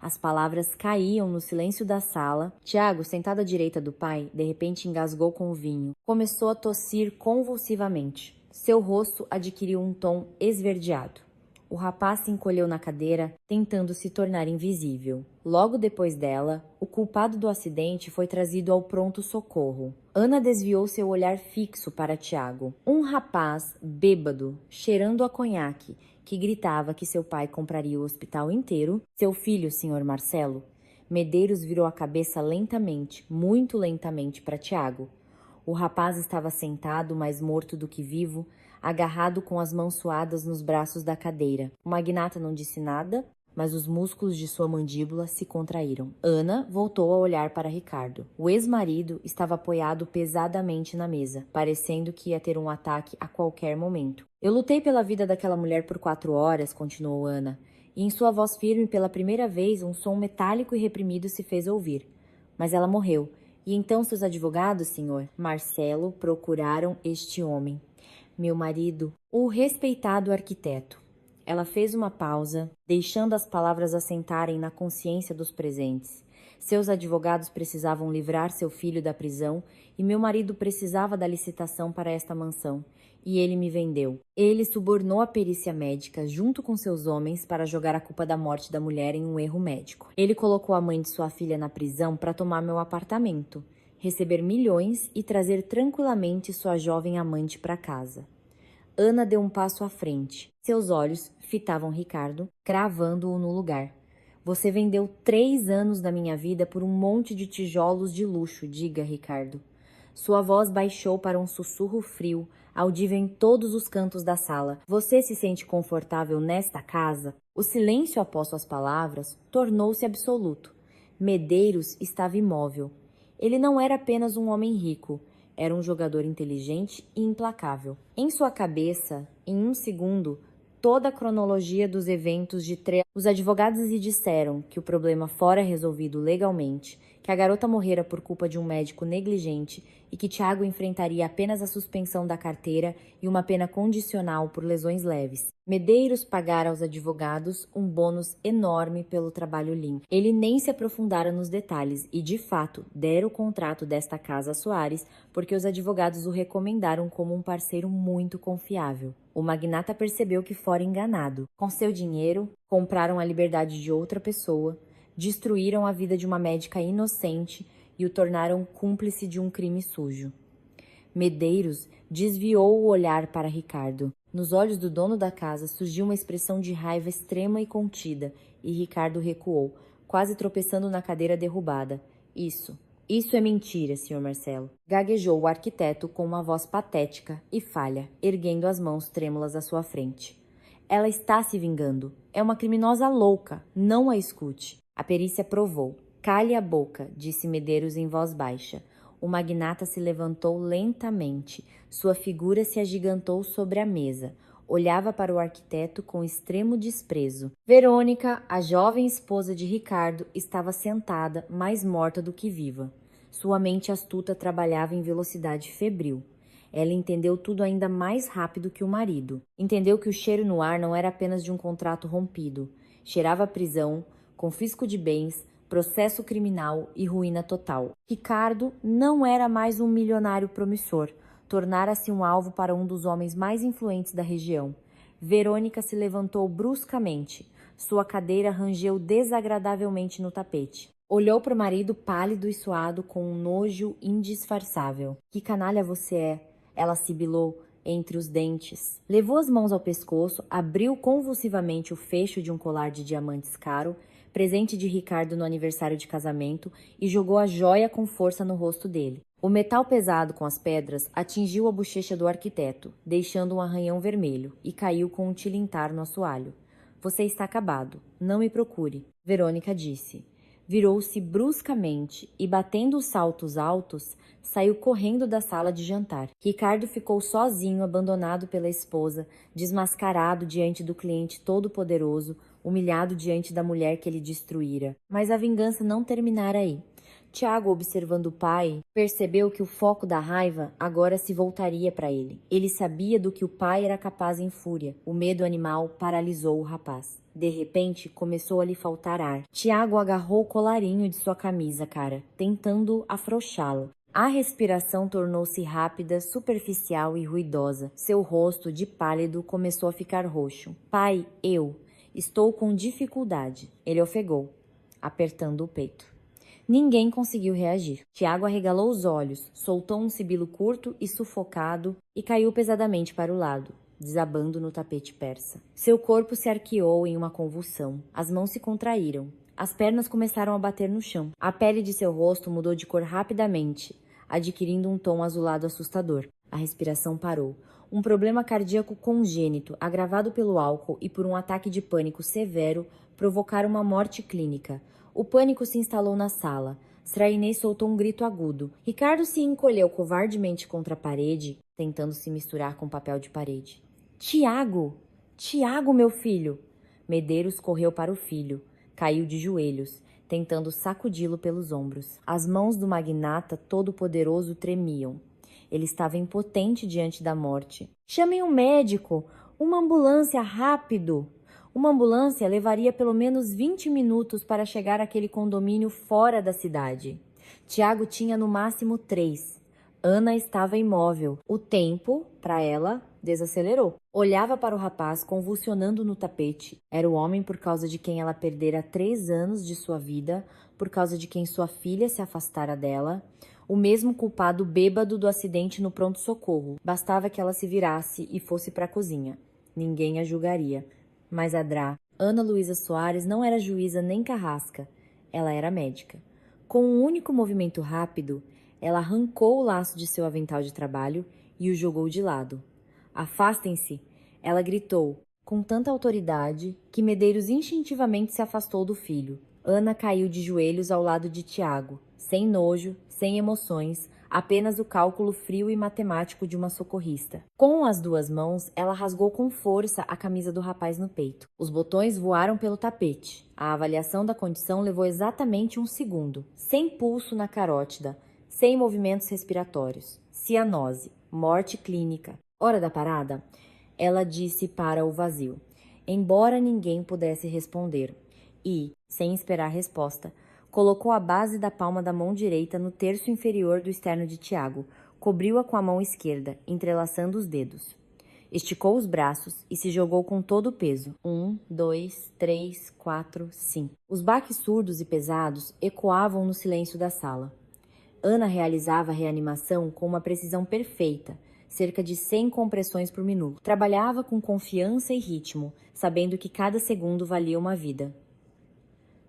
As palavras caíam no silêncio da sala. Tiago, sentado à direita do pai, de repente engasgou com o vinho. Começou a tossir convulsivamente. Seu rosto adquiriu um tom esverdeado. O rapaz se encolheu na cadeira, tentando se tornar invisível. Logo depois dela, o culpado do acidente foi trazido ao pronto-socorro. Ana desviou seu olhar fixo para Tiago. Um rapaz bêbado, cheirando a conhaque, que gritava que seu pai compraria o hospital inteiro. Seu filho, Sr. Marcelo. Medeiros virou a cabeça lentamente, muito lentamente, para Tiago. O rapaz estava sentado, mais morto do que vivo, agarrado com as mãos suadas nos braços da cadeira. O magnata não disse nada, mas os músculos de sua mandíbula se contraíram. Ana voltou a olhar para Ricardo. O ex-marido estava apoiado pesadamente na mesa, parecendo que ia ter um ataque a qualquer momento. Eu lutei pela vida daquela mulher por 4 horas, continuou Ana, e em sua voz firme, pela primeira vez, um som metálico e reprimido se fez ouvir. Mas ela morreu. E então seus advogados, senhor Marcelo, procuraram este homem. Meu marido, o respeitado arquiteto. Ela fez uma pausa, deixando as palavras assentarem na consciência dos presentes. Seus advogados precisavam livrar seu filho da prisão e meu marido precisava da licitação para esta mansão. E ele me vendeu. Ele subornou a perícia médica junto com seus homens para jogar a culpa da morte da mulher em um erro médico. Ele colocou a mãe de sua filha na prisão para tomar meu apartamento, receber milhões e trazer tranquilamente sua jovem amante para casa. Ana deu um passo à frente. Seus olhos fitavam Ricardo, cravando-o no lugar. Você vendeu 3 anos da minha vida por um monte de tijolos de luxo, diga, Ricardo. Sua voz baixou para um sussurro frio, audível em todos os cantos da sala. Você se sente confortável nesta casa? O silêncio após suas palavras tornou-se absoluto. Medeiros estava imóvel. Ele não era apenas um homem rico. Era um jogador inteligente e implacável. Em sua cabeça, em um segundo, toda a cronologia dos eventos de Os advogados lhe disseram que o problema fora resolvido legalmente, que a garota morrera por culpa de um médico negligente e que Tiago enfrentaria apenas a suspensão da carteira e uma pena condicional por lesões leves. Medeiros pagara aos advogados um bônus enorme pelo trabalho limpo. Ele nem se aprofundara nos detalhes e, de fato, dera o contrato desta casa a Soares porque os advogados o recomendaram como um parceiro muito confiável. O magnata percebeu que fora enganado. Com seu dinheiro, compraram a liberdade de outra pessoa, destruíram a vida de uma médica inocente e o tornaram cúmplice de um crime sujo. Medeiros desviou o olhar para Ricardo. Nos olhos do dono da casa surgiu uma expressão de raiva extrema e contida, e Ricardo recuou, quase tropeçando na cadeira derrubada. Isso é mentira, Sr. Marcelo. Gaguejou o arquiteto com uma voz patética e falha, erguendo as mãos trêmulas à sua frente. Ela está se vingando. É uma criminosa louca. Não a escute. A perícia provou. Cale a boca, disse Medeiros em voz baixa. O magnata se levantou lentamente. Sua figura se agigantou sobre a mesa. Olhava para o arquiteto com extremo desprezo. Verônica, a jovem esposa de Ricardo, estava sentada, mais morta do que viva. Sua mente astuta trabalhava em velocidade febril. Ela entendeu tudo ainda mais rápido que o marido. Entendeu que o cheiro no ar não era apenas de um contrato rompido. Cheirava a prisão, confisco de bens, processo criminal e ruína total. Ricardo não era mais um milionário promissor. Tornara-se um alvo para um dos homens mais influentes da região. Verônica se levantou bruscamente. Sua cadeira rangeu desagradavelmente no tapete. Olhou para o marido pálido e suado com um nojo indisfarçável. Que canalha você é, ela sibilou entre os dentes. Levou as mãos ao pescoço, abriu convulsivamente o fecho de um colar de diamantes caro, presente de Ricardo no aniversário de casamento, e jogou a joia com força no rosto dele. O metal pesado com as pedras atingiu a bochecha do arquiteto, deixando um arranhão vermelho, e caiu com um tilintar no assoalho. Você está acabado. Não me procure, Verônica disse. Virou-se bruscamente e, batendo os saltos altos, saiu correndo da sala de jantar. Ricardo ficou sozinho, abandonado pela esposa, desmascarado diante do cliente todo-poderoso, humilhado diante da mulher que ele destruíra. Mas a vingança não terminara aí. Tiago, observando o pai, percebeu que o foco da raiva agora se voltaria para ele. Ele sabia do que o pai era capaz em fúria. O medo animal paralisou o rapaz. De repente, começou a lhe faltar ar. Tiago agarrou o colarinho de sua camisa, tentando afrouxá-lo. A respiração tornou-se rápida, superficial e ruidosa. Seu rosto, de pálido, começou a ficar roxo. Pai, estou com dificuldade. Ele ofegou, apertando o peito. Ninguém conseguiu reagir. Tiago arregalou os olhos, soltou um sibilo curto e sufocado e caiu pesadamente para o lado, desabando no tapete persa. Seu corpo se arqueou em uma convulsão. As mãos se contraíram. As pernas começaram a bater no chão. A pele de seu rosto mudou de cor rapidamente, adquirindo um tom azulado assustador. A respiração parou. Um problema cardíaco congênito, agravado pelo álcool e por um ataque de pânico severo, provocara uma morte clínica. O pânico se instalou na sala. Srainês soltou um grito agudo. Ricardo se encolheu covardemente contra a parede, tentando se misturar com o papel de parede. Tiago! Tiago, meu filho! Medeiros correu para o filho. Caiu de joelhos, tentando sacudi-lo pelos ombros. As mãos do magnata todo-poderoso tremiam. Ele estava impotente diante da morte. Chamem um médico! Uma ambulância, rápido! Uma ambulância levaria pelo menos 20 minutos para chegar àquele condomínio fora da cidade. Tiago tinha no máximo 3. Ana estava imóvel. O tempo, para ela, desacelerou. Olhava para o rapaz convulsionando no tapete. Era o homem por causa de quem ela perdera 3 anos de sua vida, por causa de quem sua filha se afastara dela. O mesmo culpado bêbado do acidente no pronto-socorro. Bastava que ela se virasse e fosse para a cozinha. Ninguém a julgaria. Mas a Drá, Ana Luísa Soares, não era juíza nem carrasca. Ela era médica. Com um único movimento rápido, ela arrancou o laço de seu avental de trabalho e o jogou de lado. Afastem-se! Ela gritou, com tanta autoridade que Medeiros instintivamente se afastou do filho. Ana caiu de joelhos ao lado de Tiago, sem nojo, sem emoções, apenas o cálculo frio e matemático de uma socorrista. Com as 2 mãos, ela rasgou com força a camisa do rapaz no peito. Os botões voaram pelo tapete. A avaliação da condição levou exatamente 1 segundo. Sem pulso na carótida, sem movimentos respiratórios. Cianose, morte clínica. Hora da parada? Ela disse para o vazio, embora ninguém pudesse responder. E, sem esperar resposta, colocou a base da palma da mão direita no terço inferior do externo de Tiago, cobriu-a com a mão esquerda, entrelaçando os dedos. Esticou os braços e se jogou com todo o peso. 1, 2, 3, 4, 5. Os baques surdos e pesados ecoavam no silêncio da sala. Ana realizava a reanimação com uma precisão perfeita, cerca de 100 compressões por minuto. Trabalhava com confiança e ritmo, sabendo que cada segundo valia uma vida.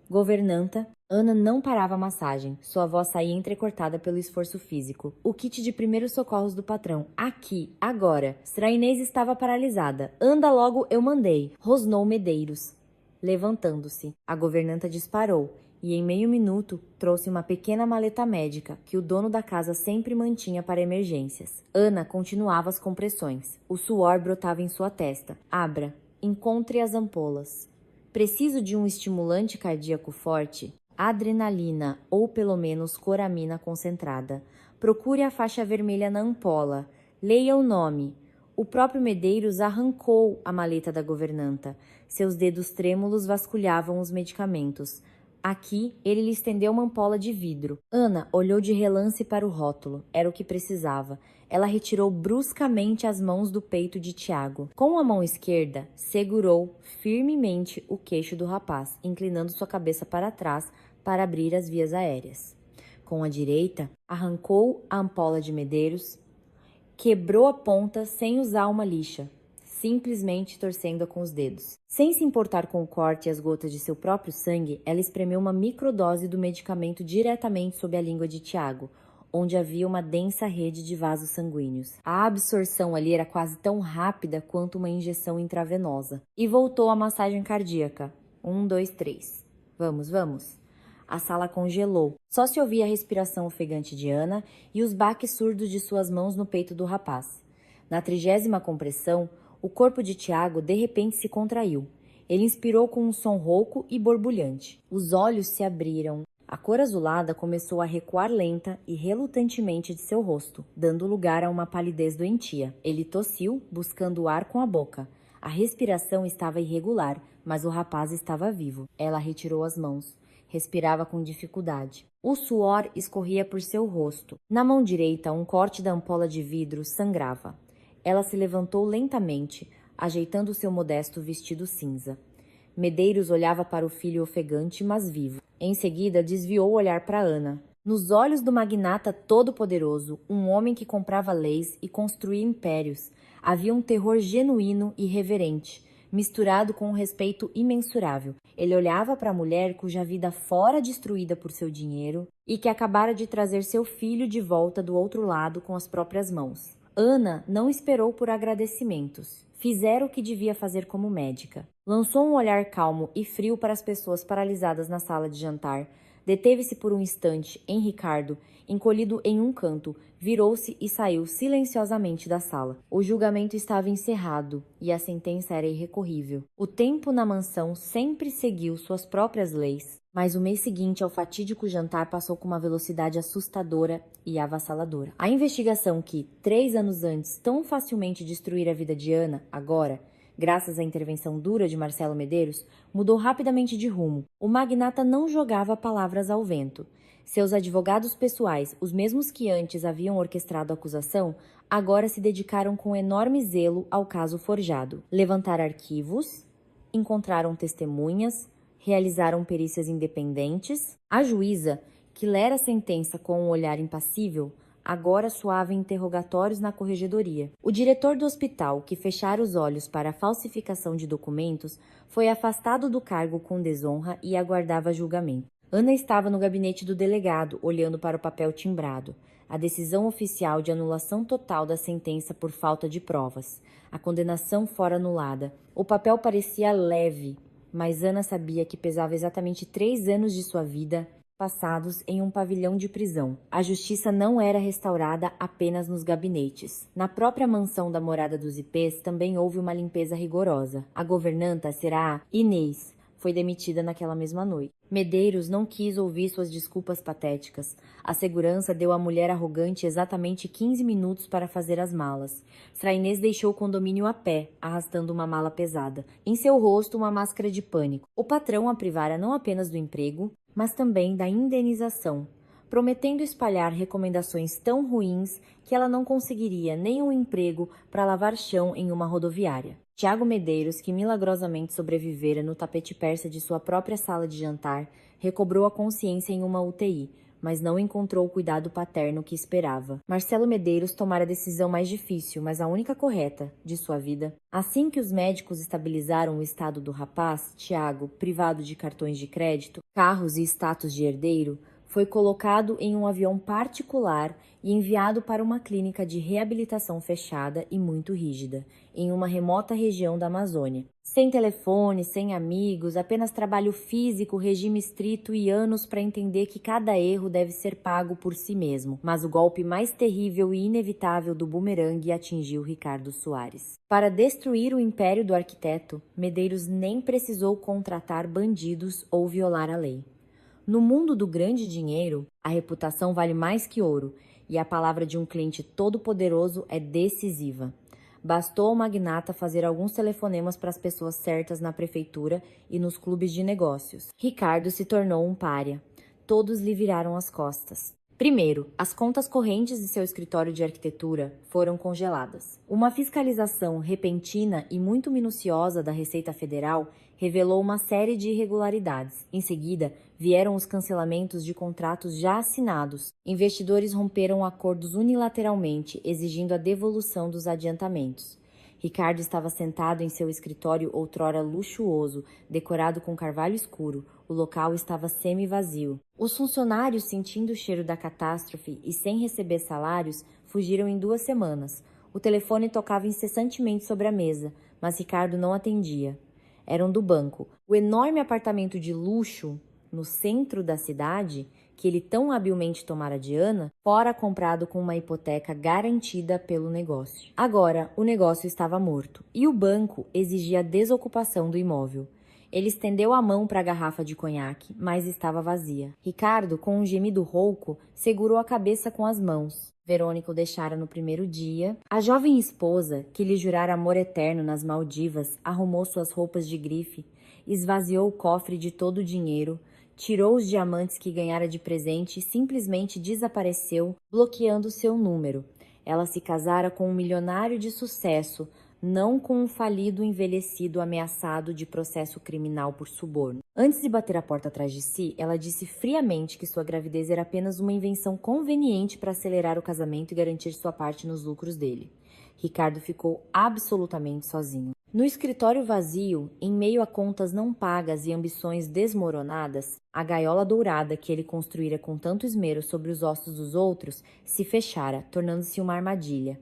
Governanta, Ana não parava a massagem. Sua voz saía entrecortada pelo esforço físico. O kit de primeiros socorros do patrão. Aqui, agora. Srainês estava paralisada. Anda logo, eu mandei. Rosnou Medeiros. Levantando-se, a governanta disparou e, em meio minuto, trouxe uma pequena maleta médica que o dono da casa sempre mantinha para emergências. Ana continuava as compressões. O suor brotava em sua testa. Abra. Encontre as ampolas. Preciso de um estimulante cardíaco forte? Adrenalina ou pelo menos coramina concentrada. Procure a faixa vermelha na ampola. Leia o nome. O próprio Medeiros arrancou a maleta da governanta. Seus dedos trêmulos vasculhavam os medicamentos. Aqui, ele lhe estendeu uma ampola de vidro. Ana olhou de relance para o rótulo. Era o que precisava. Ela retirou bruscamente as mãos do peito de Tiago. Com a mão esquerda, segurou firmemente o queixo do rapaz, inclinando sua cabeça para trás para abrir as vias aéreas. Com a direita, arrancou a ampola de Medeiros, quebrou a ponta sem usar uma lixa, simplesmente torcendo-a com os dedos. Sem se importar com o corte e as gotas de seu próprio sangue, ela espremeu uma microdose do medicamento diretamente sob a língua de Tiago, onde havia uma densa rede de vasos sanguíneos. A absorção ali era quase tão rápida quanto uma injeção intravenosa. E voltou à massagem cardíaca. 1, 2, 3. Vamos, vamos. A sala congelou. Só se ouvia a respiração ofegante de Ana e os baques surdos de suas mãos no peito do rapaz. Na 30ª compressão, o corpo de Tiago de repente se contraiu. Ele inspirou com um som rouco e borbulhante. Os olhos se abriram. A cor azulada começou a recuar lenta e relutantemente de seu rosto, dando lugar a uma palidez doentia. Ele tossiu, buscando o ar com a boca. A respiração estava irregular, mas o rapaz estava vivo. Ela retirou as mãos. Respirava com dificuldade. O suor escorria por seu rosto. Na mão direita, um corte da ampola de vidro sangrava. Ela se levantou lentamente, ajeitando seu modesto vestido cinza. Medeiros olhava para o filho ofegante, mas vivo. Em seguida, desviou o olhar para Ana. Nos olhos do magnata todo-poderoso, um homem que comprava leis e construía impérios, havia um terror genuíno e reverente, misturado com um respeito imensurável. Ele olhava para a mulher cuja vida fora destruída por seu dinheiro e que acabara de trazer seu filho de volta do outro lado com as próprias mãos. Ana não esperou por agradecimentos. Fizera o que devia fazer como médica. Lançou um olhar calmo e frio para as pessoas paralisadas na sala de jantar. Deteve-se por um instante em Ricardo, encolhido em um canto, virou-se e saiu silenciosamente da sala. O julgamento estava encerrado e a sentença era irrecorrível. O tempo na mansão sempre seguiu suas próprias leis, mas o mês seguinte ao fatídico jantar passou com uma velocidade assustadora e avassaladora. A investigação que, 3 anos antes, tão facilmente destruíra a vida de Ana, agora, graças à intervenção dura de Marcelo Medeiros, mudou rapidamente de rumo. O magnata não jogava palavras ao vento. Seus advogados pessoais, os mesmos que antes haviam orquestrado a acusação, agora se dedicaram com enorme zelo ao caso forjado. Levantaram arquivos, encontraram testemunhas, realizaram perícias independentes. A juíza, que lera a sentença com um olhar impassível, agora soava interrogatórios na corregedoria. O diretor do hospital, que fechara os olhos para a falsificação de documentos, foi afastado do cargo com desonra e aguardava julgamento. Ana estava no gabinete do delegado, olhando para o papel timbrado. A decisão oficial de anulação total da sentença por falta de provas. A condenação fora anulada. O papel parecia leve, mas Ana sabia que pesava exatamente 3 anos de sua vida passados em um pavilhão de prisão. A justiça não era restaurada apenas nos gabinetes. Na própria mansão da morada dos IPs também houve uma limpeza rigorosa. A governanta, será Inês, foi demitida naquela mesma noite. Medeiros não quis ouvir suas desculpas patéticas. A segurança deu à mulher arrogante exatamente 15 minutos para fazer as malas. Fra Inês deixou o condomínio a pé, arrastando uma mala pesada. Em seu rosto, uma máscara de pânico. O patrão a privara não apenas do emprego, mas também da indenização, prometendo espalhar recomendações tão ruins que ela não conseguiria nem um emprego para lavar chão em uma rodoviária. Tiago Medeiros, que milagrosamente sobrevivera no tapete persa de sua própria sala de jantar, recobrou a consciência em uma UTI, mas não encontrou o cuidado paterno que esperava. Marcelo Medeiros tomara a decisão mais difícil, mas a única correta, de sua vida. Assim que os médicos estabilizaram o estado do rapaz, Tiago, privado de cartões de crédito, carros e status de herdeiro, foi colocado em um avião particular e enviado para uma clínica de reabilitação fechada e muito rígida, em uma remota região da Amazônia. Sem telefone, sem amigos, apenas trabalho físico, regime estrito e anos para entender que cada erro deve ser pago por si mesmo. Mas o golpe mais terrível e inevitável do bumerangue atingiu Ricardo Soares. Para destruir o império do arquiteto, Medeiros nem precisou contratar bandidos ou violar a lei. No mundo do grande dinheiro, a reputação vale mais que ouro e a palavra de um cliente todo-poderoso é decisiva. Bastou ao magnata fazer alguns telefonemas para as pessoas certas na prefeitura e nos clubes de negócios. Ricardo se tornou um pária. Todos lhe viraram as costas. Primeiro, as contas correntes de seu escritório de arquitetura foram congeladas. Uma fiscalização repentina e muito minuciosa da Receita Federal revelou uma série de irregularidades. Em seguida, vieram os cancelamentos de contratos já assinados. Investidores romperam acordos unilateralmente, exigindo a devolução dos adiantamentos. Ricardo estava sentado em seu escritório outrora luxuoso, decorado com carvalho escuro. O local estava semi-vazio. Os funcionários, sentindo o cheiro da catástrofe e sem receber salários, fugiram em 2 semanas. O telefone tocava incessantemente sobre a mesa, mas Ricardo não atendia. Eram do banco. O enorme apartamento de luxo, no centro da cidade, que ele tão habilmente tomara de Ana, fora comprado com uma hipoteca garantida pelo negócio. Agora, o negócio estava morto e o banco exigia a desocupação do imóvel. Ele estendeu a mão para a garrafa de conhaque, mas estava vazia. Ricardo, com um gemido rouco, segurou a cabeça com as mãos. Verônica o deixara no primeiro dia. A jovem esposa, que lhe jurara amor eterno nas Maldivas, arrumou suas roupas de grife, esvaziou o cofre de todo o dinheiro, tirou os diamantes que ganhara de presente e simplesmente desapareceu, bloqueando seu número. Ela se casara com um milionário de sucesso, não com um falido envelhecido ameaçado de processo criminal por suborno. Antes de bater a porta atrás de si, ela disse friamente que sua gravidez era apenas uma invenção conveniente para acelerar o casamento e garantir sua parte nos lucros dele. Ricardo ficou absolutamente sozinho. No escritório vazio, em meio a contas não pagas e ambições desmoronadas, a gaiola dourada que ele construíra com tanto esmero sobre os ossos dos outros se fechara, tornando-se uma armadilha.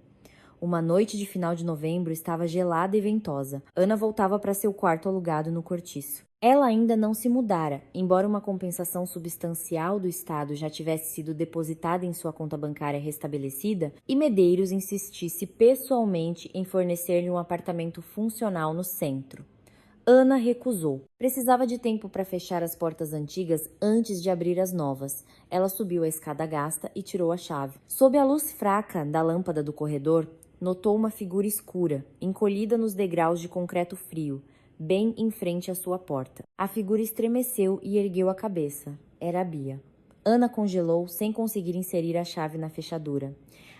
Uma noite de final de novembro estava gelada e ventosa. Ana voltava para seu quarto alugado no cortiço. Ela ainda não se mudara, embora uma compensação substancial do Estado já tivesse sido depositada em sua conta bancária restabelecida, e Medeiros insistisse pessoalmente em fornecer-lhe um apartamento funcional no centro. Ana recusou. Precisava de tempo para fechar as portas antigas antes de abrir as novas. Ela subiu a escada gasta e tirou a chave. Sob a luz fraca da lâmpada do corredor, notou uma figura escura, encolhida nos degraus de concreto frio, bem em frente à sua porta. A figura estremeceu e ergueu a cabeça. Era a Bia. Ana congelou sem conseguir inserir a chave na fechadura.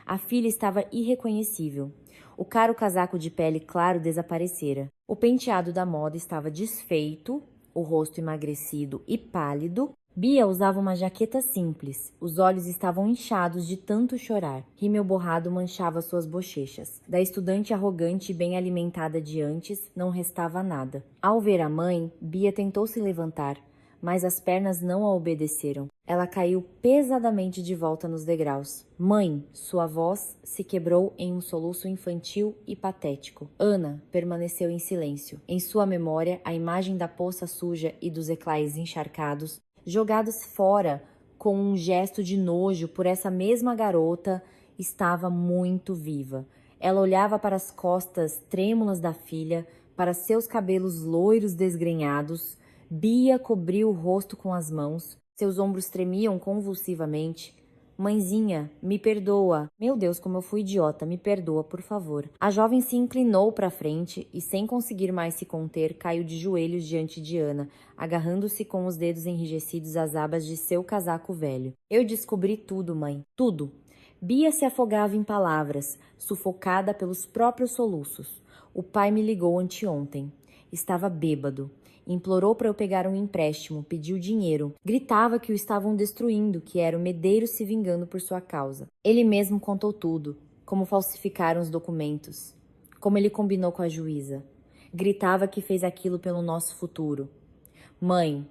A filha estava irreconhecível. O caro casaco de pele claro desaparecera. O penteado da moda estava desfeito, o rosto emagrecido e pálido. Bia usava uma jaqueta simples. Os olhos estavam inchados de tanto chorar. Rímel borrado manchava suas bochechas. Da estudante arrogante e bem alimentada de antes, não restava nada. Ao ver a mãe, Bia tentou se levantar, mas as pernas não a obedeceram. Ela caiu pesadamente de volta nos degraus. Mãe! Sua voz se quebrou em um soluço infantil e patético. Ana permaneceu em silêncio. Em sua memória, a imagem da poça suja e dos eclais encharcados, jogados fora com um gesto de nojo por essa mesma garota, estava muito viva. Ela olhava para as costas trêmulas da filha, para seus cabelos loiros desgrenhados. Bia cobriu o rosto com as mãos. Seus ombros tremiam convulsivamente. Mãezinha, me perdoa. Meu Deus, como eu fui idiota, me perdoa, por favor. A jovem se inclinou para frente e, sem conseguir mais se conter, caiu de joelhos diante de Ana, agarrando-se com os dedos enrijecidos às abas de seu casaco velho. Eu descobri tudo, mãe. Tudo. Bia se afogava em palavras, sufocada pelos próprios soluços. O pai me ligou anteontem. Estava bêbado. Implorou para eu pegar um empréstimo, pediu dinheiro. Gritava que o estavam destruindo, que era o Medeiros se vingando por sua causa. Ele mesmo contou tudo, como falsificaram os documentos, como ele combinou com a juíza. Gritava que fez aquilo pelo nosso futuro. Mãe,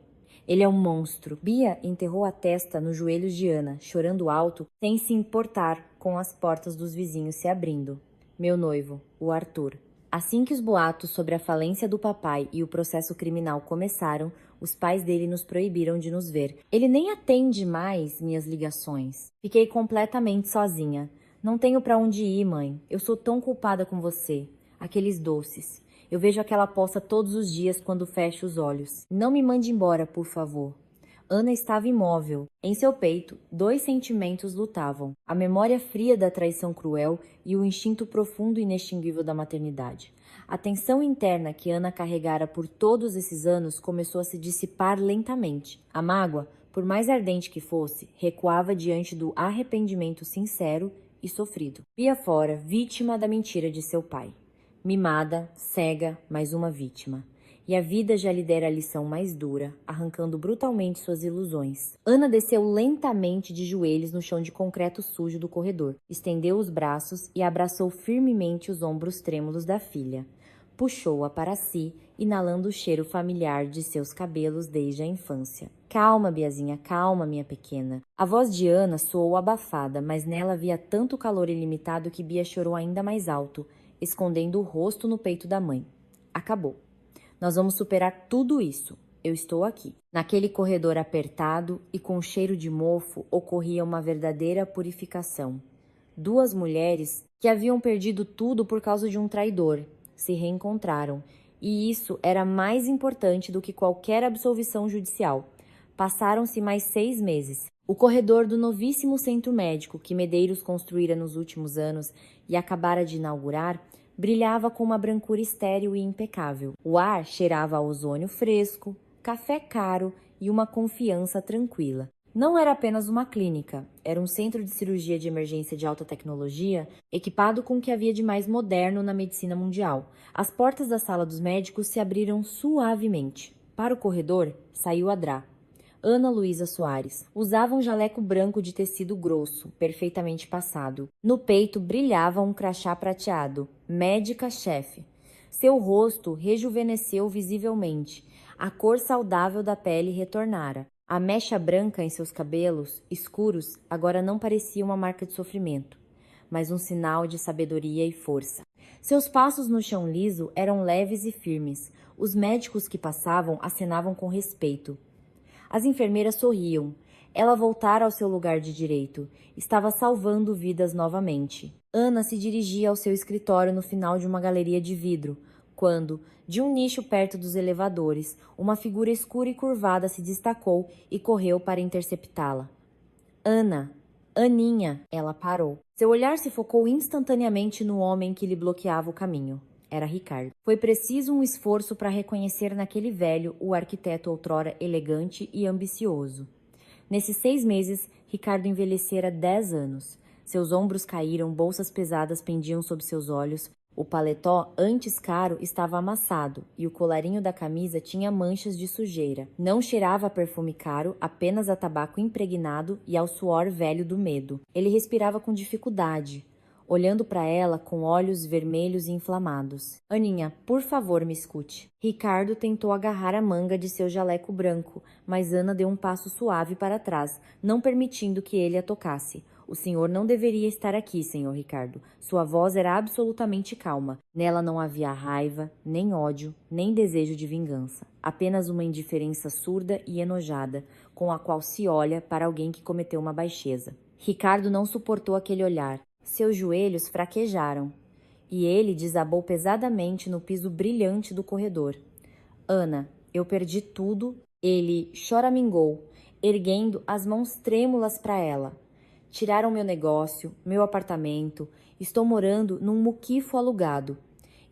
ele é um monstro. Bia enterrou a testa nos joelhos de Ana, chorando alto, sem se importar com as portas dos vizinhos se abrindo. Meu noivo, o Arthur. Assim que os boatos sobre a falência do papai e o processo criminal começaram, os pais dele nos proibiram de nos ver. Ele nem atende mais minhas ligações. Fiquei completamente sozinha. Não tenho para onde ir, mãe. Eu sou tão culpada com você. Aqueles doces. Eu vejo aquela poça todos os dias quando fecho os olhos. Não me mande embora, por favor. Ana estava imóvel. Em seu peito, dois sentimentos lutavam: a memória fria da traição cruel e o instinto profundo e inextinguível da maternidade. A tensão interna que Ana carregara por todos esses anos começou a se dissipar lentamente. A mágoa, por mais ardente que fosse, recuava diante do arrependimento sincero e sofrido. Via fora, vítima da mentira de seu pai. Mimada, cega, mais uma vítima. E a vida já lhe dera a lição mais dura, arrancando brutalmente suas ilusões. Ana desceu lentamente de joelhos no chão de concreto sujo do corredor, estendeu os braços e abraçou firmemente os ombros trêmulos da filha. Puxou-a para si, inalando o cheiro familiar de seus cabelos desde a infância. Calma, Biazinha, calma, minha pequena. A voz de Ana soou abafada, mas nela havia tanto calor ilimitado que Bia chorou ainda mais alto, escondendo o rosto no peito da mãe. Acabou. Nós vamos superar tudo isso. Eu estou aqui. Naquele corredor apertado e com cheiro de mofo ocorria uma verdadeira purificação. Duas mulheres que haviam perdido tudo por causa de um traidor se reencontraram, e isso era mais importante do que qualquer absolvição judicial. Passaram-se mais 6 meses. O corredor do novíssimo centro médico que Medeiros construíra nos últimos anos e acabara de inaugurar brilhava com uma brancura estéril e impecável. O ar cheirava a ozônio fresco, café caro e uma confiança tranquila. Não era apenas uma clínica, era um centro de cirurgia de emergência de alta tecnologia, equipado com o que havia de mais moderno na medicina mundial. As portas da sala dos médicos se abriram suavemente. Para o corredor, saiu Adrá. Ana Luísa Soares. Usava um jaleco branco de tecido grosso, perfeitamente passado. No peito brilhava um crachá prateado, médica-chefe. Seu rosto rejuvenesceu visivelmente. A cor saudável da pele retornara. A mecha branca em seus cabelos, escuros, agora não parecia uma marca de sofrimento, mas um sinal de sabedoria e força. Seus passos no chão liso eram leves e firmes. Os médicos que passavam acenavam com respeito. As enfermeiras sorriam. Ela voltara ao seu lugar de direito. Estava salvando vidas novamente. Ana se dirigia ao seu escritório no final de uma galeria de vidro, quando, de um nicho perto dos elevadores, uma figura escura e curvada se destacou e correu para interceptá-la. Ana! Aninha! Ela parou. Seu olhar se focou instantaneamente no homem que lhe bloqueava o caminho. Era Ricardo. Foi preciso um esforço para reconhecer naquele velho o arquiteto outrora elegante e ambicioso. Nesses 6 meses, Ricardo envelhecera 10 anos. Seus ombros caíram, bolsas pesadas pendiam sob seus olhos. O paletó, antes caro, estava amassado e o colarinho da camisa tinha manchas de sujeira. Não cheirava a perfume caro, apenas a tabaco impregnado e ao suor velho do medo. Ele respirava com dificuldade, olhando para ela com olhos vermelhos e inflamados. Aninha, por favor, me escute. Ricardo tentou agarrar a manga de seu jaleco branco, mas Ana deu um passo suave para trás, não permitindo que ele a tocasse. O senhor não deveria estar aqui, senhor Ricardo. Sua voz era absolutamente calma. Nela não havia raiva, nem ódio, nem desejo de vingança. Apenas uma indiferença surda e enojada, com a qual se olha para alguém que cometeu uma baixeza. Ricardo não suportou aquele olhar. Seus joelhos fraquejaram, e ele desabou pesadamente no piso brilhante do corredor. Ana, eu perdi tudo. Ele choramingou, erguendo as mãos trêmulas para ela. Tiraram meu negócio, meu apartamento. Estou morando num muquifo alugado.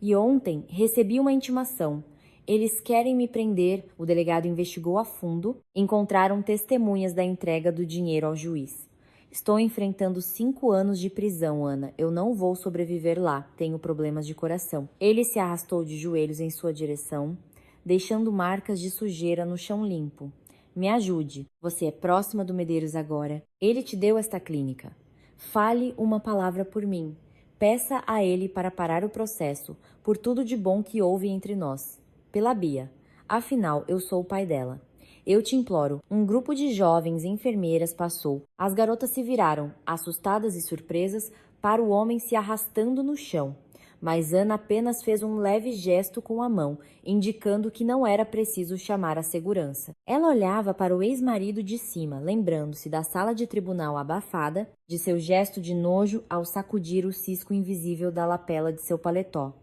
E ontem recebi uma intimação. Eles querem me prender. O delegado investigou a fundo. Encontraram testemunhas da entrega do dinheiro ao juiz. Estou enfrentando 5 anos de prisão, Ana. Eu não vou sobreviver lá. Tenho problemas de coração. Ele se arrastou de joelhos em sua direção, deixando marcas de sujeira no chão limpo. Me ajude. Você é próxima do Medeiros agora. Ele te deu esta clínica. Fale uma palavra por mim. Peça a ele para parar o processo, por tudo de bom que houve entre nós. Pela Bia. Afinal, eu sou o pai dela. Eu te imploro. Um grupo de jovens enfermeiras passou. As garotas se viraram, assustadas e surpresas, para o homem se arrastando no chão. Mas Ana apenas fez um leve gesto com a mão, indicando que não era preciso chamar a segurança. Ela olhava para o ex-marido de cima, lembrando-se da sala de tribunal abafada, de seu gesto de nojo ao sacudir o cisco invisível da lapela de seu paletó,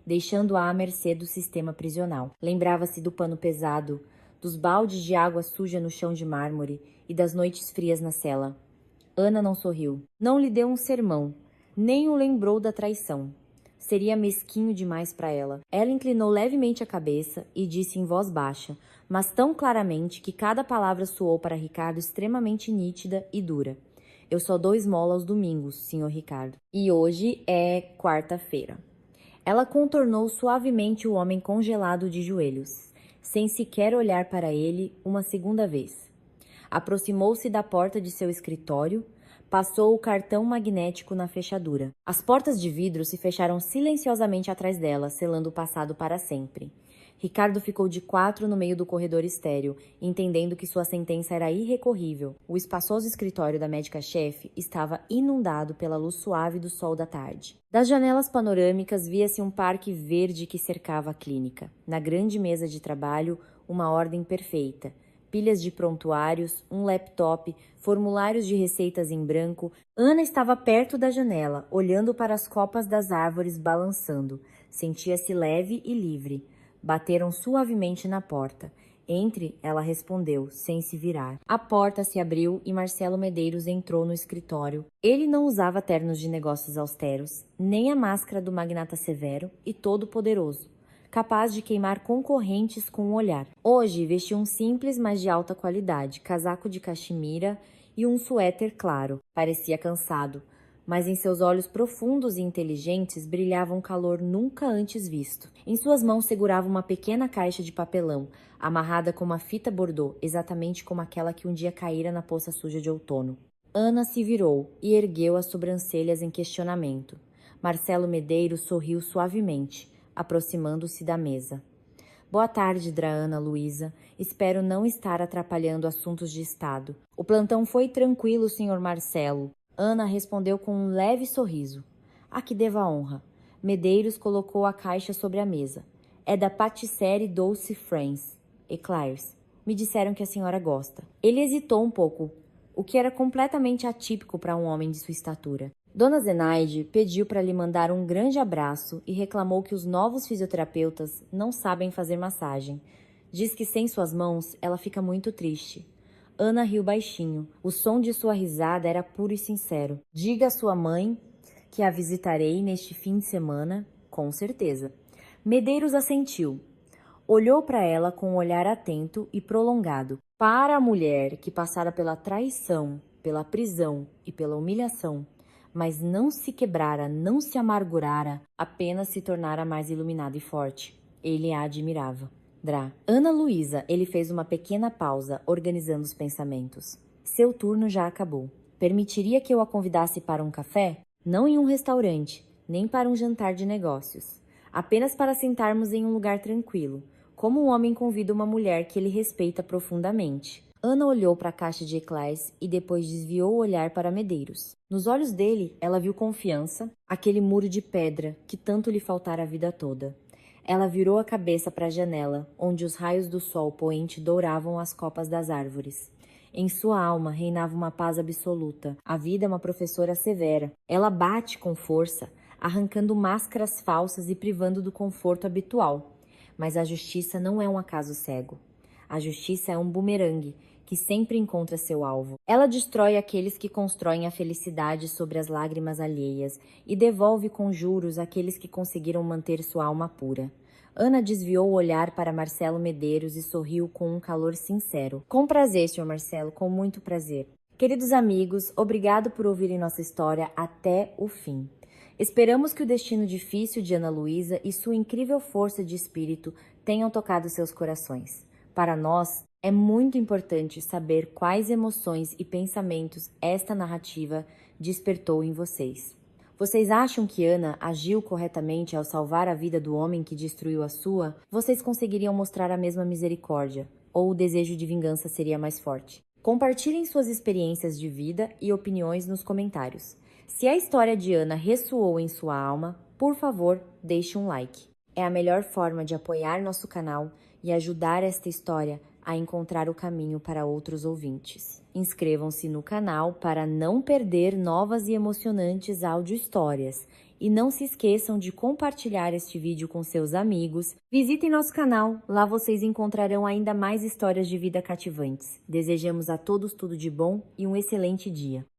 deixando-a à mercê do sistema prisional. Lembrava-se do pano pesado, dos baldes de água suja no chão de mármore e das noites frias na cela. Ana não sorriu. Não lhe deu um sermão, nem o lembrou da traição. Seria mesquinho demais para ela. Ela inclinou levemente a cabeça e disse em voz baixa, mas tão claramente que cada palavra soou para Ricardo extremamente nítida e dura. Eu só dou esmola aos domingos, senhor Ricardo. E hoje é quarta-feira. Ela contornou suavemente o homem congelado de joelhos, sem sequer olhar para ele uma segunda vez. Aproximou-se da porta de seu escritório, passou o cartão magnético na fechadura. As portas de vidro se fecharam silenciosamente atrás dela, selando o passado para sempre. Ricardo ficou de quatro no meio do corredor estéril, entendendo que sua sentença era irrecorrível. O espaçoso escritório da médica-chefe estava inundado pela luz suave do sol da tarde. Das janelas panorâmicas via-se um parque verde que cercava a clínica. Na grande mesa de trabalho, uma ordem perfeita. Pilhas de prontuários, um laptop, formulários de receitas em branco. Ana estava perto da janela, olhando para as copas das árvores balançando. Sentia-se leve e livre. Bateram suavemente na porta. Entre, ela respondeu, sem se virar. A porta se abriu e Marcelo Medeiros entrou no escritório. Ele não usava ternos de negócios austeros, nem a máscara do magnata severo e todo-poderoso, capaz de queimar concorrentes com o olhar. Hoje vestia um simples, mas de alta qualidade, casaco de caxemira e um suéter claro. Parecia cansado, mas em seus olhos profundos e inteligentes brilhava um calor nunca antes visto. Em suas mãos segurava uma pequena caixa de papelão, amarrada com uma fita bordô, exatamente como aquela que um dia caíra na poça suja de outono. Ana se virou e ergueu as sobrancelhas em questionamento. Marcelo Medeiros sorriu suavemente, aproximando-se da mesa. Boa tarde, Ana Luísa. Espero não estar atrapalhando assuntos de estado. O plantão foi tranquilo, senhor Marcelo. Ana respondeu com um leve sorriso. A que devo a honra. Medeiros colocou a caixa sobre a mesa. É da Patisserie Dolce France, Eclairs. Me disseram que a senhora gosta. Ele hesitou um pouco, o que era completamente atípico para um homem de sua estatura. Dona Zenaide pediu para lhe mandar um grande abraço e reclamou que os novos fisioterapeutas não sabem fazer massagem. Diz que sem suas mãos ela fica muito triste. Ana riu baixinho. O som de sua risada era puro e sincero. Diga à sua mãe que a visitarei neste fim de semana, com certeza. Medeiros assentiu. Olhou para ela com um olhar atento e prolongado. Para a mulher que passara pela traição, pela prisão e pela humilhação, mas não se quebrara, não se amargurara, apenas se tornara mais iluminada e forte. Ele a admirava. Ana Luísa, ele fez uma pequena pausa, organizando os pensamentos. Seu turno já acabou. Permitiria que eu a convidasse para um café? Não em um restaurante, nem para um jantar de negócios. Apenas para sentarmos em um lugar tranquilo, como um homem convida uma mulher que ele respeita profundamente. Ana olhou para a caixa de eclairs e depois desviou o olhar para Medeiros. Nos olhos dele, ela viu confiança, aquele muro de pedra que tanto lhe faltara a vida toda. Ela virou a cabeça para a janela, onde os raios do sol poente douravam as copas das árvores. Em sua alma reinava uma paz absoluta. A vida é uma professora severa. Ela bate com força, arrancando máscaras falsas e privando do conforto habitual. Mas a justiça não é um acaso cego. A justiça é um bumerangue que sempre encontra seu alvo. Ela destrói aqueles que constroem a felicidade sobre as lágrimas alheias e devolve com juros aqueles que conseguiram manter sua alma pura. Ana desviou o olhar para Marcelo Medeiros e sorriu com um calor sincero. Com prazer, senhor Marcelo, com muito prazer. Queridos amigos, obrigado por ouvirem nossa história até o fim. Esperamos que o destino difícil de Ana Luísa e sua incrível força de espírito tenham tocado seus corações. Para nós, é muito importante saber quais emoções e pensamentos esta narrativa despertou em vocês. Vocês acham que Ana agiu corretamente ao salvar a vida do homem que destruiu a sua? Vocês conseguiriam mostrar a mesma misericórdia? Ou o desejo de vingança seria mais forte? Compartilhem suas experiências de vida e opiniões nos comentários. Se a história de Ana ressoou em sua alma, por favor, deixe um like. É a melhor forma de apoiar nosso canal e ajudar esta história a encontrar o caminho para outros ouvintes. Inscrevam-se no canal para não perder novas e emocionantes áudio-histórias. E não se esqueçam de compartilhar este vídeo com seus amigos. Visitem nosso canal, lá vocês encontrarão ainda mais histórias de vida cativantes. Desejamos a todos tudo de bom e um excelente dia.